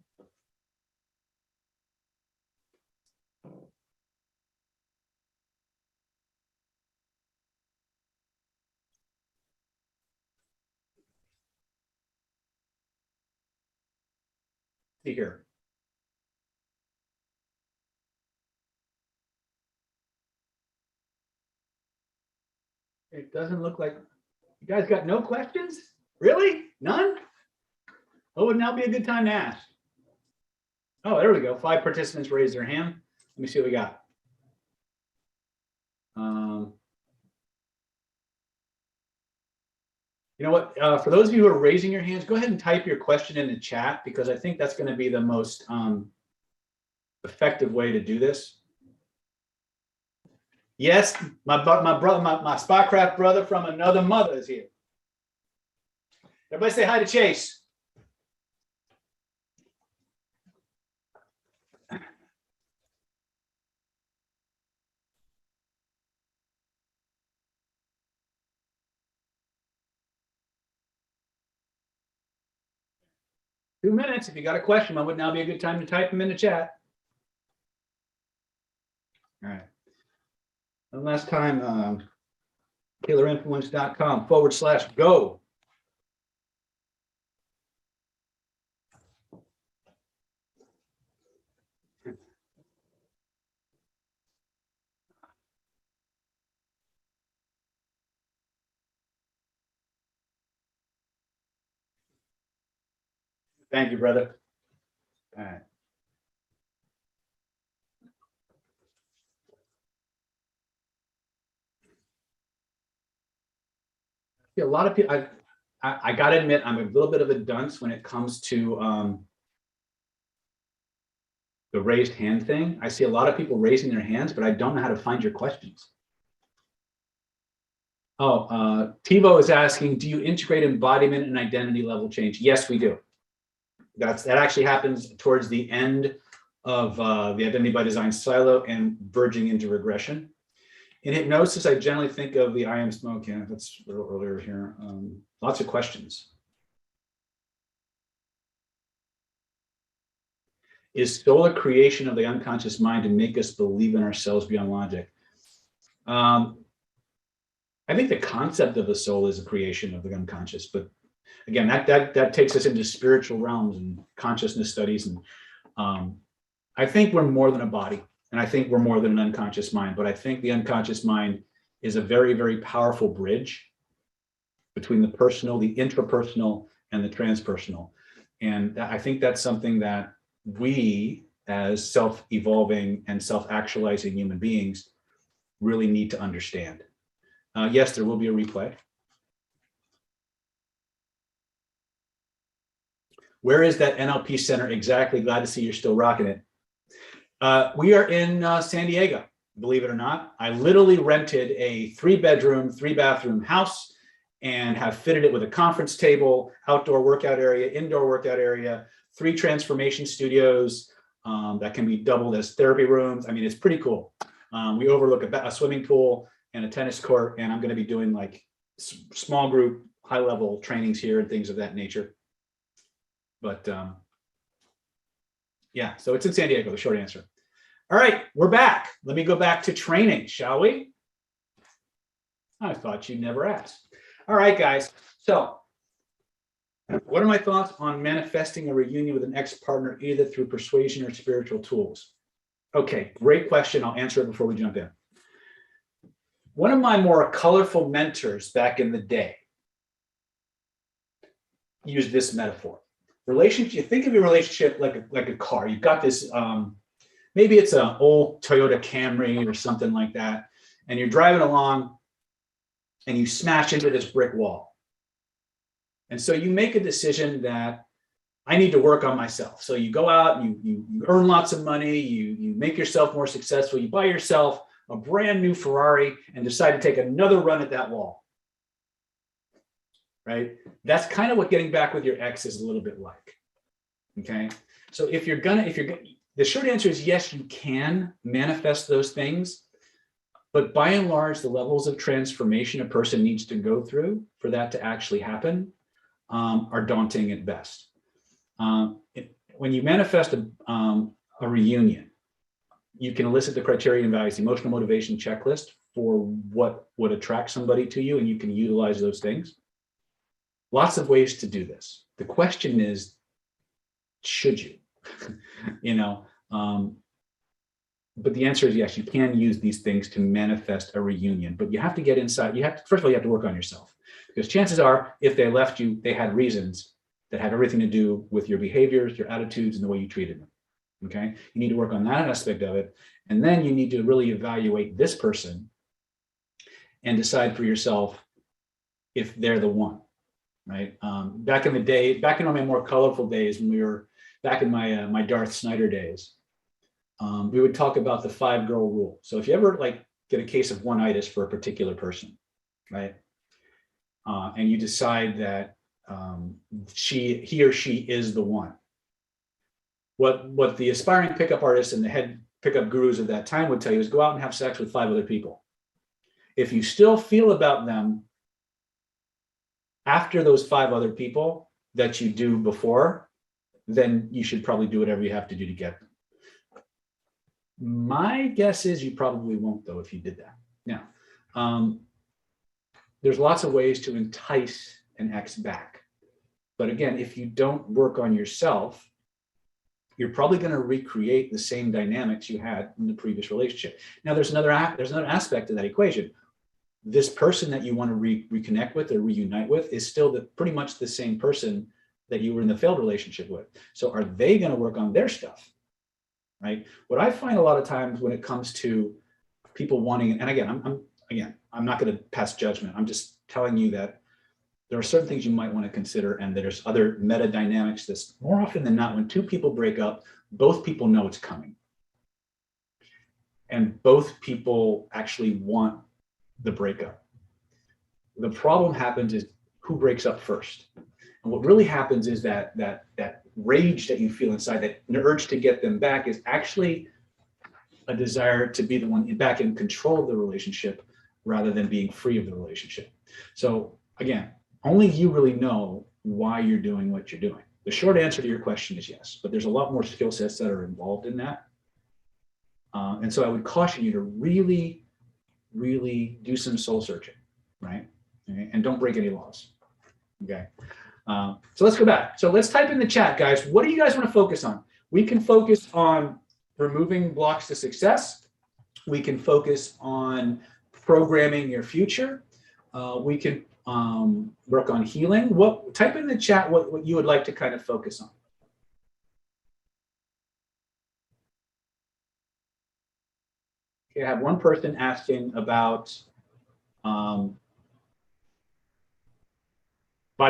See here. It doesn't look like you guys got no questions? Really? None? What would now be a good time to ask? Oh, there we go. 5 participants raised their hand. Let me see what we got. You know what? For those of you who are raising your hands, go ahead and type your question in the chat, because I think that's going to be the most effective way to do this. Yes, my brother, my spycraft brother from another mother is here. Everybody say hi to Chase. Two minutes. If you got a question, what would now be a good time to type them in the chat? All right. One last time, killerinfluence.com/go. Thank you, brother. All right. A lot of people, I got to admit, I'm a little bit of a dunce when it comes to the raised hand thing. I see a lot of people raising their hands, but I don't know how to find your questions. Oh, Tivo is asking, do you integrate embodiment and identity level change? Yes, we do. That actually happens towards the end of the identity by design silo and verging into regression. In hypnosis, I generally think of the I am smoke. Yeah, that's a little earlier here. Lots of questions. Is soul a creation of the unconscious mind to make us believe in ourselves beyond logic? I think the concept of the soul is a creation of the unconscious, but again, that takes us into spiritual realms and consciousness studies. And I think we're more than a body, and I think we're more than an unconscious mind, but I think the unconscious mind is a very, very powerful bridge between the personal, the intrapersonal, and the transpersonal. And I think that's something that we, as self-evolving and self-actualizing human beings, really need to understand. Yes, there will be a replay. Where is that NLP center exactly? Glad to see you're still rocking it. We are in San Diego, believe it or not. I literally rented a 3-bedroom, 3-bathroom house and have fitted it with a conference table, outdoor workout area, indoor workout area, 3 transformation studios that can be doubled as therapy rooms. I mean, it's pretty cool. We overlook a swimming pool and a tennis court, and I'm going to be doing like small group, high-level trainings here and things of that nature. But yeah, so it's in San Diego, the short answer. All right, we're back. Let me go back to training, shall we? I thought you'd never ask. All right, guys. So what are my thoughts on manifesting a reunion with an ex-partner, either through persuasion or spiritual tools? Okay, great question. I'll answer it before we jump in. One of my more colorful mentors back in the day used this metaphor. Relationship, think of your relationship like a car. You've got this, maybe it's an old Toyota Camry or something like that, and you're driving along and you smash into this brick wall. And so you make a decision that I need to work on myself. So you go out, you earn lots of money, you make yourself more successful, you buy yourself a brand new Ferrari and decide to take another run at that wall. right? That's kind of what getting back with your ex is a little bit like. Okay. So the short answer is yes, you can manifest those things, but by and large, the levels of transformation a person needs to go through for that to actually happen are daunting at best. When you manifest a reunion, you can elicit the criteria and values, the emotional motivation checklist for what would attract somebody to you, and you can utilize those things. Lots of ways to do this. The question is, should you? But the answer is yes, you can use these things to manifest a reunion, but you have to get inside. First of all, you have to work on yourself, because chances are, if they left you, they had reasons that have everything to do with your behaviors, your attitudes, and the way you treated them. Okay. You need to work on that aspect of it. And then you need to really evaluate this person and decide for yourself if they're the one, right? Back in my more colorful days, when we were back in my Darth Snyder days, we would talk about the 5-girl rule. So if you ever get a case of one-itis for a particular person, right? And you decide that he or she is the one. What the aspiring pickup artists and the head pickup gurus of that time would tell you is go out and have sex with 5 other people. If you still feel about them after those 5 other people that you do before, then you should probably do whatever you have to do to get them. My guess is you probably won't, though, if you did that. Now, there's lots of ways to entice an ex back. But again, if you don't work on yourself, you're probably going to recreate the same dynamics you had in the previous relationship. Now, there's another aspect of that equation. This person that you want to reconnect with or reunite with is still pretty much the same person that you were in the failed relationship with. So are they going to work on their stuff, right? What I find a lot of times when it comes to people wanting, and again, I'm not going to pass judgment. I'm just telling you that there are certain things you might want to consider, and there's other meta dynamics that's more often than not, when 2 people break up, both people know it's coming. And both people actually want the breakup. The problem happens is who breaks up first. And what really happens is that rage that you feel inside, that urge to get them back, is actually a desire to be the one back in control of the relationship rather than being free of the relationship. So again, only you really know why you're doing what you're doing. The short answer to your question is yes, but there's a lot more skill sets that are involved in that. And so I would caution you to really, really do some soul searching, right? Okay? And don't break any laws, okay? So let's go back. So let's type in the chat, guys. What do you guys want to focus on? We can focus on removing blocks to success. We can focus on programming your future. We can work on healing. Type in the chat what you would like to kind of focus on. Okay, I have one person asking about body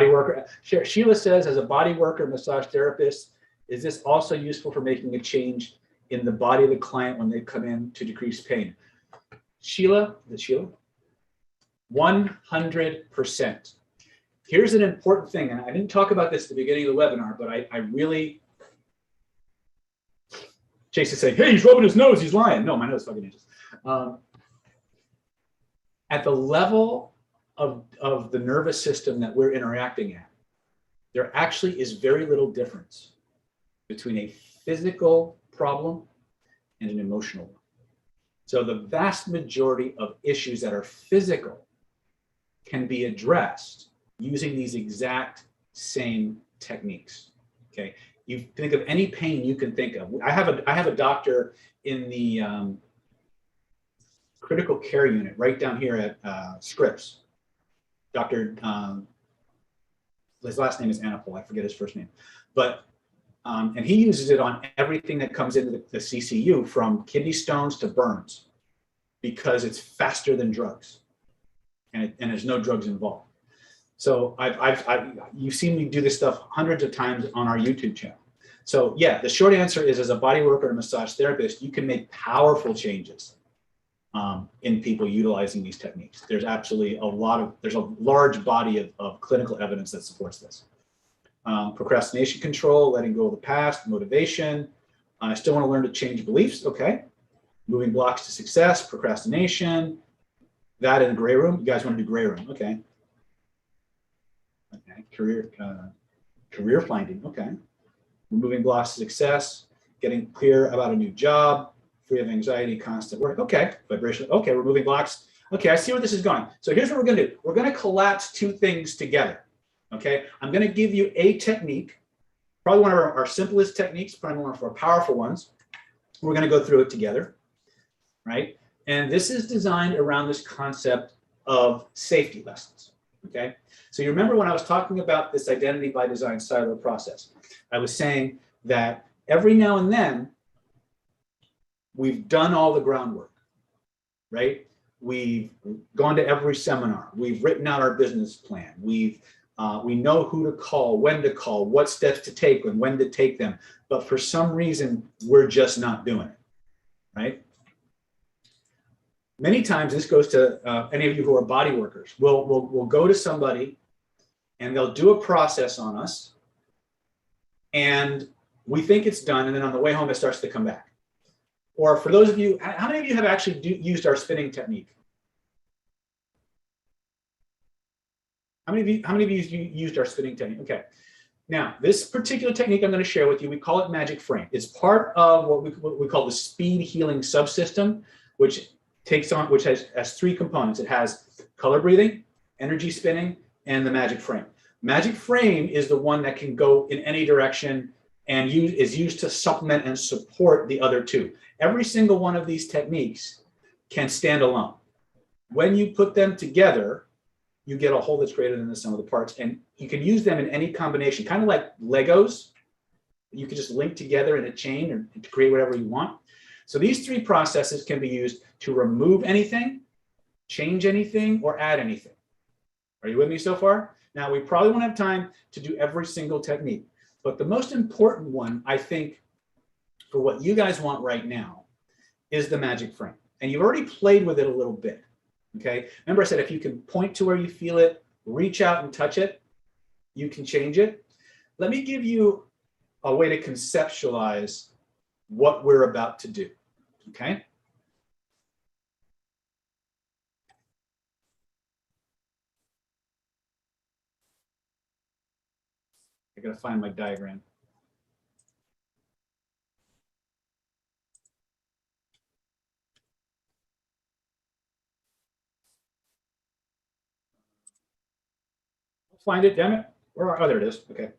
worker. Sheila says, as a body worker, massage therapist, is this also useful for making a change in the body of the client when they come in to decrease pain? Sheila, 100%. Here's an important thing, and I didn't talk about this at the beginning of the webinar, but I really, Chase is saying, hey, he's rubbing his nose, he's lying. No, my nose fucking itches. At the level of the nervous system that we're interacting at, there actually is very little difference between a physical problem and an emotional one. So the vast majority of issues that are physical can be addressed using these exact same techniques. Okay, you think of any pain you can think of. I have a doctor in the critical care unit right down here at Scripps. Dr. His last name is Anapol. I forget his first name, but and he uses it on everything that comes into the CCU, from kidney stones to burns, because it's faster than drugs, and there's no drugs involved. So you've seen me do this stuff hundreds of times on our YouTube channel. So yeah, the short answer is, as a body worker and massage therapist, you can make powerful changes in people utilizing these techniques. There's absolutely there's a large body of clinical evidence that supports this. Procrastination control, letting go of the past, motivation. I still want to learn to change beliefs. Okay. Moving blocks to success, procrastination, that in gray room. You guys want to do gray room. Okay. Okay. Career finding. Okay. Removing blocks to success, getting clear about a new job, free of anxiety, constant work. Okay. Vibration. Okay. Removing blocks. Okay. I see where this is going. So here's what we're going to do. We're going to collapse two things together. Okay. I'm going to give you a technique, probably one of our simplest techniques, probably one of our powerful ones. We're going to go through it together, right? And this is designed around this concept of safety lessons. Okay. So you remember when I was talking about this identity by design silo process, I was saying that every now and then we've done all the groundwork, right? We've gone to every seminar. We've written out our business plan. We know who to call, when to call, what steps to take, and when to take them. But for some reason, we're just not doing it, right? Many times this goes to any of you who are body workers. We'll go to somebody and they'll do a process on us and we think it's done. And then on the way home, it starts to come back. Or for those of you, how many of you have actually used our spinning technique? How many of you used our spinning technique? Okay. Now, this particular technique I'm going to share with you, we call it magic frame. It's part of what we call the speed healing subsystem, which has three components. It has color breathing, energy spinning, and the magic frame. Magic frame is the one that can go in any direction and is used to supplement and support the other two. Every single one of these techniques can stand alone. When you put them together, you get a whole that's greater than the sum of the parts. And you can use them in any combination, kind of like Legos. You can just link together in a chain or to create whatever you want. So these three processes can be used to remove anything, change anything, or add anything. Are you with me so far? Now, we probably won't have time to do every single technique, but the most important one, I think, for what you guys want right now is the magic frame. And you've already played with it a little bit. Okay. Remember I said, if you can point to where you feel it, reach out and touch it, you can change it. Let me give you a way to conceptualize what we're about to do. Okay. I got to find my diagram. Find it, damn it. Oh, there it is. Okay.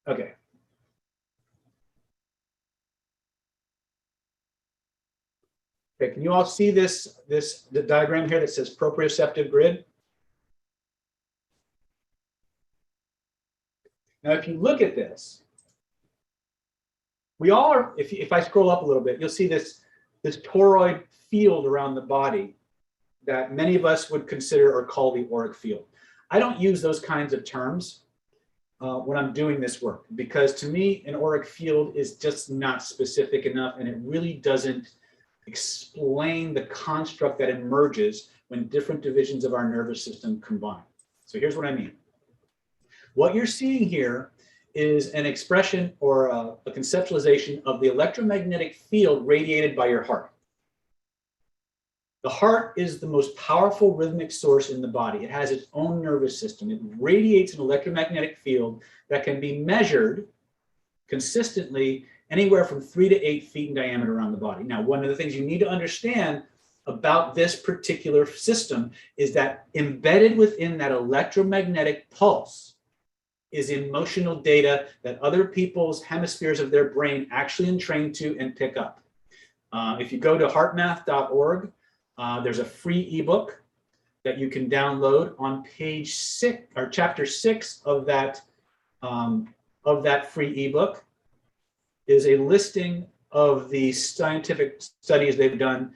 Okay. Okay, can you all see the diagram here that says proprioceptive grid? Now, if you look at this, we all are, if I scroll up a little bit, you'll see this toroid field around the body that many of us would consider or call the auric field. I don't use those kinds of terms when I'm doing this work, because to me, an auric field is just not specific enough, and it really doesn't explain the construct that emerges when different divisions of our nervous system combine. So here's what I mean. What you're seeing here is an expression or a conceptualization of the electromagnetic field radiated by your heart. The heart is the most powerful rhythmic source in the body. It has its own nervous system. It radiates an electromagnetic field that can be measured consistently anywhere from 3 to 8 feet in diameter around the body. Now, one of the things you need to understand about this particular system is that embedded within that electromagnetic pulse is emotional data that other people's hemispheres of their brain actually entrain to and pick up. If you go to heartmath.org, there's a free ebook that you can download on page 6 or chapter 6 of that free ebook is a listing of the scientific studies they've done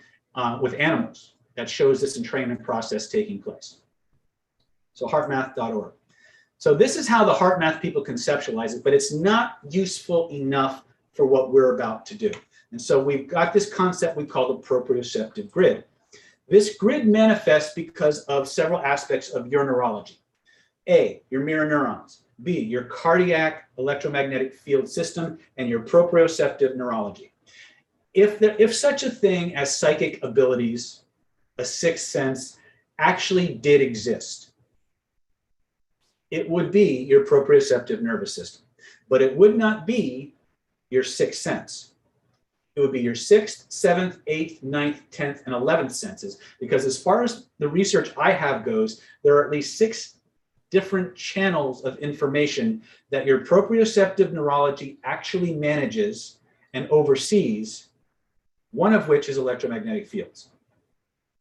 with animals that shows this entrainment process taking place. So heartmath.org. So this is how the heart math people conceptualize it, but it's not useful enough for what we're about to do. And so we've got this concept we call the proprioceptive grid. This grid manifests because of several aspects of your neurology. A, your mirror neurons. B, your cardiac electromagnetic field system and your proprioceptive neurology. If such a thing as psychic abilities, a sixth sense, actually did exist, it would be your proprioceptive nervous system, but it would not be your sixth sense. It would be your sixth, seventh, eighth, ninth, 10th, and 11th senses, because as far as the research I have goes, there are at least 6 different channels of information that your proprioceptive neurology actually manages and oversees, one of which is electromagnetic fields.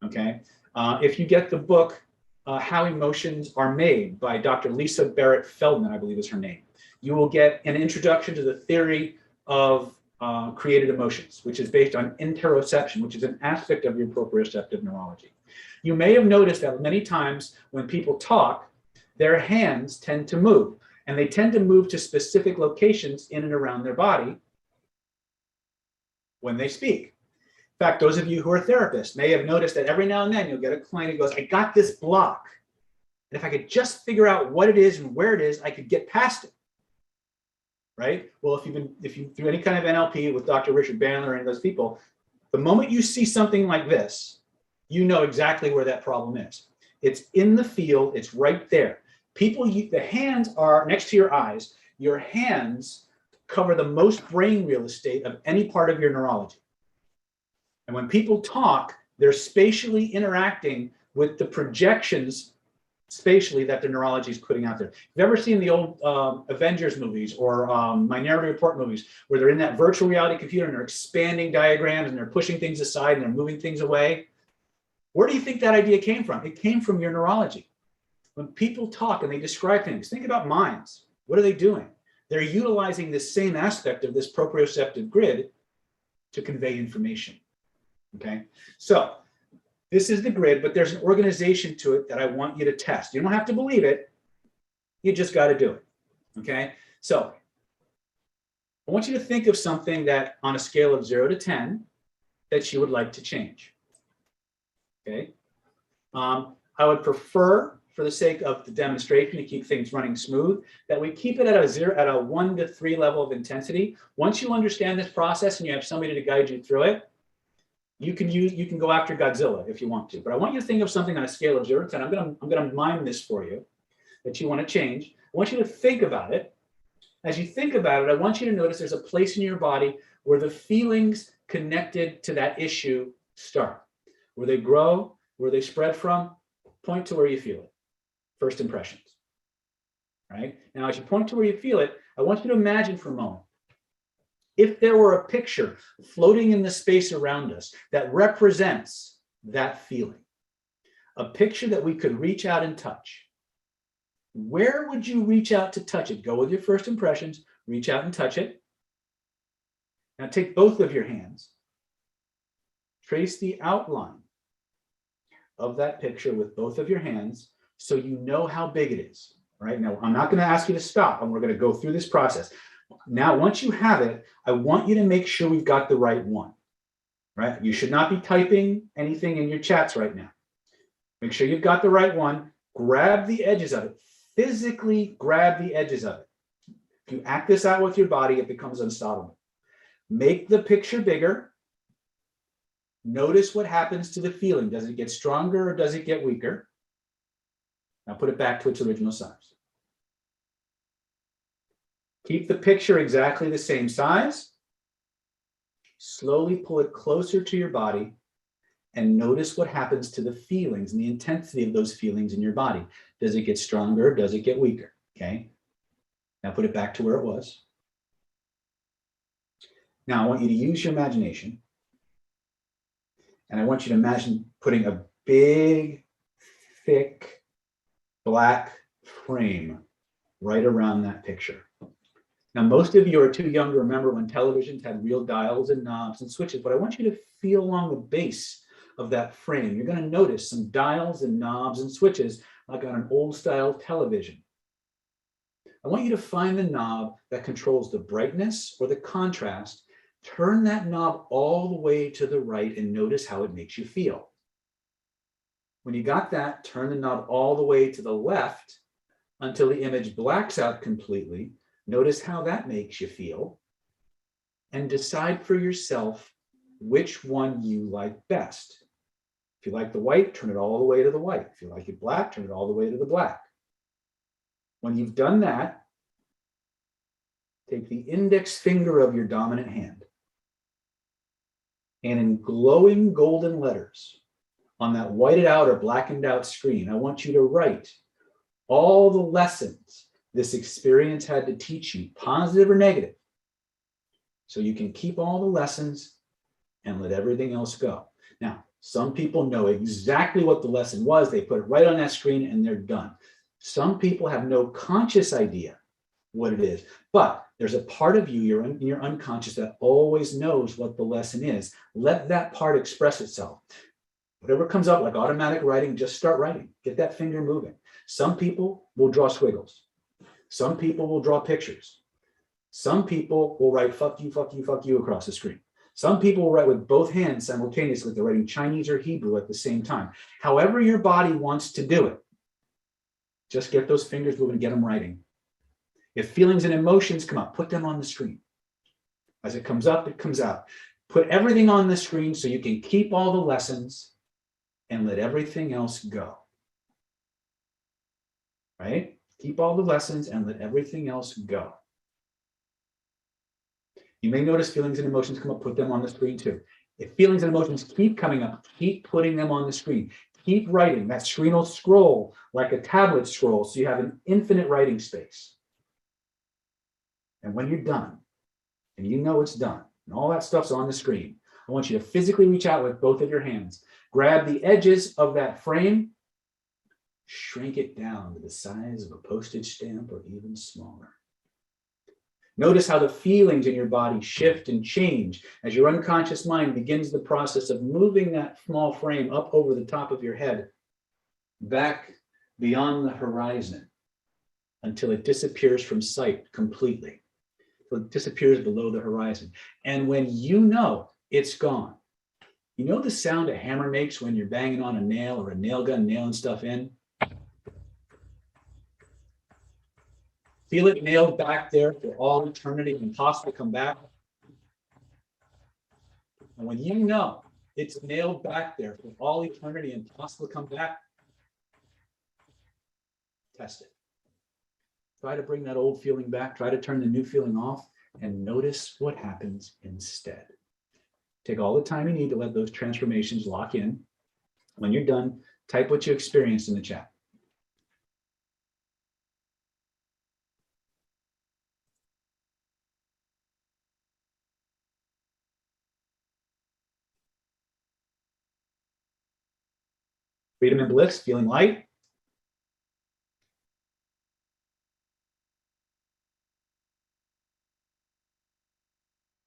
Okay? If you get the book, How Emotions Are Made by Dr. Lisa Barrett Feldman, I believe is her name, you will get an introduction to the theory of created emotions, which is based on interoception, which is an aspect of your proprioceptive neurology. You may have noticed that many times when people talk, their hands tend to move, and they tend to move to specific locations in and around their body when they speak. In fact, those of you who are therapists may have noticed that every now and then you'll get a client who goes, I got this block. And if I could just figure out what it is and where it is, I could get past it. Right? Well, if you do any kind of NLP with Dr. Richard Bandler or any of those people, the moment you see something like this, you know exactly where that problem is. It's in the field, it's right there. The hands are next to your eyes. Your hands cover the most brain real estate of any part of your neurology. And when people talk, they're spatially interacting with the projections spatially that the neurology is putting out there. You've ever seen the old Avengers movies or Minority Report movies where they're in that virtual reality computer and they're expanding diagrams and they're pushing things aside and they're moving things away? Where do you think that idea came from? It came from your neurology. When people talk and they describe things, think about minds. What are they doing? They're utilizing this same aspect of this proprioceptive grid to convey information. Okay, so this is the grid, but there's an organization to it that I want you to test. You don't have to believe it. You just got to do it. Okay, so I want you to think of something that on a scale of 0 to 10 that you would like to change. Okay, I would prefer, for the sake of the demonstration, to keep things running smooth, that we keep it at a 1 to 3 level of intensity. Once you understand this process and you have somebody to guide you through it, you can go after Godzilla if you want to. But I want you to think of something on a scale of 0 to 10. I'm gonna mime this for you that you want to change. I want you to think about it. As you think about it, I want you to notice there's a place in your body where the feelings connected to that issue start. Where they grow, where they spread from, point to where you feel it. First impressions, right? Now, as you point to where you feel it, I want you to imagine for a moment, if there were a picture floating in the space around us that represents that feeling, a picture that we could reach out and touch, where would you reach out to touch it? Go with your first impressions, reach out and touch it. Now take both of your hands, trace the outline of that picture with both of your hands so you know how big it is. Right now, I'm not going to ask you to stop, and we're going to go through this process. Now, once you have it, I want you to make sure we've got the right one. Right? You should not be typing anything in your chats right now. Make sure you've got the right one. Grab the edges of it. Physically grab the edges of it. If you act this out with your body, it becomes unstoppable. Make the picture bigger. Notice what happens to the feeling. Does it get stronger or does it get weaker? Now put it back to its original size. Keep the picture exactly the same size. Slowly pull it closer to your body and notice what happens to the feelings and the intensity of those feelings in your body. Does it get stronger or does it get weaker? Okay. Now put it back to where it was. Now I want you to use your imagination. And I want you to imagine putting a big, thick, black frame right around that picture. Now, most of you are too young to remember when televisions had real dials and knobs and switches, but I want you to feel along the base of that frame. You're going to notice some dials and knobs and switches like on an old style television. I want you to find the knob that controls the brightness or the contrast Turn that knob all the way to the right and notice how it makes you feel. When you got that, turn the knob all the way to the left until the image blacks out completely. Notice how that makes you feel. And decide for yourself which one you like best. If you like the white, turn it all the way to the white. If you like it black, turn it all the way to the black. When you've done that, take the index finger of your dominant hand and in glowing golden letters on that whited out or blackened out screen, I want you to write all the lessons this experience had to teach you, positive or negative, so you can keep all the lessons and let everything else go. Now, some people know exactly what the lesson was. They put it right on that screen and they're done. Some people have no conscious idea what it is, but there's a part of you, your unconscious, that always knows what the lesson is. Let that part express itself. Whatever comes up, like automatic writing, just start writing. Get that finger moving. Some people will draw squiggles. Some people will draw pictures. Some people will write fuck you, fuck you, fuck you across the screen. Some people will write with both hands simultaneously. They're writing Chinese or Hebrew at the same time. However your body wants to do it, just get those fingers moving, get them writing. If feelings and emotions come up, put them on the screen. As it comes up, it comes out. Put everything on the screen so you can keep all the lessons and let everything else go. Right? Keep all the lessons and let everything else go. You may notice feelings and emotions come up, put them on the screen too. If feelings and emotions keep coming up, keep putting them on the screen. Keep writing. That screen will scroll like a tablet scroll, so you have an infinite writing space. And when you're done, and you know it's done, and all that stuff's on the screen, I want you to physically reach out with both of your hands. Grab the edges of that frame, shrink it down to the size of a postage stamp or even smaller. Notice how the feelings in your body shift and change as your unconscious mind begins the process of moving that small frame up over the top of your head, back beyond the horizon until it disappears from sight completely. So it disappears below the horizon. And when you know it's gone, you know the sound a hammer makes when you're banging on a nail or a nail gun nailing stuff in? Feel it nailed back there for all eternity and possibly come back. And when you know it's nailed back there for all eternity and possibly come back, test it. Try to bring that old feeling back. Try to turn the new feeling off and notice what happens instead. Take all the time you need to let those transformations lock in. When you're done, type what you experienced in the chat. Freedom and bliss, feeling light.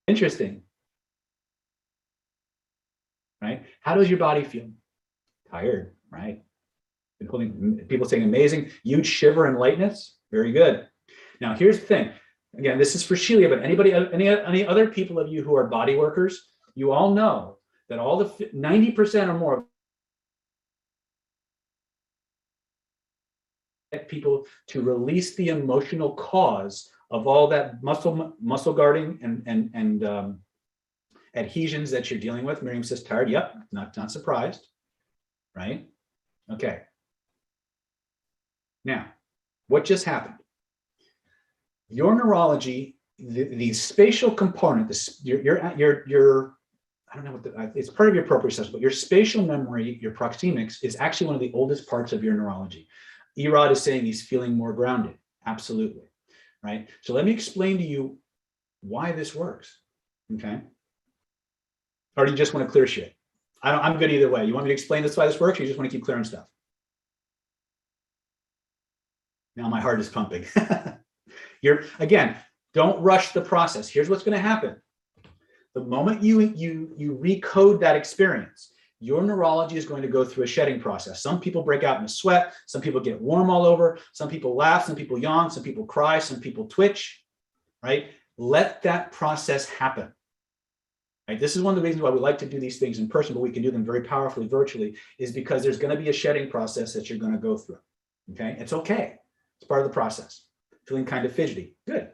Interesting. Right? How does your body feel? Tired, right? People saying amazing, huge shiver and lightness. Very good. Now, here's the thing. Again, this is for Sheila, but any other people of you who are body workers, you all know that all the 90% or more get people to release the emotional cause of all that muscle guarding and adhesions that you're dealing with. Miriam says tired. Yep, not surprised, right? Okay. Now, what just happened? Your neurology, the spatial component, your I don't know what it's part of your proprioception, but your spatial memory, your proxemics, is actually one of the oldest parts of your neurology. Erod is saying he's feeling more grounded. Absolutely, right? So let me explain to you why this works, okay? Or do you just want to clear shit? I'm good either way. You want me to explain this why this works, or you just want to keep clearing stuff? Now my heart is pumping. Again, don't rush the process. Here's what's going to happen. The moment you recode that experience, your neurology is going to go through a shedding process. Some people break out in a sweat. Some people get warm all over. Some people laugh. Some people yawn. Some people cry. Some people twitch, right? Let that process happen. Right? This is one of the reasons why we like to do these things in person, but we can do them very powerfully virtually, is because there's going to be a shedding process that you're going to go through. Okay, it's okay. It's part of the process. Feeling kind of fidgety, good.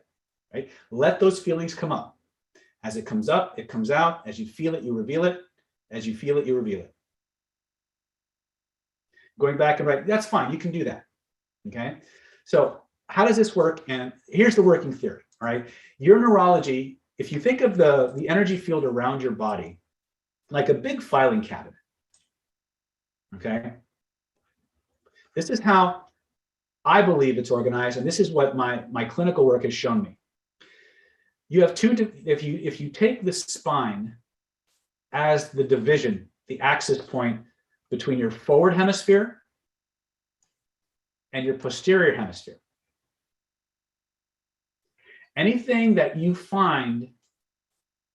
Right? Let those feelings come up. As it comes up, it comes out. As you feel it, you reveal it. As you feel it, you reveal it. Going back and right, that's fine. You can do that. Okay. So how does this work? And here's the working theory. All right. Your neurology, if you think of the energy field around your body like a big filing cabinet. Okay. This is how I believe it's organized, and this is what my clinical work has shown me. You have if you take the spine as the division, the axis point between your forward hemisphere and your posterior hemisphere. Anything that you find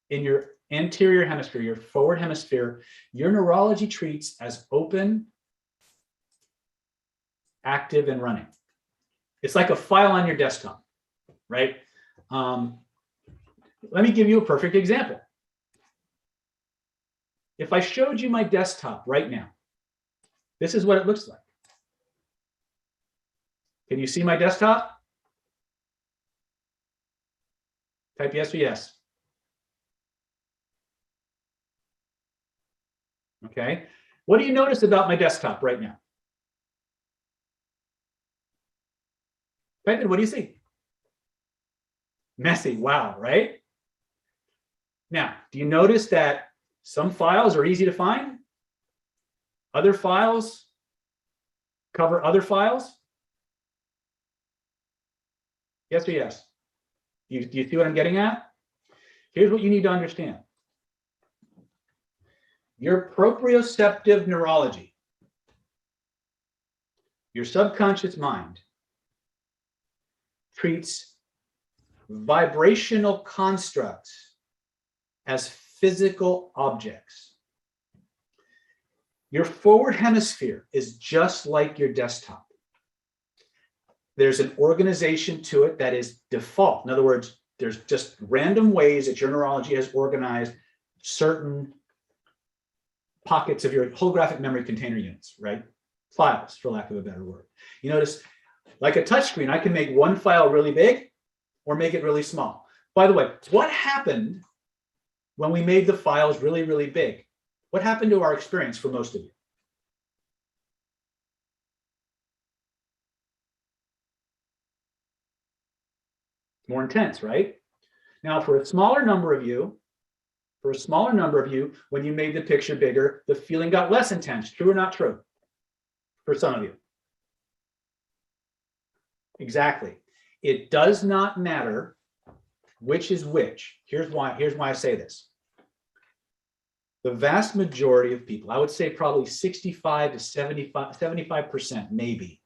in your anterior hemisphere, your forward hemisphere, your neurology treats as open, active, and running. It's like a file on your desktop, right? Let me give you a perfect example. If I showed you my desktop right now, this is what it looks like. Can you see my desktop? Type yes or yes. Okay. What do you notice about my desktop right now? Type in, what do you see? Messy, wow, right? Now, do you notice that some files are easy to find? Other files cover other files? Yes or yes? Do you see what I'm getting at? Here's what you need to understand. Your proprioceptive neurology, your subconscious mind, treats vibrational constructs as physical objects. Your forward hemisphere is just like your desktop. There's an organization to it that is default. In other words, there's just random ways that your neurology has organized certain pockets of your holographic memory container units, right? Files, for lack of a better word. You notice, like a touchscreen, I can make one file really big or make it really small. By the way, what happened when we made the files really, really big? What happened to our experience for most of you? More intense, right? Now, for a smaller number of you, when you made the picture bigger, the feeling got less intense. True or not true? For some of you. Exactly. It does not matter which is which. Here's why I say this. The vast majority of people, I would say probably 65 to 75% maybe,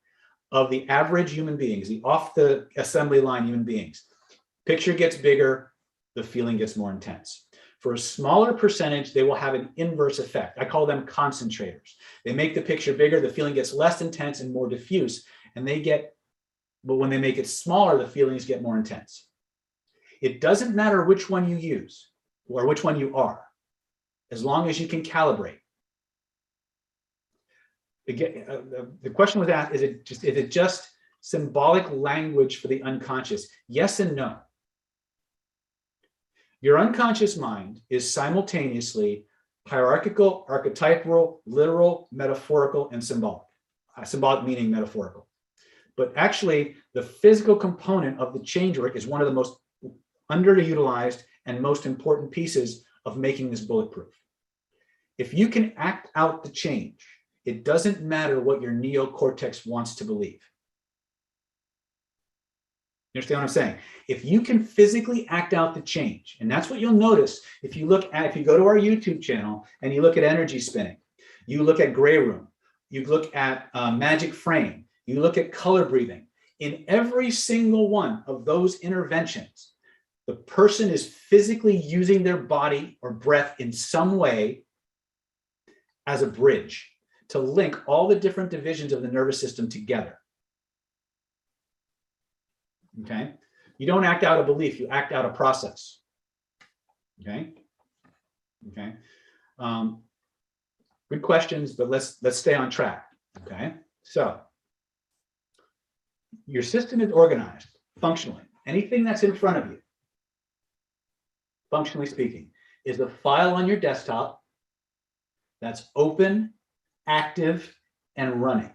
of the average human beings, the off the assembly line human beings, picture gets bigger, the feeling gets more intense. For a smaller percentage, they will have an inverse effect. I call them concentrators. They make the picture bigger, the feeling gets less intense and more diffuse, but when they make it smaller, the feelings get more intense. It doesn't matter which one you use or which one you are, as long as you can calibrate. The question was asked, is it just symbolic language for the unconscious? Yes and no. Your unconscious mind is simultaneously hierarchical, archetypal, literal, metaphorical, and symbolic. Symbolic meaning metaphorical. But actually, the physical component of the change work is one of the most underutilized and most important pieces of making this bulletproof. If you can act out the change, it doesn't matter what your neocortex wants to believe. You understand what I'm saying? If you can physically act out the change, and that's what you'll notice if you go to our YouTube channel and you look at energy spinning, you look at gray room, you look at magic frame, you look at color breathing. In every single one of those interventions, the person is physically using their body or breath in some way as a bridge to link all the different divisions of the nervous system together. Okay? You don't act out a belief, you act out a process. Okay? Okay. Good questions, but let's stay on track. Okay. So your system is organized functionally. Anything that's in front of you, functionally speaking, is a file on your desktop that's open, active, and running.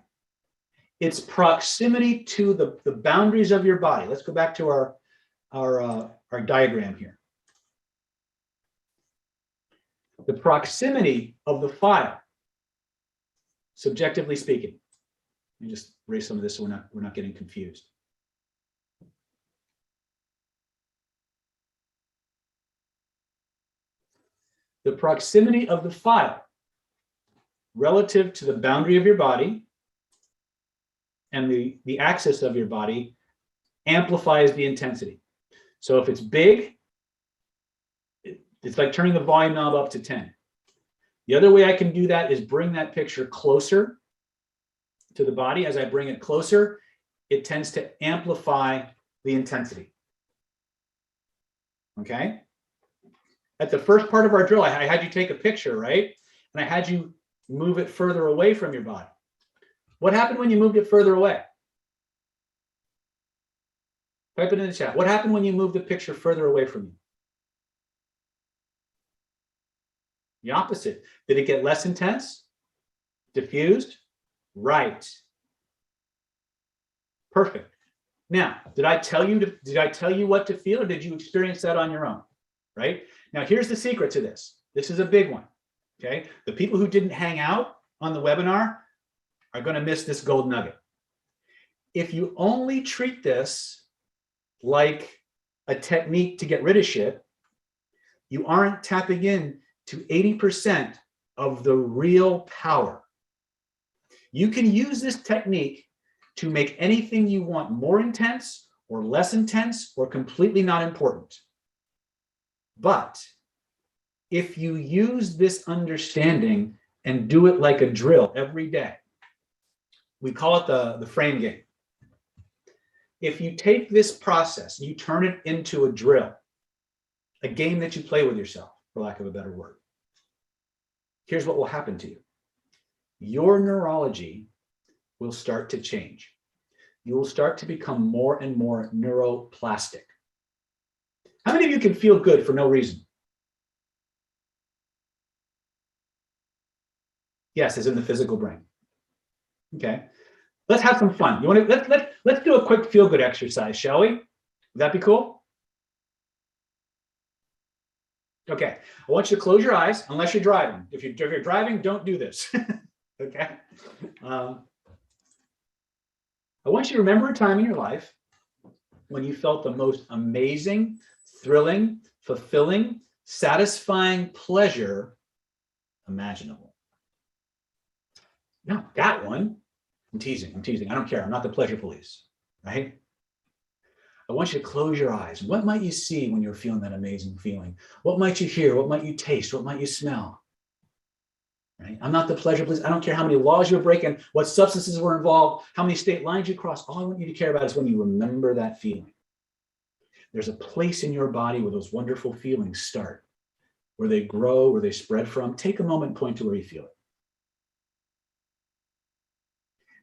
Its proximity to the boundaries of your body. Let's go back to our diagram here. The proximity of the file, subjectively speaking. Let me just erase some of this so we're not getting confused. The proximity of the file relative to the boundary of your body and the axis of your body amplifies the intensity. So if it's big, it's like turning the volume knob up to 10. The other way I can do that is bring that picture closer to the body. As I bring it closer, it tends to amplify the intensity. Okay? At the first part of our drill, I had you take a picture, right? And I had you move it further away from your body. What happened when you moved it further away? Type it in the chat. What happened when you moved the picture further away from you? The opposite. Did it get less intense? Diffused? Right. Perfect. Now, did I tell you what to feel, or did you experience that on your own? Right? Now, here's the secret to this. This is a big one. Okay? The people who didn't hang out on the webinar are going to miss this gold nugget. If you only treat this like a technique to get rid of shit, you aren't tapping in to 80% of the real power. You can use this technique to make anything you want more intense or less intense or completely not important. But if you use this understanding and do it like a drill every day, we call it the frame game. If you take this process, you turn it into a drill, a game that you play with yourself, for lack of a better word, here's what will happen to you. Your neurology will start to change. You will start to become more and more neuroplastic. How many of you can feel good for no reason? Yes, as in the physical brain. Okay, let's have some fun. You want to let's do a quick feel good exercise, shall we? Would that be cool? Okay, I want you to close your eyes unless you're driving. If you're driving, don't do this. Okay. I want you to remember a time in your life when you felt the most amazing, thrilling, fulfilling, satisfying pleasure imaginable. No, that one. I'm teasing. I don't care. I'm not the pleasure police, right? I want you to close your eyes. What might you see when you're feeling that amazing feeling? What might you hear? What might you taste? What might you smell? Right? I'm not the pleasure police. I don't care how many laws you're breaking, what substances were involved, how many state lines you crossed. All I want you to care about is when you remember that feeling. There's a place in your body where those wonderful feelings start, where they grow, where they spread from. Take a moment and point to where you feel it.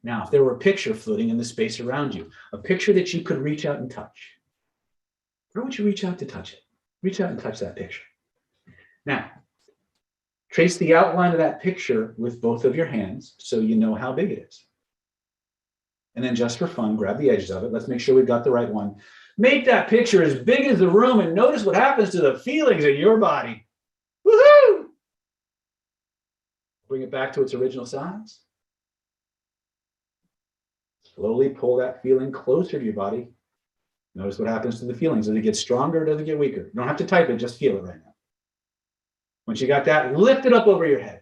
Now, if there were a picture floating in the space around you, a picture that you could reach out and touch, where would you reach out to touch it? Reach out and touch that picture. Now, trace the outline of that picture with both of your hands so you know how big it is. And then just for fun, grab the edges of it. Let's make sure we've got the right one. Make that picture as big as the room and notice what happens to the feelings in your body. Woohoo! Bring it back to its original size. Slowly pull that feeling closer to your body. Notice what happens to the feelings. Does it get stronger or does it get weaker? You don't have to type it, just feel it right now. Once you got that, lift it up over your head.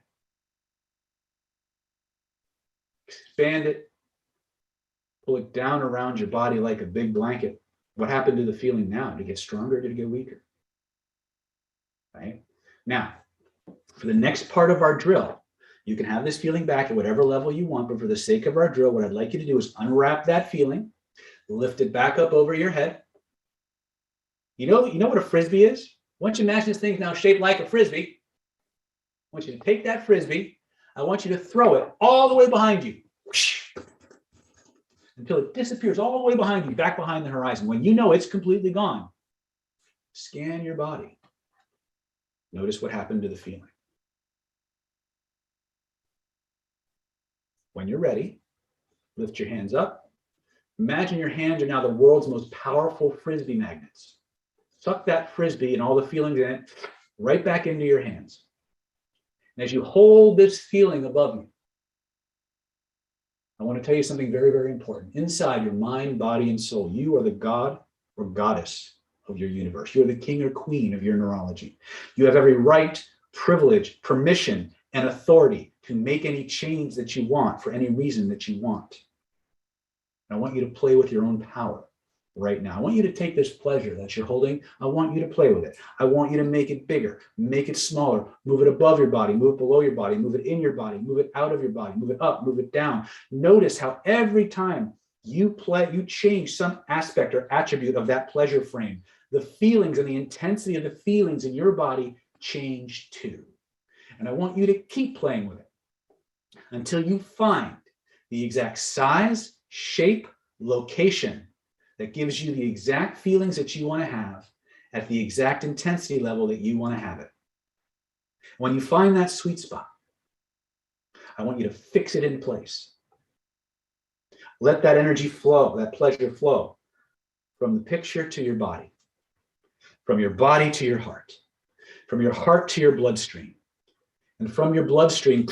Expand it. Pull it down around your body like a big blanket. What happened to the feeling now? Did it get stronger or did it get weaker? Right? Now, for the next part of our drill, you can have this feeling back at whatever level you want, but for the sake of our drill, what I'd like you to do is unwrap that feeling, lift it back up over your head. You know what a Frisbee is? Once you imagine this thing now shaped like a Frisbee, want you to take that Frisbee. I want you to throw it all the way behind you. Until it disappears all the way behind you, back behind the horizon. When you know it's completely gone, scan your body. Notice what happened to the feeling. When you're ready, lift your hands up. Imagine your hands are now the world's most powerful Frisbee magnets. Suck that Frisbee and all the feelings in it right back into your hands. And as you hold this feeling above you, I want to tell you something very, very important. Inside your mind, body, and soul, you are the god or goddess of your universe. You are the king or queen of your neurology. You have every right, privilege, permission, and authority to make any change that you want for any reason that you want. And I want you to play with your own power right now. I want you to take this pleasure that you're holding. I want you to play with it. I want you to make it bigger, make it smaller, move it above your body, move it below your body, move it in your body, move it out of your body, move it up, move it down. Notice how every time you play, you change some aspect or attribute of that pleasure frame. The feelings and the intensity of the feelings in your body change too. And I want you to keep playing with it until you find the exact size, shape, location that gives you the exact feelings that you want to have at the exact intensity level that you want to have it. When you find that sweet spot, I want you to fix it in place. Let that energy flow, that pleasure flow from the picture to your body, from your body to your heart to your bloodstream, and from your bloodstream,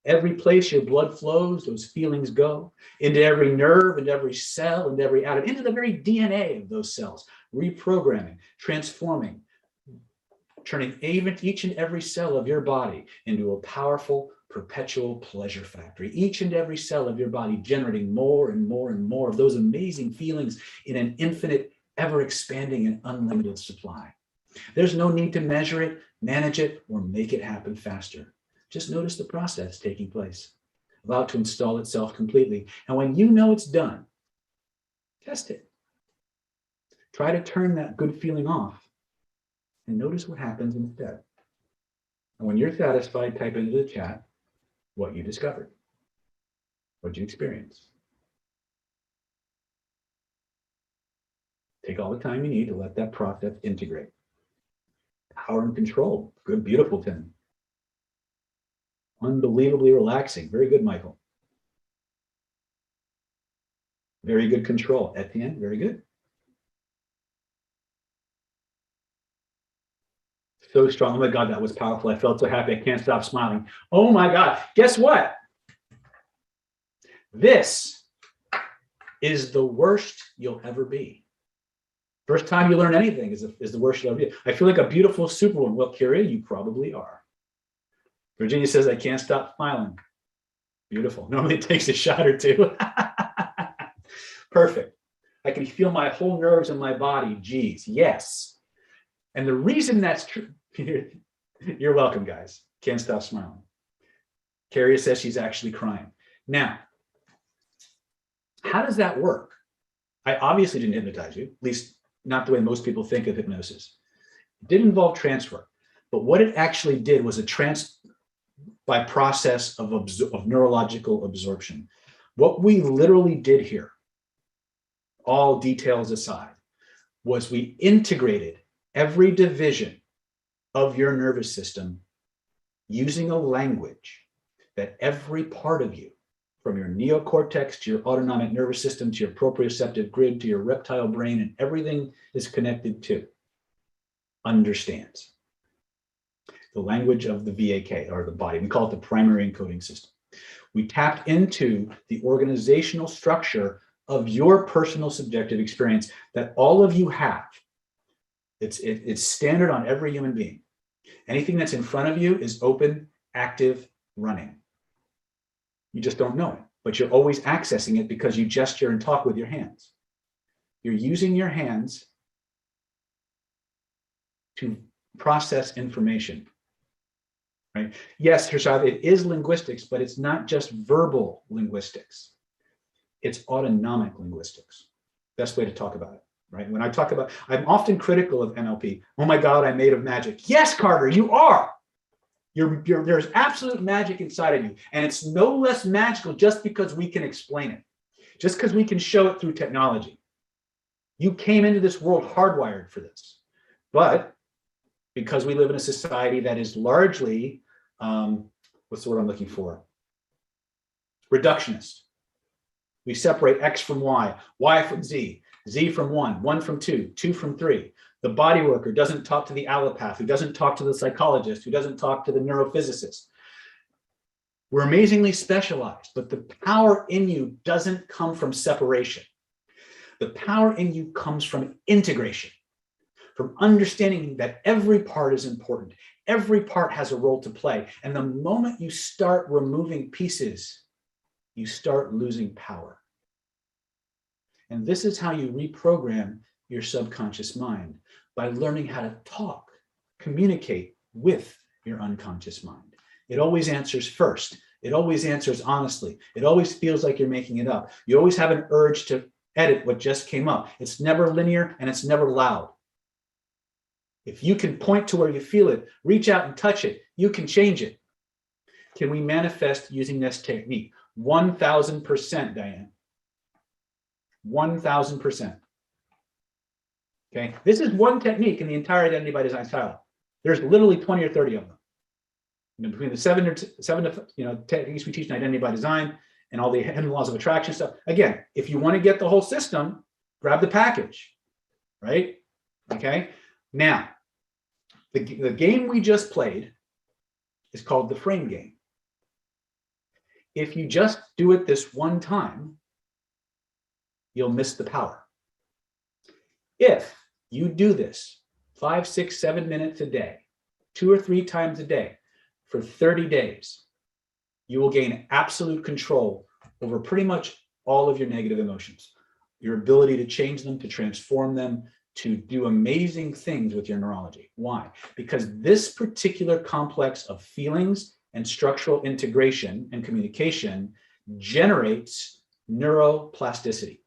every place your blood flows, those feelings go into every nerve and every cell and every atom, into the very DNA of those cells, reprogramming, transforming, turning each and every cell of your body into a powerful, perpetual pleasure factory. Each and every cell of your body generating more and more and more of those amazing feelings in an infinite, ever-expanding and unlimited supply. There's no need to measure it, manage it, or make it happen faster. Just notice the process taking place. Allow it to install itself completely. And when you know it's done, test it. Try to turn that good feeling off and notice what happens instead. And when you're satisfied, type into the chat what you discovered, what you experienced. Take all the time you need to let that process integrate. Power and control. Good, beautiful, Tim. Unbelievably relaxing. Very good, Michael. Very good control. Etienne, very good. So strong. Oh my God, that was powerful. I felt so happy. I can't stop smiling. Oh my God. Guess what? This is the worst you'll ever be. First time you learn anything is the worst you'll ever be. I feel like a beautiful superwoman. Well, Kyria, you probably are. Virginia says, I can't stop smiling. Beautiful. Normally it takes a shot or two. Perfect. I can feel my whole nerves in my body. Geez, yes. And the reason that's true, you're welcome, guys. Can't stop smiling. Carrie says she's actually crying. Now, how does that work? I obviously didn't hypnotize you, at least not the way most people think of hypnosis. It did involve transfer, but what it actually did was by process of neurological absorption. What we literally did here, all details aside, was we integrated every division of your nervous system using a language that every part of you, from your neocortex to your autonomic nervous system to your proprioceptive grid to your reptile brain and everything is connected to, understands. The language of the VAK, or the body. We call it the primary encoding system. We tapped into the organizational structure of your personal subjective experience that all of you have. It's standard on every human being. Anything that's in front of you is open, active, running. You just don't know it, but you're always accessing it because you gesture and talk with your hands. You're using your hands to process information. Right? Yes, Hirshad, it is linguistics, but it's not just verbal linguistics. It's autonomic linguistics. Best way to talk about it. right? When I talk about, I'm often critical of NLP. Oh my God, I'm made of magic. Yes, Carter, you are. There's absolute magic inside of you. And it's no less magical just because we can explain it, just because we can show it through technology. You came into this world hardwired for this. But because we live in a society that is largely, what's the word I'm looking for? Reductionist. We separate X from Y from Z, Z from 1, 1 from 2, 2 from 3. The body worker doesn't talk to the allopath, who doesn't talk to the psychologist, who doesn't talk to the neurophysicist. We're amazingly specialized, but the power in you doesn't come from separation. The power in you comes from integration, from understanding that every part is important. Every part has a role to play. And the moment you start removing pieces, you start losing power. And this is how you reprogram your subconscious mind, by learning how to talk, communicate with your unconscious mind. It always answers first. It always answers honestly. It always feels like you're making it up. You always have an urge to edit what just came up. It's never linear and it's never loud. If you can point to where you feel it, reach out and touch it, you can change it. Can we manifest using this technique? 1,000%, Diane. 1,000%. Okay, this is one technique in the entire Identity by Design style. There's literally 20 or 30 of them. Between the seven techniques we teach in Identity by Design and all the hidden laws of attraction stuff. Again, if you want to get the whole system, grab the package, right? Okay. Now, the game we just played is called the frame game. If you just do it this one time, you'll miss the power. If you do this 5, 6, 7 minutes a day, 2 or 3 times a day for 30 days, you will gain absolute control over pretty much all of your negative emotions, your ability to change them, to transform them, to do amazing things with your neurology. Why? Because this particular complex of feelings and structural integration and communication generates neuroplasticity.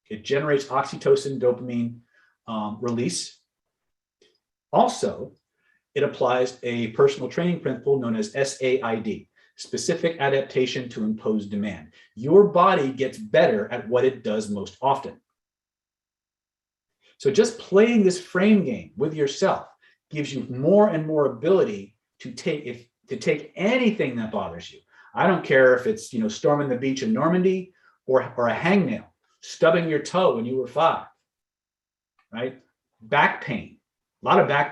It generates oxytocin, dopamine release. Also, it applies a personal training principle known as SAID, specific adaptation to imposed demand. Your body gets better at what it does most often. So just playing this frame game with yourself gives you more and more ability to take anything that bothers you. I don't care if it's storming the beach in Normandy or a hangnail, stubbing your toe when you were 5, right? Back pain,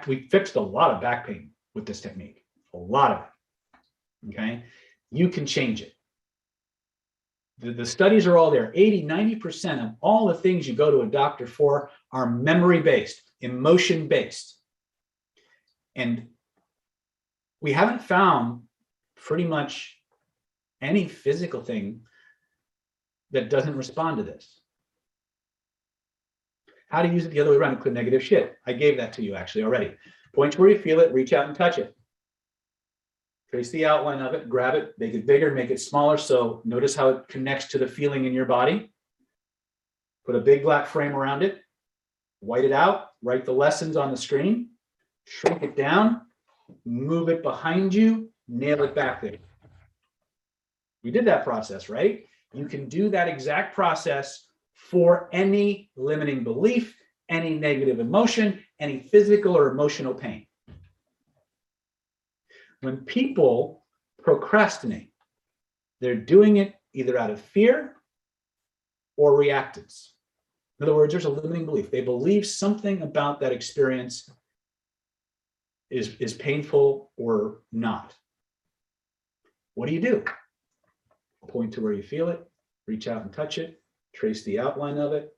we fixed a lot of back pain with this technique, a lot of it, okay? You can change it. The studies are all there. 80, 90% of all the things you go to a doctor for are memory-based, emotion-based. And we haven't found pretty much any physical thing that doesn't respond to this. How to use it the other way around to clear negative shit. I gave that to you actually already. Point to where you feel it, reach out and touch it. Trace the outline of it, grab it, make it bigger, make it smaller. So notice how it connects to the feeling in your body. Put a big black frame around it, white it out, write the lessons on the screen, shrink it down, move it behind you, nail it back there. We did that process, right? You can do that exact process for any limiting belief, any negative emotion, any physical or emotional pain. When people procrastinate, they're doing it either out of fear or reactance. In other words, there's a limiting belief. They believe something about that experience is painful or not. What do? Point to where you feel it, reach out and touch it, trace the outline of it,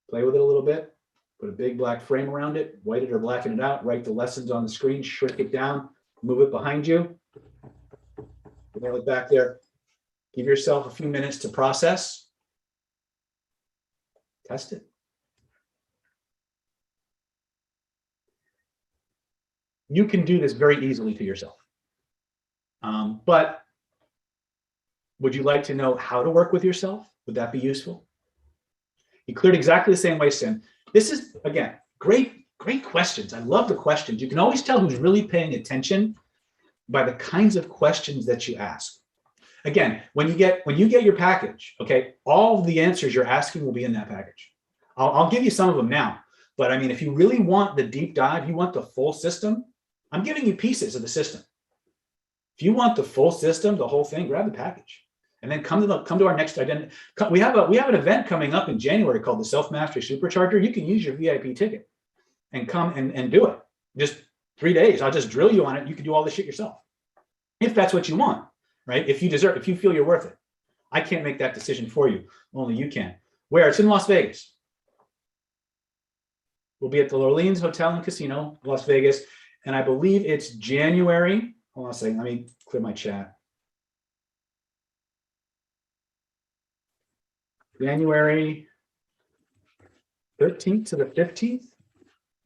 play with it a little bit, put a big black frame around it, white it or blacken it out, write the lessons on the screen, shrink it down, move it behind you, nail it back there. Give yourself a few minutes to process. Test it. You can do this very easily to yourself. But would you like to know how to work with yourself? Would that be useful? You cleared exactly the same way, Sim. This is, again, great questions. I love the questions. You can always tell who's really paying attention by the kinds of questions that you ask. Again, when you get your package, okay, all of the answers you're asking will be in that package. I'll give you some of them now, but I mean, if you really want the deep dive, you want the full system, I'm giving you pieces of the system. If you want the full system, the whole thing, grab the package, and then come to our next identity. We have an event coming up in January called the Self Mastery Supercharger. You can use your VIP ticket and come and do it. Just 3 days. I'll just drill you on it. You can do all this shit yourself, if that's what you want, right? If you feel you're worth it. I can't make that decision for you. Only you can. Where? It's in Las Vegas. We'll be at the Orleans Hotel and Casino, Las Vegas. And I believe it's January. Hold on a second. Let me clear my chat. January 13th to the 15th,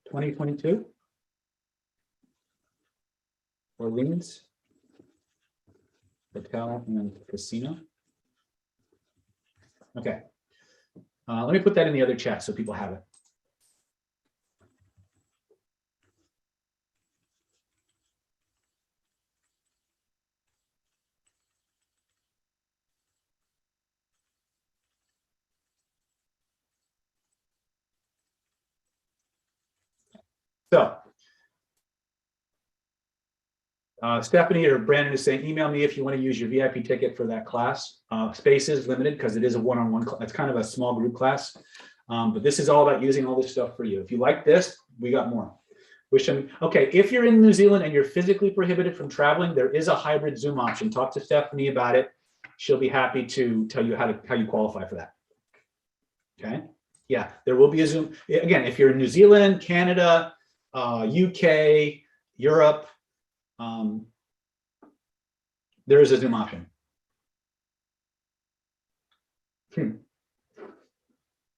2022. Orleans Hotel and Casino. Okay. Let me put that in the other chat so people have it. So, Stephanie or Brandon is saying, email me if you want to use your VIP ticket for that class. Space is limited because it is a one-on-one class. It's kind of a small group class. But this is all about using all this stuff for you. If you like this, we got more. Okay, if you're in New Zealand and you're physically prohibited from traveling, there is a hybrid Zoom option. Talk to Stephanie about it. She'll be happy to tell you how you qualify for that. Okay, yeah, there will be a Zoom. Again, if you're in New Zealand, Canada, UK, Europe, there is a Zoom option.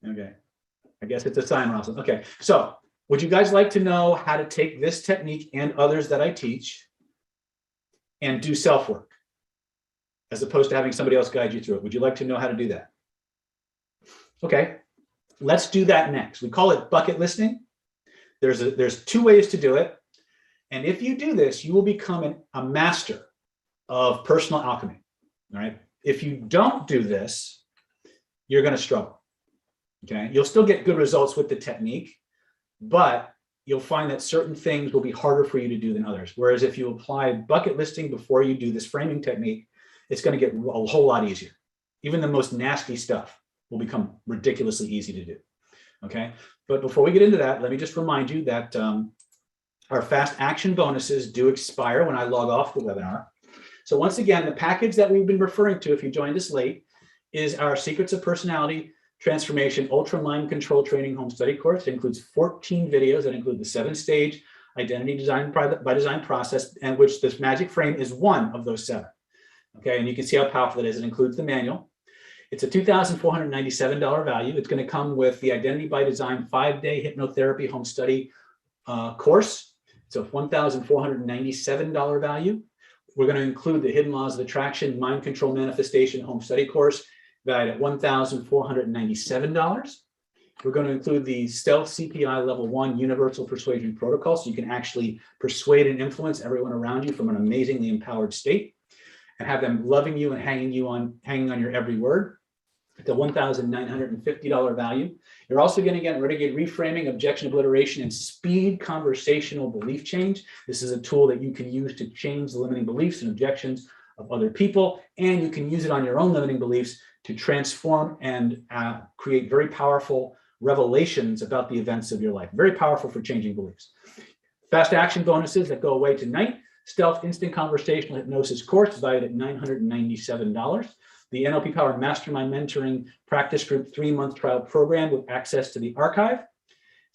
Okay, I guess it's a sign, Roslyn. Okay, so would you guys like to know how to take this technique and others that I teach and do self-work as opposed to having somebody else guide you through it? Would you like to know how to do that? Okay, let's do that next. We call it bucket listing. There's 2 ways to do it. And if you do this, you will become a master of personal alchemy. All right. If you don't do this, you're going to struggle. Okay. You'll still get good results with the technique, but you'll find that certain things will be harder for you to do than others. Whereas if you apply bucket listing before you do this framing technique, it's going to get a whole lot easier. Even the most nasty stuff will become ridiculously easy to do. Okay. But before we get into that, let me just remind you that our fast action bonuses do expire when I log off the webinar. So once again, the package that we've been referring to, if you joined us late, is our Secrets of Personality Transformation Ultra Mind Control Training Home Study course. It includes 14 videos that include the 7-stage identity design by design process, and which this magic frame is one of those 7. Okay, and you can see how powerful it is. It includes the manual. It's a $2,497 value. It's going to come with the Identity by Design 5-day hypnotherapy home study course. It's a $1,497 value. We're going to include the Hidden Laws of Attraction Mind Control Manifestation home study course valued at $1,497. We're going to include the Stealth CPI Level 1 Universal Persuasion Protocol, so you can actually persuade and influence everyone around you from an amazingly empowered state and have them loving you and hanging on your every word. At the $1,950 value. You're also going to get Renegade Reframing, Objection Obliteration, and Speed Conversational Belief Change. This is a tool that you can use to change the limiting beliefs and objections of other people, and you can use it on your own limiting beliefs to transform and create very powerful revelations about the events of your life. Very powerful for changing beliefs. Fast action bonuses that go away tonight. Stealth Instant Conversational Hypnosis course valued at $997. The NLP Power Mastermind Mentoring Practice Group 3-month trial program with access to the archive,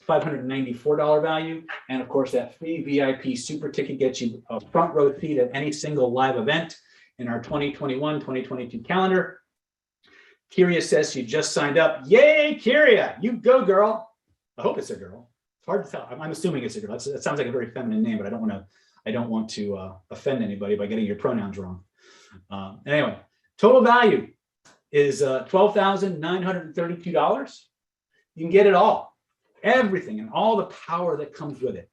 $594 value. And of course, that free VIP super ticket gets you a front row seat at any single live event in our 2021-2022 calendar. Kyria says she just signed up. Yay, Kyria, you go, girl. I hope it's a girl. It's hard to tell. I'm assuming it's a girl. It sounds like a very feminine name, but I don't want to offend anybody by getting your pronouns wrong. Anyway. Total value is $12,932. You can get it all, everything, and all the power that comes with it.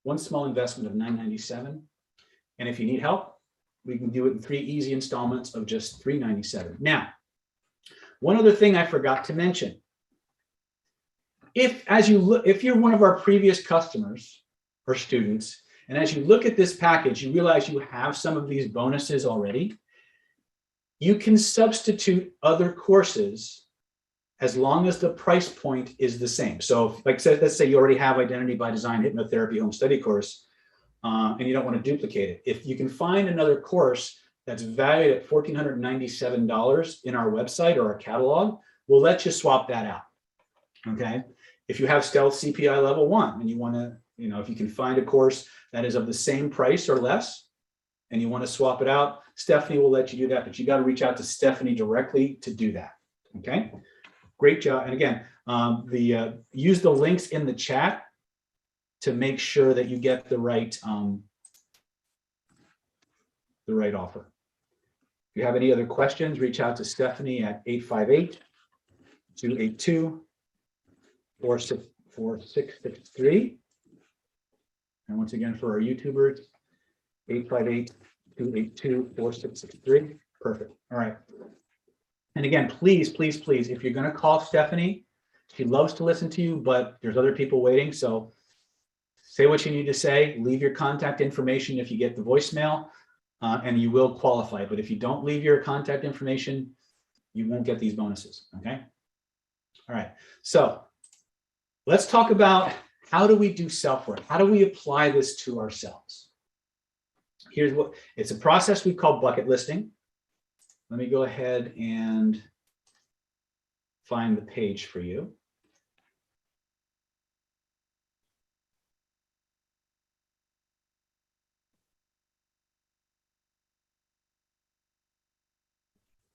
One small investment of $9.97. And if you need help, we can do it in 3 easy installments of just $3.97. Now, one other thing I forgot to mention. If you're one of our previous customers or students, and as you look at this package, you realize you have some of these bonuses already, you can substitute other courses as long as the price point is the same. So like let's say you already have Identity by Design Hypnotherapy Home Study course, and you don't want to duplicate it. If you can find another course that's valued at $1,497 in our website or our catalog, we'll let you swap that out, okay? If you have Stealth CPI level 1 and you want to, if you can find a course that is of the same price or less and you want to swap it out, Stephanie will let you do that, but you got to reach out to Stephanie directly to do that, okay? Great job. And again, use the links in the chat to make sure that you get the right offer. If you have any other questions, reach out to Stephanie at 858-282-4663. And once again, for our YouTubers, 858-282-4663. Perfect. All right. And again, please, please, please, if you're going to call Stephanie, she loves to listen to you, but there's other people waiting. So say what you need to say, leave your contact information if you get the voicemail, and you will qualify. But if you don't leave your contact information, you won't get these bonuses, okay? All right, so let's talk about how do we do self-work? How do we apply this to ourselves? Here's what, it's a process we call bucket listing. Let me go ahead and find the page for you.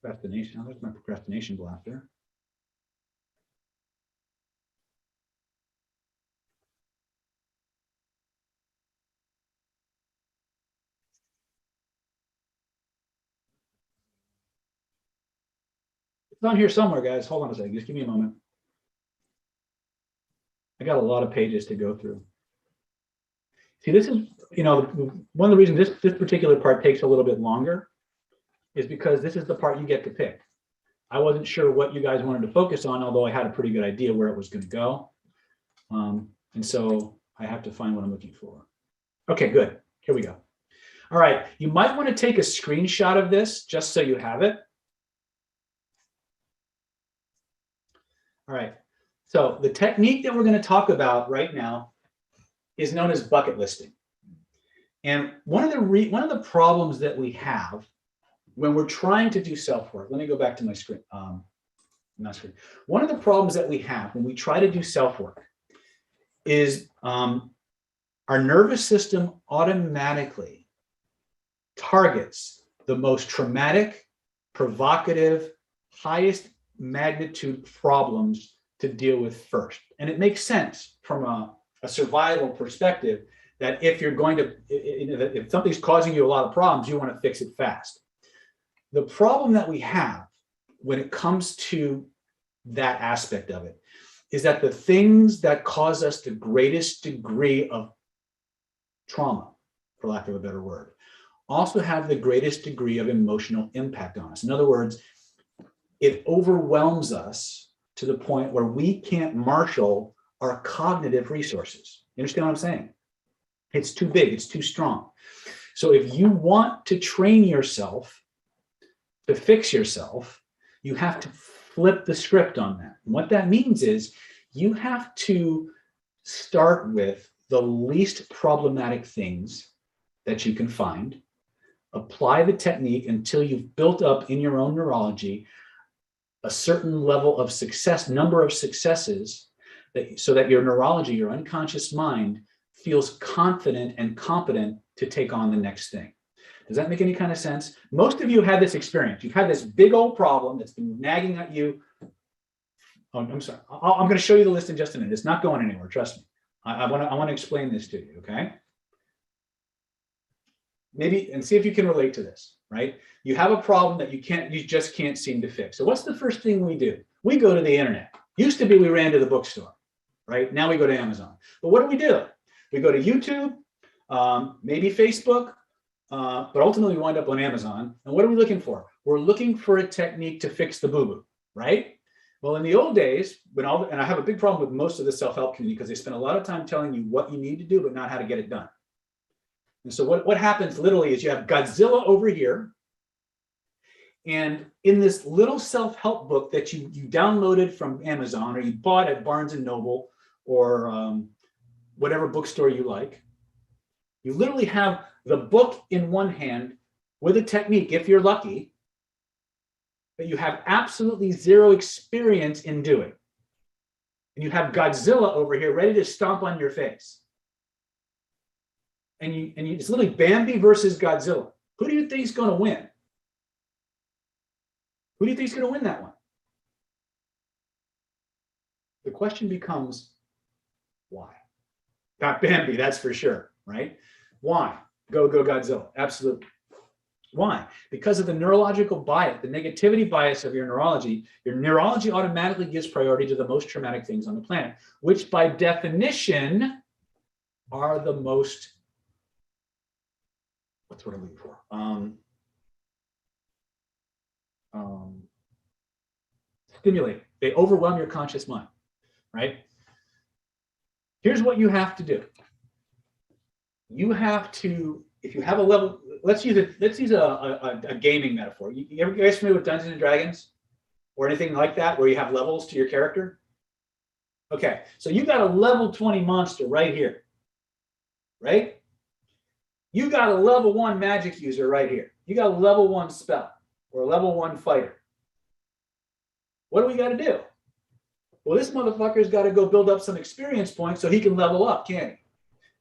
Procrastination, there's my procrastination blaster. It's on here somewhere, guys. Hold on a second. Just give me a moment. I got a lot of pages to go through. See, this is, one of the reasons this particular part takes a little bit longer is because this is the part you get to pick. I wasn't sure what you guys wanted to focus on, although I had a pretty good idea where it was going to go. And so I have to find what I'm looking for. Okay, good. Here we go. All right. You might want to take a screenshot of this just so you have it. All right. So the technique that we're going to talk about right now is known as bucket listing. And one of the problems that we have when we're trying to do self-work, let me go back to my screen. One of the problems that we have when we try to do self-work is our nervous system automatically targets the most traumatic, provocative, highest magnitude problems to deal with first. And it makes sense from a survival perspective that if you're going to, if something's causing you a lot of problems, you want to fix it fast. The problem that we have when it comes to that aspect of it is that the things that cause us the greatest degree of trauma, for lack of a better word, also have the greatest degree of emotional impact on us. In other words, it overwhelms us to the point where we can't marshal our cognitive resources. You understand what I'm saying? It's too big, it's too strong. So if you want to train yourself to fix yourself, you have to flip the script on that. And what that means is you have to start with the least problematic things that you can find, apply the technique until you've built up in your own neurology a certain level of success, number of successes, so that your neurology, your unconscious mind, feels confident and competent to take on the next thing. Does that make any kind of sense? Most of you had this experience. You've had this big old problem that's been nagging at you. Oh, I'm sorry. I'm going to show you the list in just a minute. It's not going anywhere. Trust me. I want to explain this to you. Okay. Maybe, and see if you can relate to this, right? You have a problem that you just can't seem to fix. So what's the first thing we do? We go to the internet. Used to be we ran to the bookstore, right? Now we go to Amazon. But what do? We go to YouTube, maybe Facebook, but ultimately we wind up on Amazon. And what are we looking for? We're looking for a technique to fix the boo-boo, right? Well, in the old days, and I have a big problem with most of the self-help community because they spend a lot of time telling you what you need to do, but not how to get it done. And so what happens literally is you have Godzilla over here. And in this little self-help book that you downloaded from Amazon or you bought at Barnes and Noble or whatever bookstore you like, you literally have the book in one hand with a technique, if you're lucky, that you have absolutely zero experience in doing. And you have Godzilla over here ready to stomp on your face. And it's literally Bambi versus Godzilla. Who do you think is going to win? Who do you think is going to win that one? The question becomes, why? Not Bambi, that's for sure, right? Why? Go Godzilla, absolutely. Why? Because of the neurological bias, the negativity bias of your neurology automatically gives priority to the most traumatic things on the planet, which by definition are the most, what's what I'm looking for? Stimulate. They overwhelm your conscious mind, right? Here's what you have to do. You have to, if you have a level, let's use a gaming metaphor. You guys familiar with Dungeons and Dragons or anything like that where you have levels to your character? Okay, so you got a level 20 monster right here, right? You got a level 1 magic user right here. You got a level 1 spell or a level 1 fighter. What do we got to do? Well, this motherfucker's got to go build up some experience points so he can level up, can't he?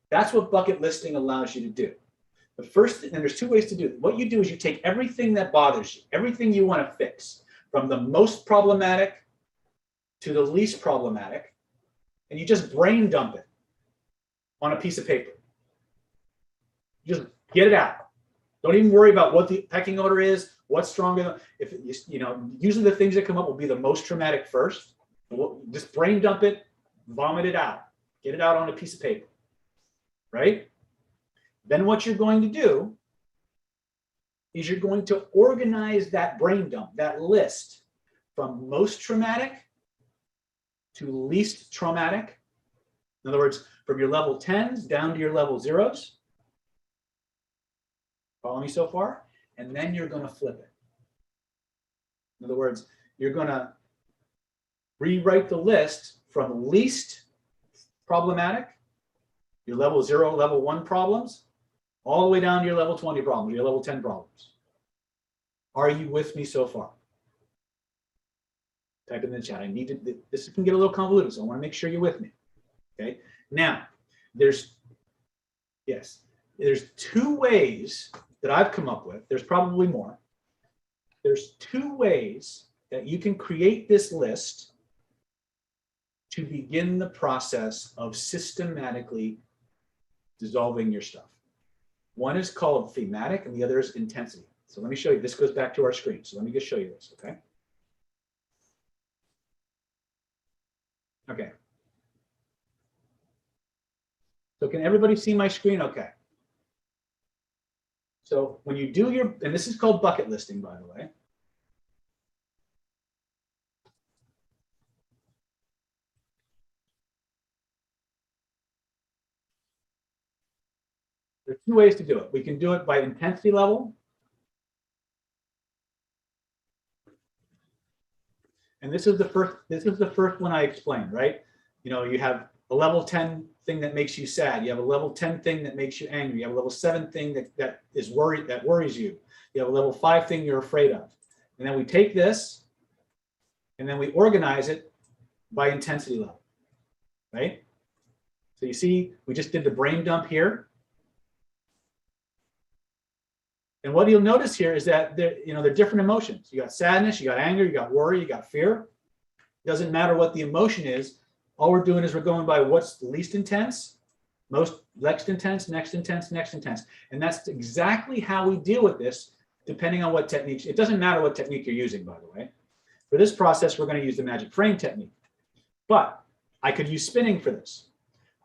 That's what bucket listing allows you to do. The first, and there's 2 ways to do it. What you do is you take everything that bothers you, everything you want to fix, from the most problematic to the least problematic, and you just brain dump it on a piece of paper. Just get it out. Don't even worry about what the pecking order is, what's stronger. If usually the things that come up will be the most traumatic first. Just brain dump it, vomit it out, get it out on a piece of paper, right? Then what you're going to do is you're going to organize that brain dump, that list, from most traumatic to least traumatic. In other words, from your level 10s down to your level 0s. Follow me so far? And then you're going to flip it. In other words, you're going to rewrite the list from least problematic, your level 0, level 1 problems, all the way down to your level 20 problems, your level 10 problems. Are you with me so far? Type in the chat. I need to, this can get a little convoluted, so I want to make sure you're with me. Okay. Now, there's 2 ways that I've come up with. There's probably more. There's 2 ways that you can create this list to begin the process of systematically dissolving your stuff. One is called thematic and the other is intensity. So let me show you. This goes back to our screen. So let me just show you this, okay? Okay. So can everybody see my screen? Okay. So when you do your, and this is called bucket listing, by the way. There's 2 ways to do it. We can do it by intensity level. And this is the first one I explained, right? You know, you have a level 10 thing that makes you sad. You have a level 10 thing that makes you angry. You have a level 7 thing that worries you. You have a level 5 thing you're afraid of. And then we take this and then we organize it by intensity level, right? So you see, we just did the brain dump here. And what you'll notice here is that they're different emotions. You got sadness, you got anger, you got worry, you got fear. It doesn't matter what the emotion is. All we're doing is we're going by what's the least intense, next intense, next intense, next intense. And that's exactly how we deal with this, depending on what techniques. It doesn't matter what technique you're using, by the way. For this process, we're going to use the magic frame technique. But I could use spinning for this.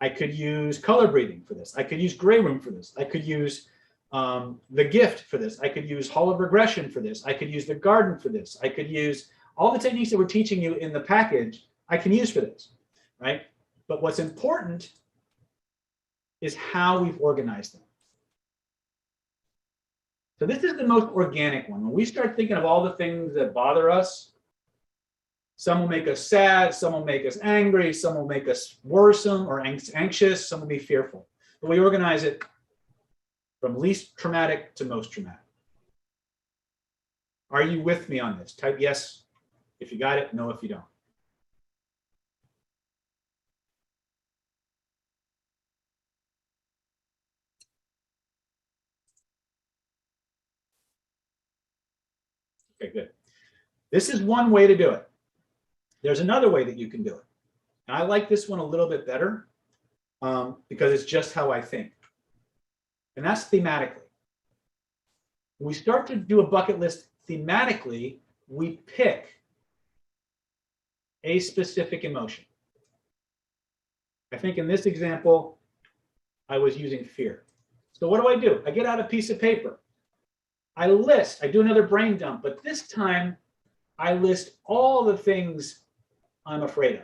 I could use color breathing for this. I could use gray room for this. I could use the gift for this. I could use hologregression for this. I could use the garden for this. I could use all the techniques that we're teaching you in the package, I can use for this, right? But what's important is how we've organized them. So this is the most organic one. When we start thinking of all the things that bother us, some will make us sad, some will make us angry, some will make us worrisome or anxious, some will be fearful. But we organize it from least traumatic to most traumatic. Are you with me on this? Type yes if you got it, no if you don't. Okay, good. This is one way to do it. There's another way that you can do it. And I like this one a little bit better because it's just how I think. And that's thematically. When we start to do a bucket list thematically, we pick a specific emotion. I think in this example, I was using fear. So what do? I get out a piece of paper. I do another brain dump, but this time I list all the things I'm afraid of.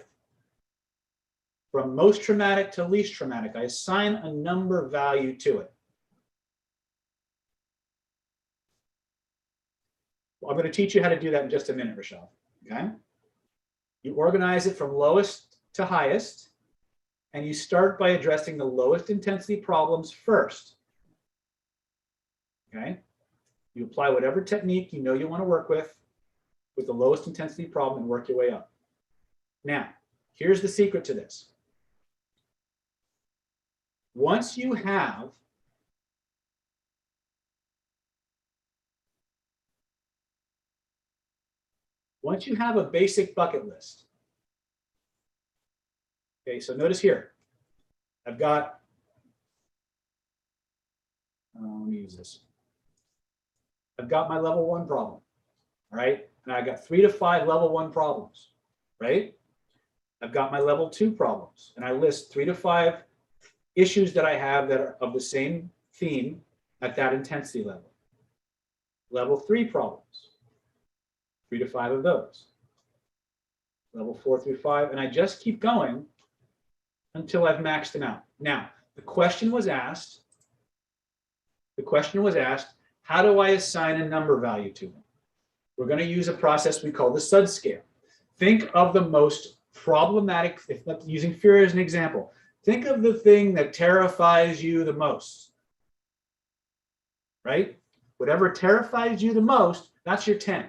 From most traumatic to least traumatic, I assign a number value to it. Well, I'm going to teach you how to do that in just a minute, Rochelle. Okay? You organize it from lowest to highest, and you start by addressing the lowest intensity problems first. Okay? You apply whatever technique you know you want to work with the lowest intensity problem and work your way up. Now, here's the secret to this. Once you have a basic bucket list, okay, so notice here, I've got, let me use this. I've got my level 1 problem, all right? And I got 3 to 5 level 1 problems, right? I've got my level 2 problems, and I list 3 to 5 issues that I have that are of the same theme at that intensity level. Level 3 problems, 3 to 5 of those. Level 4 through 5, and I just keep going until I've maxed them out. Now, the question was asked, how do I assign a number value to them? We're going to use a process we call the SUD scale. Think of the most problematic, if not using fear as an example, think of the thing that terrifies you the most, right? Whatever terrifies you the most, that's your 10.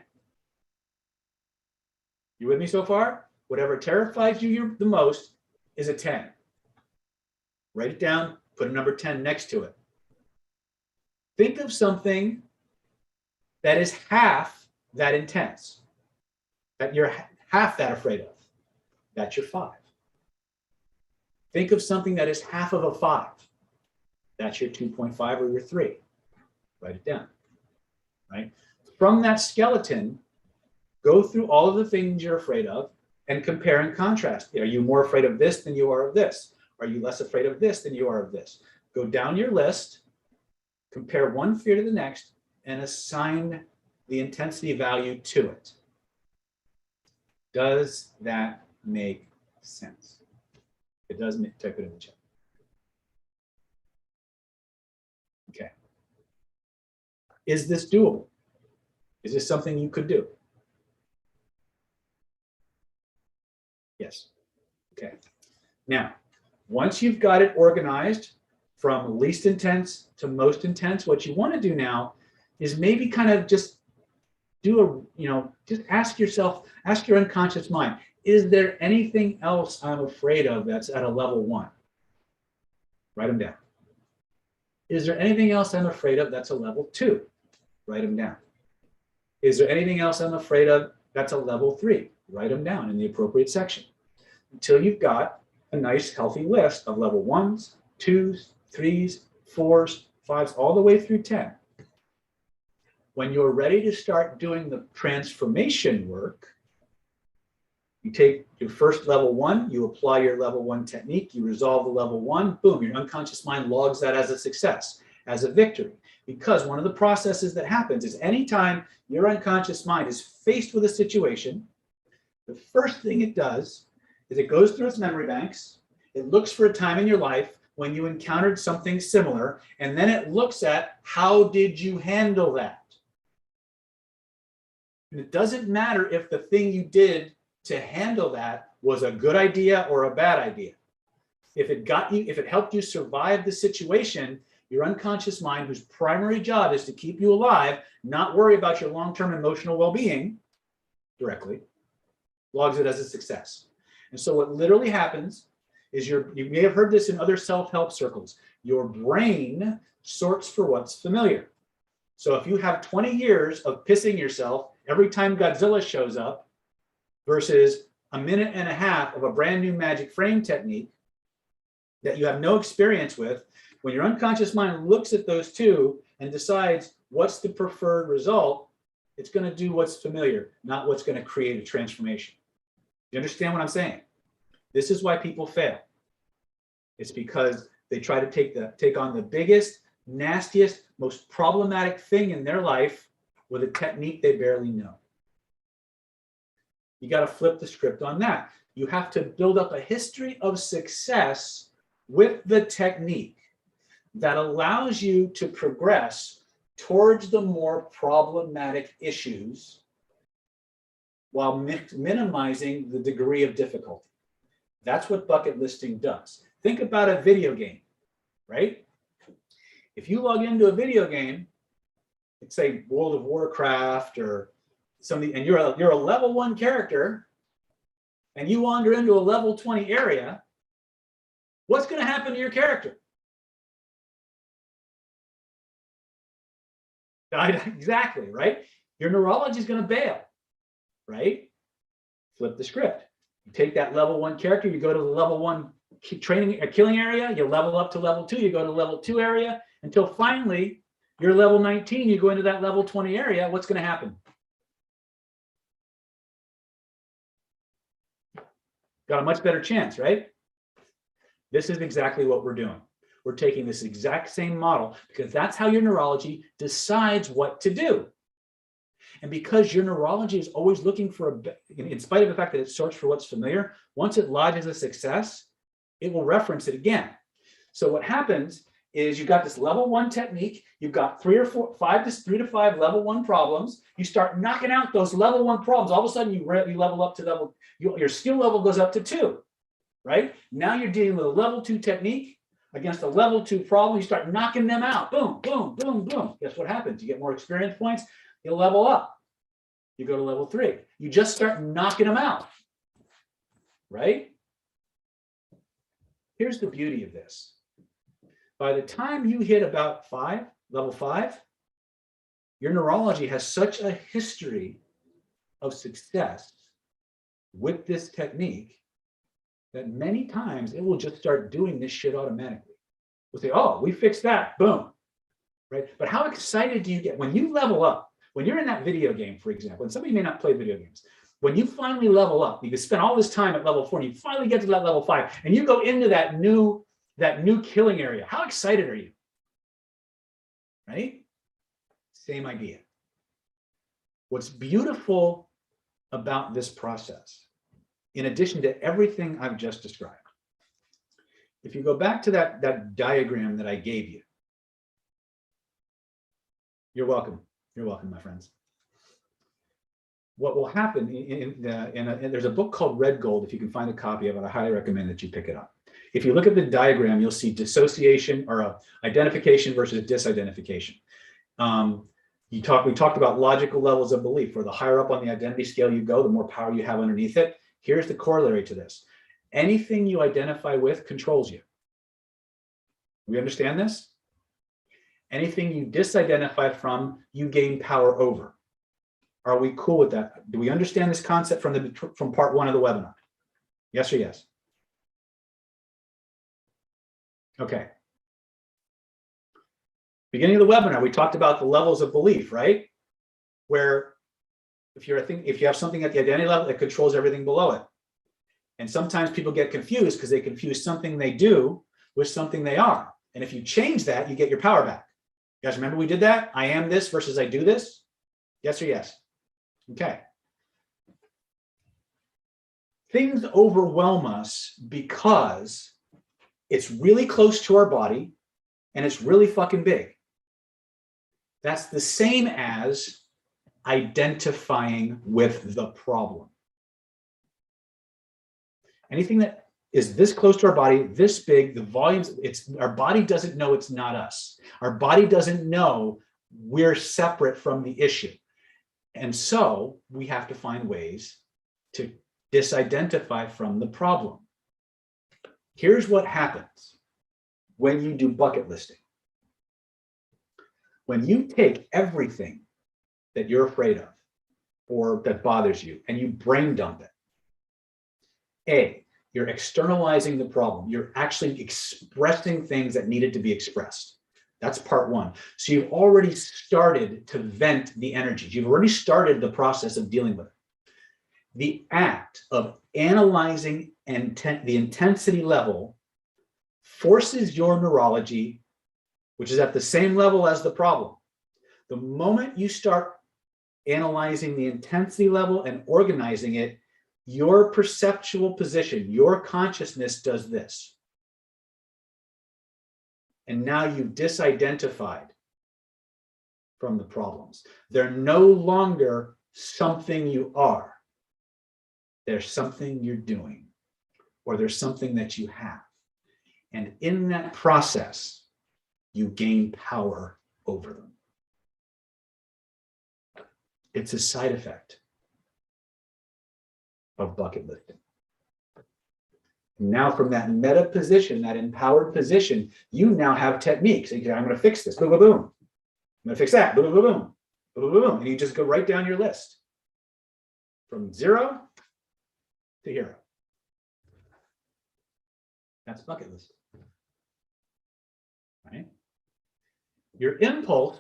You with me so far? Whatever terrifies you the most is a 10. Write it down, put a number 10 next to it. Think of something that is half that intense, that you're half that afraid of. That's your 5. Think of something that is half of a 5. That's your 2.5 or your 3. Write it down, right? From that skeleton, go through all of the things you're afraid of and compare and contrast. Are you more afraid of this than you are of this? Are you less afraid of this than you are of this? Go down your list, compare one fear to the next, and assign the intensity value to it. Does that make sense? It does, type it in the chat. Okay. Is this doable? Is this something you could do? Yes. Okay. Now, once you've got it organized from least intense to most intense, what you want to do now is maybe kind of just do just ask yourself, ask your unconscious mind, is there anything else I'm afraid of that's at a level 1? Write them down. Is there anything else I'm afraid of that's a level 2? Write them down. Is there anything else I'm afraid of that's a level 3? Write them down in the appropriate section until you've got a nice healthy list of level 1s, 2s, 3s, 4s, 5s, all the way through 10. When you're ready to start doing the transformation work, You take your first level 1, you apply your level 1 technique, you resolve the level 1, boom, your unconscious mind logs that as a success, as a victory. Because one of the processes that happens is anytime your unconscious mind is faced with a situation, the first thing it does is it goes through its memory banks, it looks for a time in your life when you encountered something similar, and then it looks at how did you handle that. And it doesn't matter if the thing you did to handle that was a good idea or a bad idea. If it helped you survive the situation, your unconscious mind, whose primary job is to keep you alive, not worry about your long-term emotional well-being directly, logs it as a success. And so what literally happens is you may have heard this in other self-help circles, your brain sorts for what's familiar. So if you have 20 years of pissing yourself every time Godzilla shows up versus a minute and a half of a brand new magic frame technique that you have no experience with, when your unconscious mind looks at those two and decides what's the preferred result, it's going to do what's familiar, not what's going to create a transformation. You understand what I'm saying? This is why people fail. It's because they try to take on the biggest, nastiest, most problematic thing in their life with a technique they barely know. You got to flip the script on that. You have to build up a history of success with the technique that allows you to progress towards the more problematic issues while minimizing the degree of difficulty. That's what bucket listing does. Think about a video game, right? If you log into a video game, let's say World of Warcraft or something, and you're a level 1 character, and you wander into a level 20 area, what's going to happen to your character? Exactly, right? Your neurology is going to bail, right? Flip the script. You take that level 1 character, you go to the level 1 training killing area, you level up to level 2, you go to level 2 area, until finally you're level 19, you go into that level 20 area. What's going to happen? Got a much better chance, right? This is exactly what we're doing. We're taking this exact same model because that's how your neurology decides what to do. And because your neurology is always looking for in spite of the fact that it sorts for what's familiar, once it lodges a success, it will reference it again. So what happens is you've got this level 1 technique, you've got 3 to 5 level 1 problems. You start knocking out those level 1 problems. All of a sudden you level up to your skill level goes up to 2, right? Now you're dealing with a level 2 technique against a level 2 problem. You start knocking them out. Boom, boom, boom, boom. Guess what happens? You get more experience points. You level up. You go to level 3. You just start knocking them out, right? Here's the beauty of this. By the time you hit about level 5, your neurology has such a history of success with this technique that many times it will just start doing this shit automatically. We'll say, oh, we fixed that, boom, right? But how excited do you get when you level up? When you're in that video game, for example, and some of you may not play video games, when you finally level up, you spend all this time at level 4, and you finally get to that level 5, and you go into that new killing area. How excited are you? Right? Same idea. What's beautiful about this process, in addition to everything I've just described, if you go back to that diagram that I gave you, you're welcome. You're welcome, my friends. What will happen there's a book called Red Gold. If you can find a copy of it, I highly recommend that you pick it up. If you look at the diagram, you'll see dissociation or identification versus disidentification. We talked about logical levels of belief, where the higher up on the identity scale you go, the more power you have underneath it. Here's the corollary to this. Anything you identify with controls you. We understand this? Anything you disidentify from, you gain power over. Are we cool with that? Do we understand this concept from part 1 of the webinar? Yes or yes? Okay. Beginning of the webinar, we talked about the levels of belief, right? Where if you have something at the identity level, it controls everything below it. And sometimes people get confused because they confuse something they do with something they are. And if you change that, you get your power back. You guys remember we did that? I am this versus I do this? Yes or yes? Okay. Things overwhelm us because it's really close to our body and it's really fucking big. That's the same as identifying with the problem. Anything that is this close to our body, this big, the volumes, our body doesn't know it's not us. Our body doesn't know we're separate from the issue. And so we have to find ways to disidentify from the problem. Here's what happens when you do bucket listing. When you take everything that you're afraid of or that bothers you and you brain dump it, you're externalizing the problem. You're actually expressing things that needed to be expressed. That's part one. So you've already started to vent the energies. You've already started the process of dealing with it. The act of analyzing the intensity level forces your neurology, which is at the same level as the problem. The moment you start analyzing the intensity level and organizing it, your perceptual position, your consciousness does this. And now you've disidentified from the problems. They're no longer something you are. There's something you're doing, or there's something that you have. And in that process, you gain power over them. It's a side effect of bucket listing. Now from that meta position, that empowered position, you now have techniques. You say, I'm going to fix this, boom, boom, boom. I'm going to fix that, boom, boom, boom, boom, boom, boom, boom. And you just go right down your list from 0 to hero. That's bucket list. Right? Your impulse,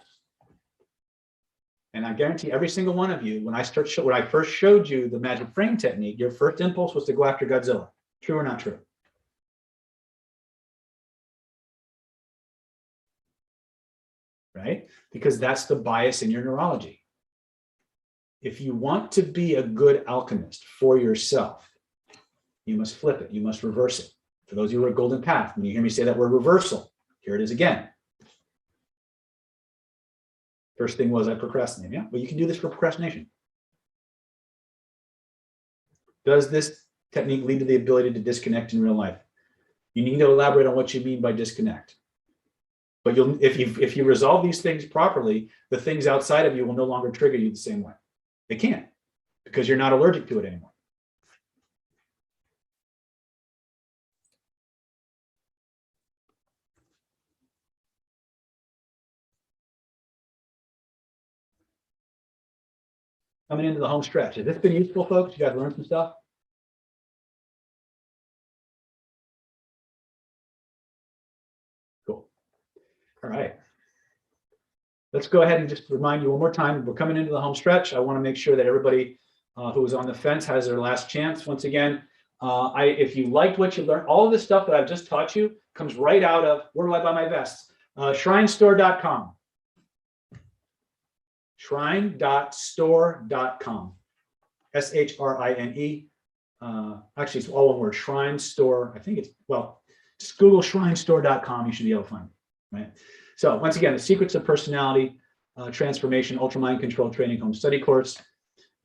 and I guarantee every single one of you, when I first showed you the magic frame technique, your first impulse was to go after Godzilla. True or not true? Right? Because that's the bias in your neurology. If you want to be a good alchemist for yourself, you must flip it. You must reverse it. For those of you who are Golden Path, when you hear me say that word reversal, here it is again. First thing was I procrastinated. Yeah, but you can do this for procrastination. Does this technique lead to the ability to disconnect in real life? You need to elaborate on what you mean by disconnect. But if you resolve these things properly, the things outside of you will no longer trigger you the same way. They can't, because you're not allergic to it anymore. Coming into the home stretch. Has this been useful, folks? You guys learned some stuff? Cool. All right. Let's go ahead and just remind you one more time, we're coming into the home stretch. I want to make sure that everybody who is on the fence has their last chance. Once again, if you liked what you learned, all of this stuff that I've just taught you comes right out of, where do I buy my vests? Shrinestore.com. Shrine.store.com. SHRINE. Actually, it's all one word. Shrine Store. I think it's, well, just Google shrinestore.com. You should be able to find it, right? So once again, the Secrets of Personality Transformation Ultra Mind Control Training Home Study Course,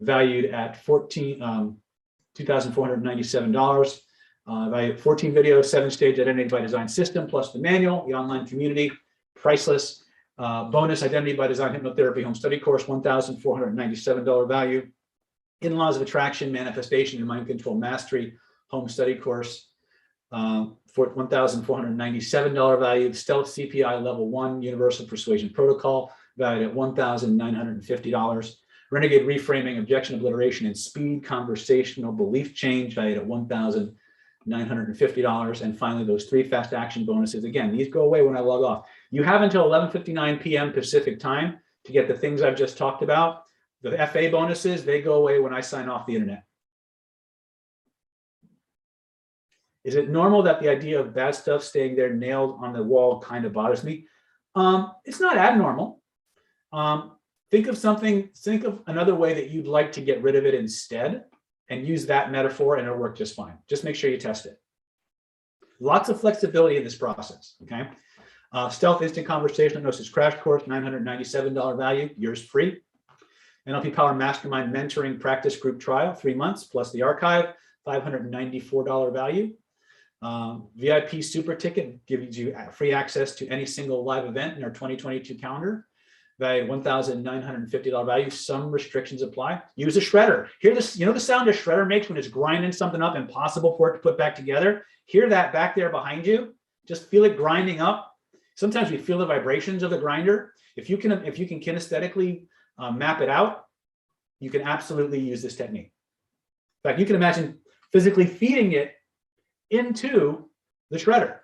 valued at $2,497. Valued at 14 videos, 7-stage Identity by Design system, plus the manual, the online community, priceless. Bonus Identity by Design Hypnotherapy Home Study Course, $1,497 value. In Laws of Attraction, Manifestation, and Mind Control Mastery Home Study Course, for $1,497 value. Stealth CPI Level 1 Universal Persuasion Protocol, valued at $1,950. Renegade Reframing, Objection Obliteration, and Speed Conversational Belief Change, valued at $1,950. And finally, those 3 fast action bonuses. Again, these go away when I log off. You have until 11:59 p.m. Pacific time to get the things I've just talked about. The FA bonuses, they go away when I sign off the internet. Is it normal that the idea of bad stuff staying there nailed on the wall kind of bothers me? It's not abnormal. Think of another way that you'd like to get rid of it instead, and use that metaphor, and it'll work just fine. Just make sure you test it. Lots of flexibility in this process, okay? Stealth Instant Conversational Hypnosis Crash Course, $997 value, yours free. NLP Power Mastermind Mentoring Practice Group Trial, 3 months, plus the archive, $594 value. VIP Super Ticket gives you free access to any single live event in our 2022 calendar. Value $1,950 value. Some restrictions apply. Use a shredder. Hear this, you know the sound a shredder makes when it's grinding something up, impossible for it to put back together? Hear that back there behind you? Just feel it grinding up. Sometimes we feel the vibrations of the grinder. If you can kinesthetically map it out, you can absolutely use this technique. In fact, you can imagine physically feeding it into the shredder.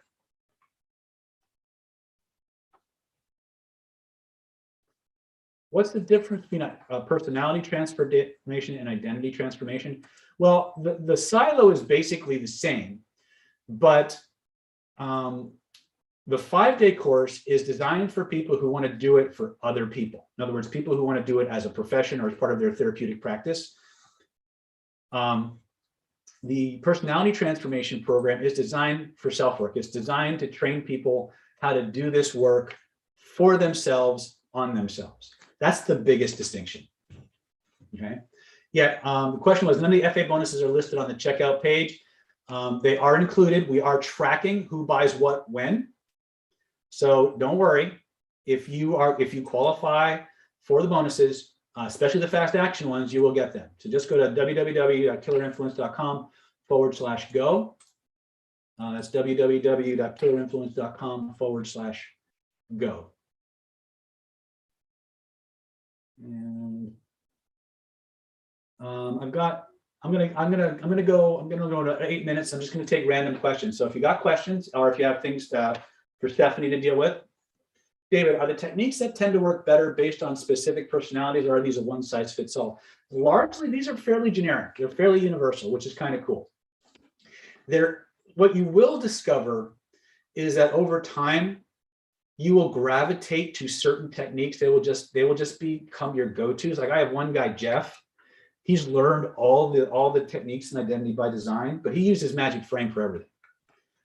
What's the difference between a personality transformation and identity transformation? Well, the silo is basically the same, but the 5-day course is designed for people who want to do it for other people. In other words, people who want to do it as a profession or as part of their therapeutic practice. The personality transformation program is designed for self-work. It's designed to train people how to do this work for themselves, on themselves. That's the biggest distinction, okay? Yeah, the question was, none of the FA bonuses are listed on the checkout page. They are included. We are tracking who buys what when. So don't worry, if you qualify for the bonuses, especially the fast action ones, you will get them. So just go to www.killerinfluence.com/go. That's www.killerinfluence.com/go. And I'm gonna go to 8 minutes. I'm just gonna take random questions. So if you got questions, or if you have things for Stephanie to deal with. David, are the techniques that tend to work better based on specific personalities, or are these a one-size-fits-all? Largely, these are fairly generic. They're fairly universal, which is kind of cool. What you will discover is that over time, you will gravitate to certain techniques. They will just become your go-tos. Like I have one guy, Jeff. He's learned all the techniques in identity by design, but he uses magic frame for everything.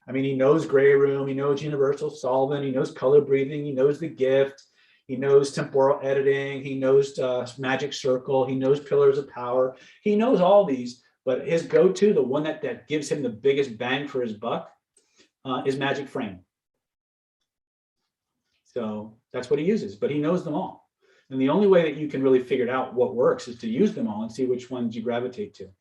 I mean, he knows gray room, he knows universal solvent, he knows color breathing, he knows the gift, he knows temporal editing, he knows magic circle, he knows pillars of power. He knows all these, but his go-to, the one that gives him the biggest bang for his buck, is magic frame. So that's what he uses, but he knows them all. And the only way that you can really figure out what works is to use them all and see which ones you gravitate to.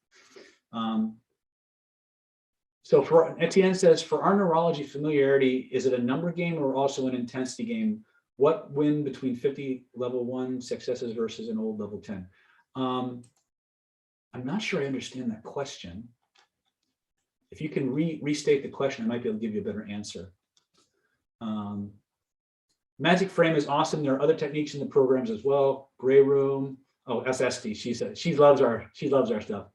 So for Etienne says, for our neurology familiarity, is it a number game or also an intensity game? What win between 50 level 1 successes versus an old level 10? I'm not sure I understand that question. If you can restate the question, I might be able to give you a better answer. Magic frame is awesome. There are other techniques in the programs as well. Gray room. Oh, SSD. She said she loves our stuff.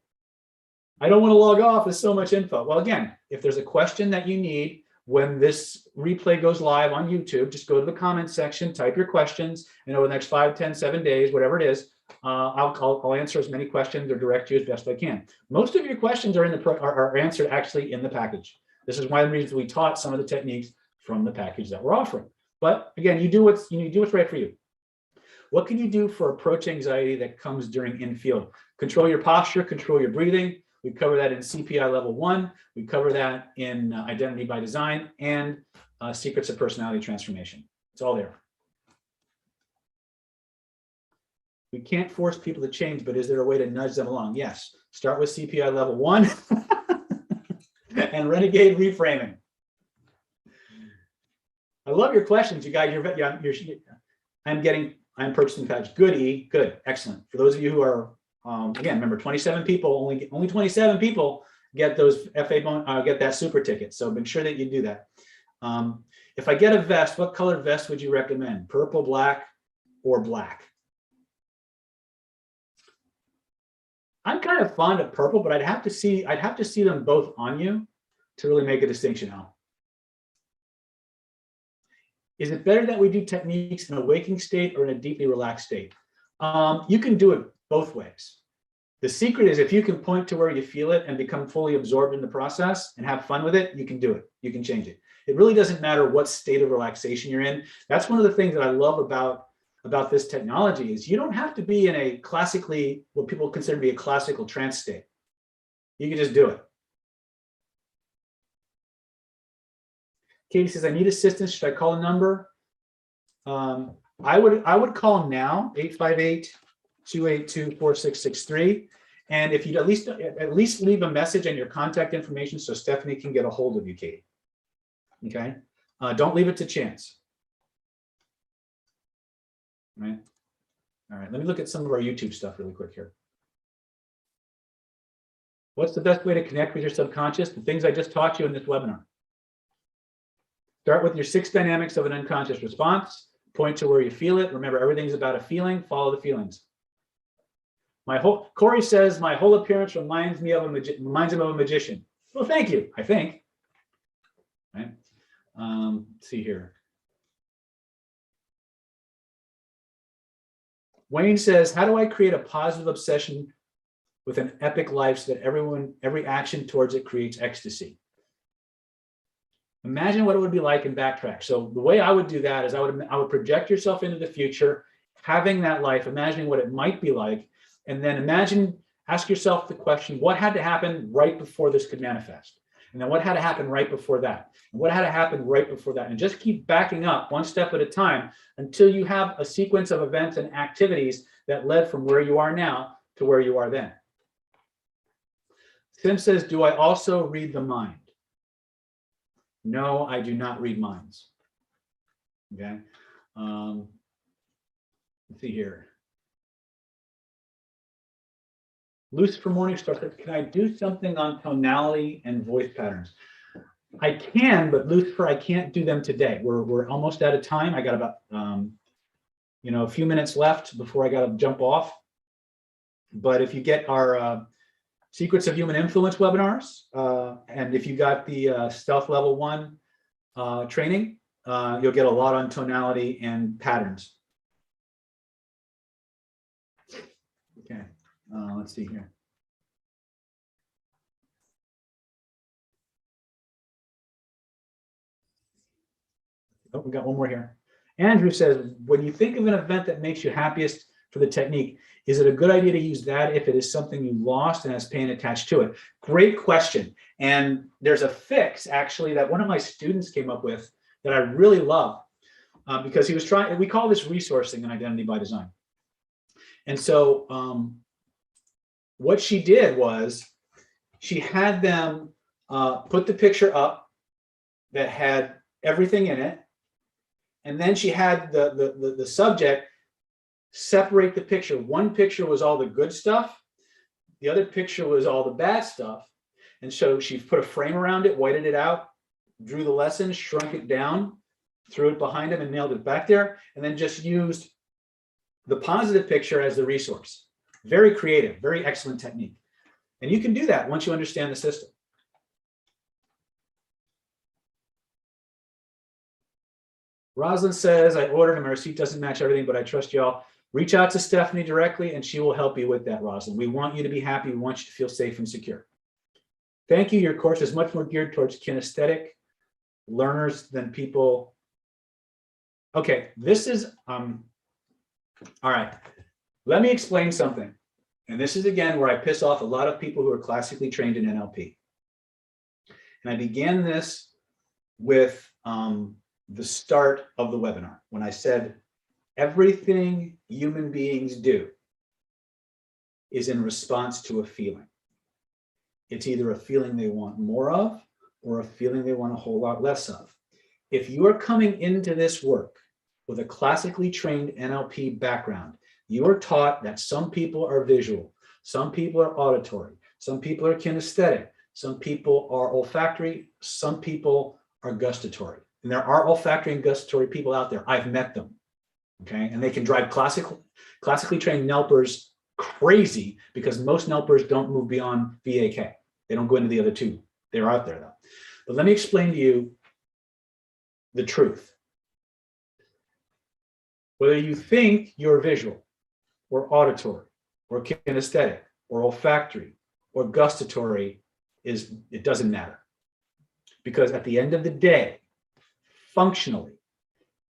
I don't want to log off. There's so much info. Well, again, if there's a question that you need when this replay goes live on YouTube, just go to the comments section, type your questions, and over the next 5, 10, 7 days, whatever it is, I'll answer as many questions or direct you as best I can. Most of your questions are are answered actually in the package. This is one of the reasons we taught some of the techniques from the package that we're offering. But again, you do what's right for you. What can you do for approach anxiety that comes during in-field? Control your posture, control your breathing. We cover that in CPI level 1. We cover that in identity by design and secrets of personality transformation. It's all there. We can't force people to change, but is there a way to nudge them along? Yes. Start with CPI level 1 and renegade reframing. I love your questions, you guys. I'm purchasing the package. Good, E. Good. Excellent. For those of you who are, again, remember, 27 people, only 27 people get those get that super ticket. So make sure that you do that. If I get a vest, what colored vest would you recommend? Purple, black, or black? I'm kind of fond of purple, but I'd have to see them both on you. to really make a distinction, Al. Is it better that we do techniques in a waking state or in a deeply relaxed state? You can do it both ways. The secret is if you can point to where you feel it and become fully absorbed in the process and have fun with it, you can do it. You can change it. It really doesn't matter what state of relaxation you're in. That's one of the things that I love about this technology is you don't have to be in a classically, what people consider to be a classical trance state. You can just do it. Katie says, I need assistance. Should I call a number? I would call now, 858-282-4663. And if you'd at least leave a message and your contact information so Stephanie can get a hold of you, Katie. Okay. Don't leave it to chance. Right. All right. Let me look at some of our YouTube stuff really quick here. What's the best way to connect with your subconscious? The things I just taught you in this webinar. Start with your 6 dynamics of an unconscious response. Point to where you feel it. Remember, everything's about a feeling. Follow the feelings. Corey says my whole appearance reminds him of a magician. Well, thank you. I think. Right. Let's see here. Wayne says, how do I create a positive obsession with an epic life so that every action towards it creates ecstasy? Imagine what it would be like and backtrack. So the way I would do that is I would project yourself into the future, having that life, imagining what it might be like, and then ask yourself the question, what had to happen right before this could manifest? And then what had to happen right before that? And what had to happen right before that? And just keep backing up one step at a time until you have a sequence of events and activities that led from where you are now to where you are then. Sim says, do I also read the mind? No, I do not read minds. Okay. Let's see here. Lucifer Morningstar says, can I do something on tonality and voice patterns? I can, but Lucifer, I can't do them today. We're almost out of time. I got about a few minutes left before I got to jump off. But if you get our Secrets of Human Influence webinars, and if you got the Stealth Level 1 training, you'll get a lot on tonality and patterns. Okay, let's see here. Oh, we got one more here. Andrew says, when you think of an event that makes you happiest for the technique, is it a good idea to use that if it is something you lost and has pain attached to it? Great question. And there's a fix actually that one of my students came up with that I really love because he was trying, we call this resourcing an identity by design. And so what she did was she had them put the picture up that had everything in it. And then she had the subject separate the picture. One picture was all the good stuff. The other picture was all the bad stuff. And so she put a frame around it, whited it out, drew the lesson, shrunk it down, threw it behind him and nailed it back there, and then just used the positive picture as the resource. Very creative, very excellent technique. And you can do that once you understand the system. Rosalind says, I ordered and my receipt doesn't match everything, but I trust y'all. Reach out to Stephanie directly and she will help you with that, Rosalind. We want you to be happy. We want you to feel safe and secure. Thank you. Your course is much more geared towards kinesthetic learners than people. Okay, this is, all right. Let me explain something. And this is, again, where I piss off a lot of people who are classically trained in NLP. And I began this with the start of the webinar when I said, everything human beings do is in response to a feeling. It's either a feeling they want more of or a feeling they want a whole lot less of. If you are coming into this work with a classically trained NLP background, you are taught that some people are visual, some people are auditory, some people are kinesthetic, some people are olfactory, some people are gustatory. And there are olfactory and gustatory people out there. I've met them. Okay, and they can drive classically trained Nlpers crazy because most Nlpers don't move beyond VAK. They don't go into the other two. They're out there though. But let me explain to you the truth. Whether you think you're visual or auditory or kinesthetic or olfactory or gustatory, it doesn't matter. Because at the end of the day, functionally,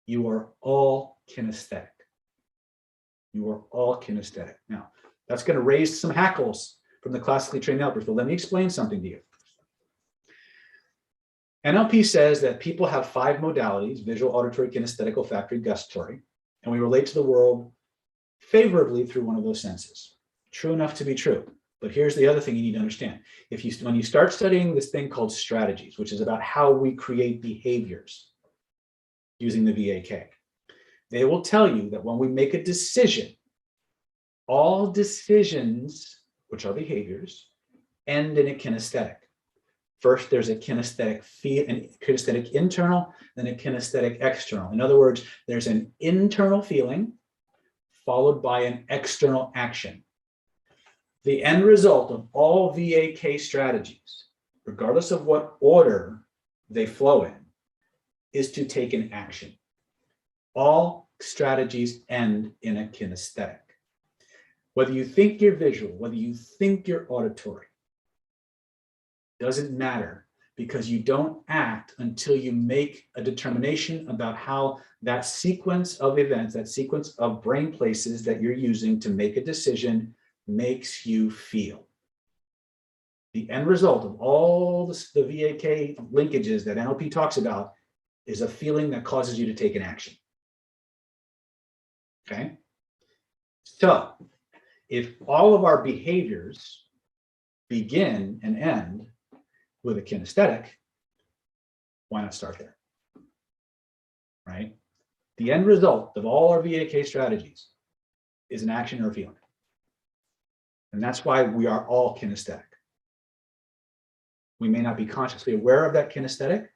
you are all kinesthetic. You are all kinesthetic. Now, that's going to raise some hackles from the classically trained NLPers, but let me explain something to you. NLP says that people have 5 modalities: visual, auditory, kinesthetic, olfactory, gustatory, and we relate to the world favorably through one of those senses. True enough to be true. But here's the other thing you need to understand. When you start studying this thing called strategies, which is about how we create behaviors using the VAK, they will tell you that when we make a decision, all decisions, which are behaviors, end in a kinesthetic. First, there's a kinesthetic internal, then a kinesthetic external. In other words, there's an internal feeling followed by an external action. The end result of all VAK strategies, regardless of what order they flow in, is to take an action. All strategies end in a kinesthetic. Whether you think you're visual, whether you think you're auditory, doesn't matter, because you don't act until you make a determination about how that sequence of events, that sequence of brain places that you're using to make a decision makes you feel. The end result of all the VAK linkages that NLP talks about is a feeling that causes you to take an action. Okay? So, if all of our behaviors begin and end with a kinesthetic, why not start there? Right? The end result of all our VAK strategies is an action or a feeling. And that's why we are all kinesthetic. We may not be consciously aware of that kinesthetic,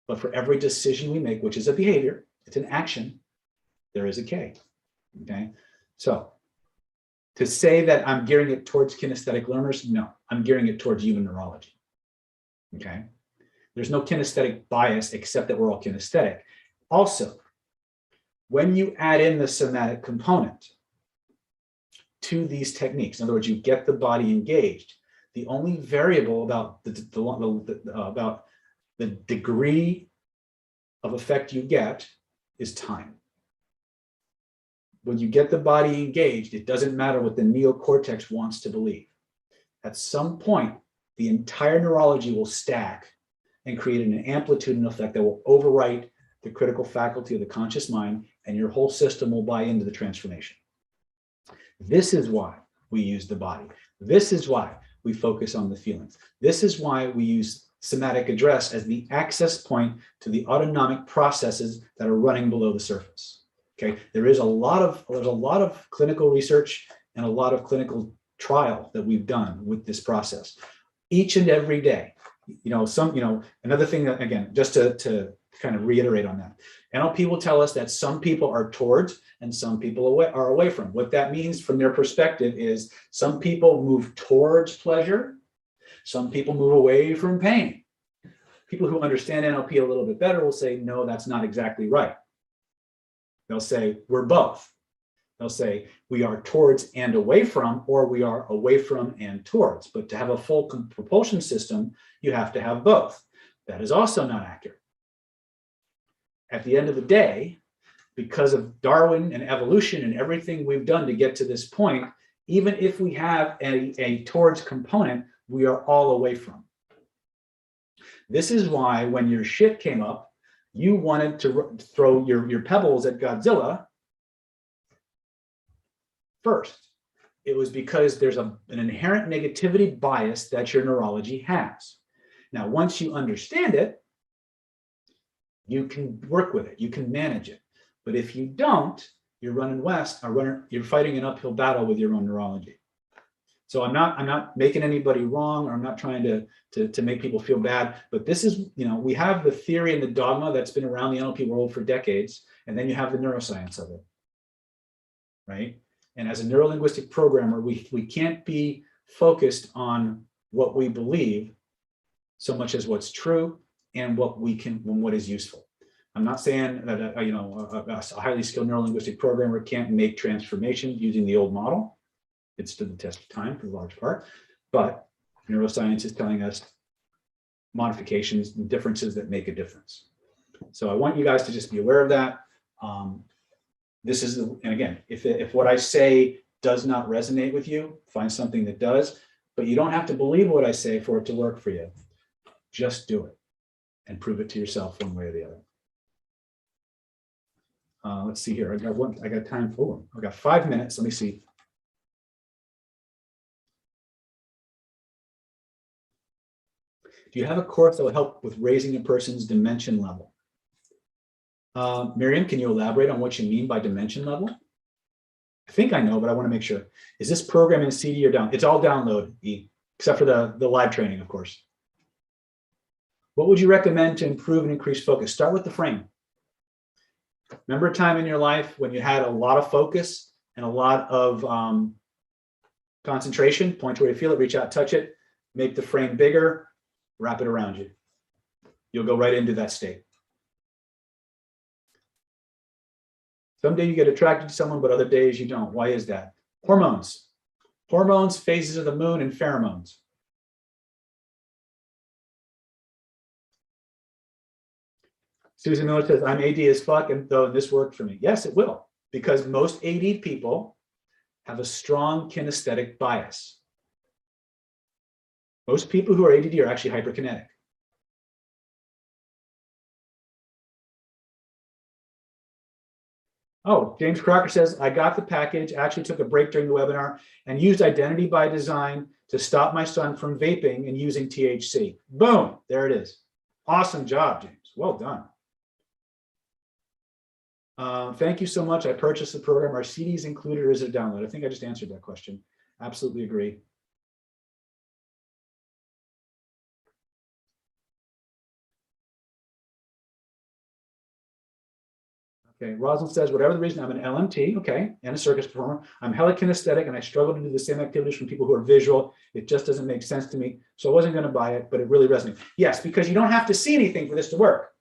but for every decision we make, which is a behavior, it's an action, there is a K. Okay? So, to say that I'm gearing it towards kinesthetic learners, no, I'm gearing it towards human neurology. Okay? There's no kinesthetic bias except that we're all kinesthetic. Also, when you add in the somatic component to these techniques, in other words, you get the body engaged, the only variable about the degree of effect you get is time. When you get the body engaged, it doesn't matter what the neocortex wants to believe. At some point, the entire neurology will stack and create an amplitudinal effect that will overwrite the critical faculty of the conscious mind, and your whole system will buy into the transformation. This is why we use the body. This is why we focus on the feelings. This is why we use somatic address as the access point to the autonomic processes that are running below the surface. Okay, there's a lot of clinical research and a lot of clinical trial that we've done with this process each and every day. Another thing that, again, just to kind of reiterate on that, NLP will tell us that some people are towards and some people are away from. What that means from their perspective is some people move towards pleasure, some people move away from pain. People who understand NLP a little bit better will say, no, that's not exactly right. They'll say, we're both. They'll say, we are towards and away from, or we are away from and towards. But to have a full propulsion system, you have to have both. That is also not accurate. At the end of the day, because of Darwin and evolution and everything we've done to get to this point, even if we have a towards component, we are all away from. This is why when your shit came up, you wanted to throw your pebbles at Godzilla first. It was because there's an inherent negativity bias that your neurology has. Now, once you understand it, you can work with it, you can manage it. But if you don't, you're running you're fighting an uphill battle with your own neurology. So I'm not making anybody wrong, or I'm not trying to make people feel bad, but this is, we have the theory and the dogma that's been around the NLP world for decades, and then you have the neuroscience of it, right? And as a neurolinguistic programmer, we can't be focused on what we believe so much as what's true and what is useful. I'm not saying that a highly skilled neurolinguistic programmer can't make transformations using the old model. It stood the test of time for the large part, but neuroscience is telling us modifications and differences that make a difference. So I want you guys to just be aware of that. And again, if what I say does not resonate with you, find something that does, but you don't have to believe what I say for it to work for you. Just do it and prove it to yourself one way or the other. Let's see here. I got time for them. I've got 5 minutes. Let me see. Do you have a course that will help with raising a person's dimension level? Miriam, can you elaborate on what you mean by dimension level? I think I know, but I want to make sure. Is this program in CD or down? It's all download, except for the live training, of course. What would you recommend to improve and increase focus? Start with the frame. Remember a time in your life when you had a lot of focus and a lot of concentration? Point to where you feel it, reach out, touch it, make the frame bigger, wrap it around you. You'll go right into that state. Someday you get attracted to someone, but other days you don't. Why is that? Hormones. Hormones, phases of the moon, and pheromones. Susan Miller says, I'm AD as fuck, and though this worked for me. Yes, it will, because most AD people have a strong kinesthetic bias. Most people who are ADD are actually hyperkinetic. Oh, James Crocker says, I got the package, actually took a break during the webinar and used Identity by Design to stop my son from vaping and using THC. Boom, there it is. Awesome job, James. Well done. Thank you so much. I purchased the program. Are CDs included or is it a download? I think I just answered that question. Absolutely agree. Okay, Rosalind says, whatever the reason, I'm an LMT, okay, and a circus performer. I'm hella kinesthetic and I struggle to do the same activities from people who are visual. It just doesn't make sense to me. So I wasn't going to buy it, but it really resonates. Yes, because you don't have to see anything for this to work.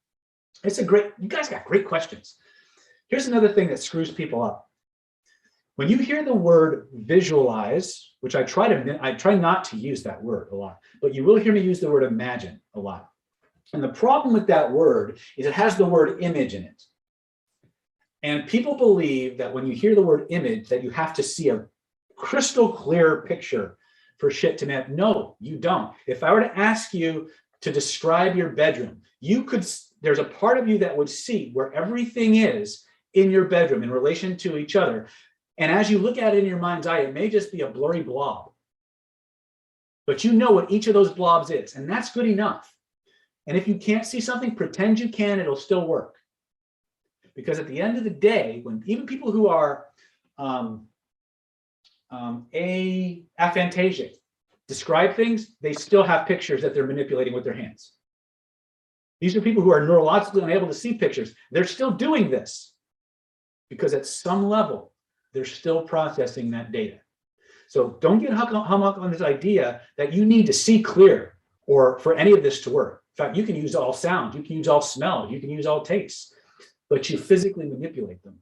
It's you guys got great questions. Here's another thing that screws people up. When you hear the word visualize, which I try not to use that word a lot, but you will hear me use the word imagine a lot. And the problem with that word is it has the word image in it. And people believe that when you hear the word image, that you have to see a crystal clear picture for shit to matter. No, you don't. If I were to ask you to describe your bedroom, there's a part of you that would see where everything is in your bedroom in relation to each other. And as you look at it in your mind's eye, it may just be a blurry blob. But you know what each of those blobs is, and that's good enough. And if you can't see something, pretend you can, it'll still work. Because at the end of the day, when even people who are aphantasic describe things, they still have pictures that they're manipulating with their hands. These are people who are neurologically unable to see pictures. They're still doing this because at some level, they're still processing that data. So don't get hung up on this idea that you need to see clear or for any of this to work. In fact, you can use all sounds, you can use all smells, you can use all tastes, but you physically manipulate them.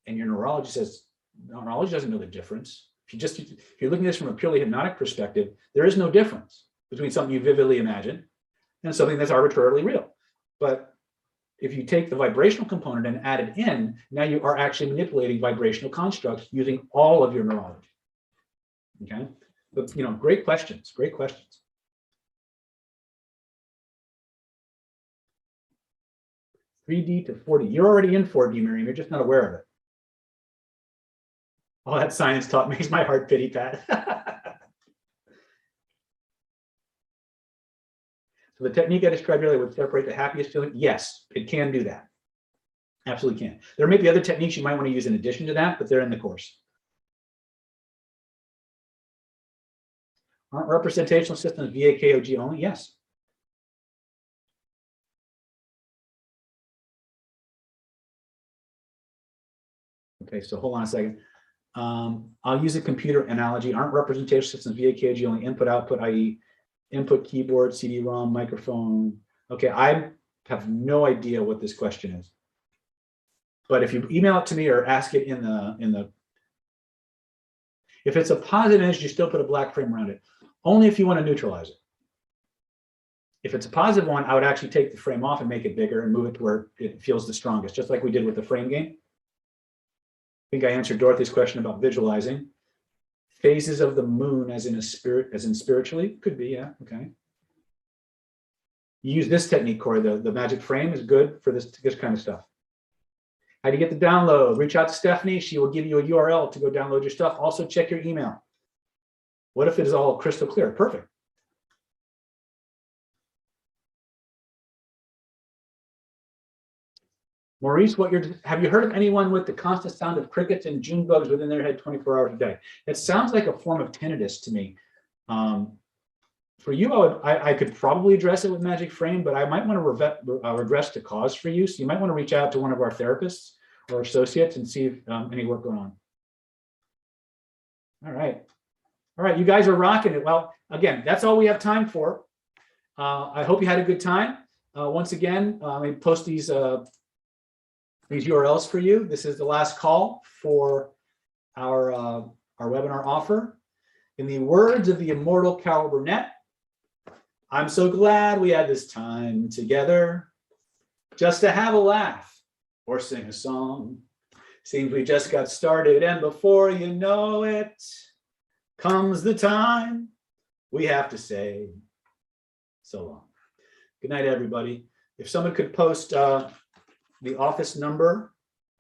And your neurologist says, neurology doesn't know the difference. If you're looking at this from a purely hypnotic perspective, there is no difference between something you vividly imagine and something that's arbitrarily real. But if you take the vibrational component and add it in, now you are actually manipulating vibrational constructs using all of your neurology. Okay, but great questions, great questions. $3D to $4D. You're already in 4D, Miriam. You're just not aware of it. All that science talk makes my heart pity pat. So the technique I described earlier would separate the happiest feeling. Yes, it can do that. Absolutely can. There may be other techniques you might want to use in addition to that, but they're in the course. Aren't representational systems VA-KOG only? Yes. Okay, so hold on a second. I'll use a computer analogy. Aren't representational systems VA-KOG only input-output, i.e. Input keyboard, CD-ROM, microphone. Okay, I have no idea what this question is. But if you email it to me or ask it in the, if it's a positive image, you still put a black frame around it. Only if you want to neutralize it. If it's a positive one, I would actually take the frame off and make it bigger and move it to where it feels the strongest, just like we did with the frame game. I think I answered Dorothy's question about visualizing. Phases of the moon as in a spirit, as in spiritually, could be, yeah, okay. You use this technique, Corey, the magic frame is good for this kind of stuff. How do you get the download? Reach out to Stephanie. She will give you a URL to go download your stuff. Also check your email. What if it is all crystal clear? Perfect. Maurice, have you heard of anyone with the constant sound of crickets and June bugs within their head 24 hours a day? It sounds like a form of tinnitus to me. For you, I could probably address it with Magic Frame, but I might want to regress the cause for you. So you might want to reach out to one of our therapists or associates and see if any work going on. All right. All right, you guys are rocking it. Well, again, that's all we have time for. I hope you had a good time. Once again, we post these URLs for you. This is the last call for our webinar offer. In the words of the immortal Carol Burnett, I'm so glad we had this time together just to have a laugh or sing a song. Seems we just got started, and before you know it, comes the time we have to say so long. Good night, everybody. If someone could post the office number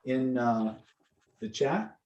in the chat.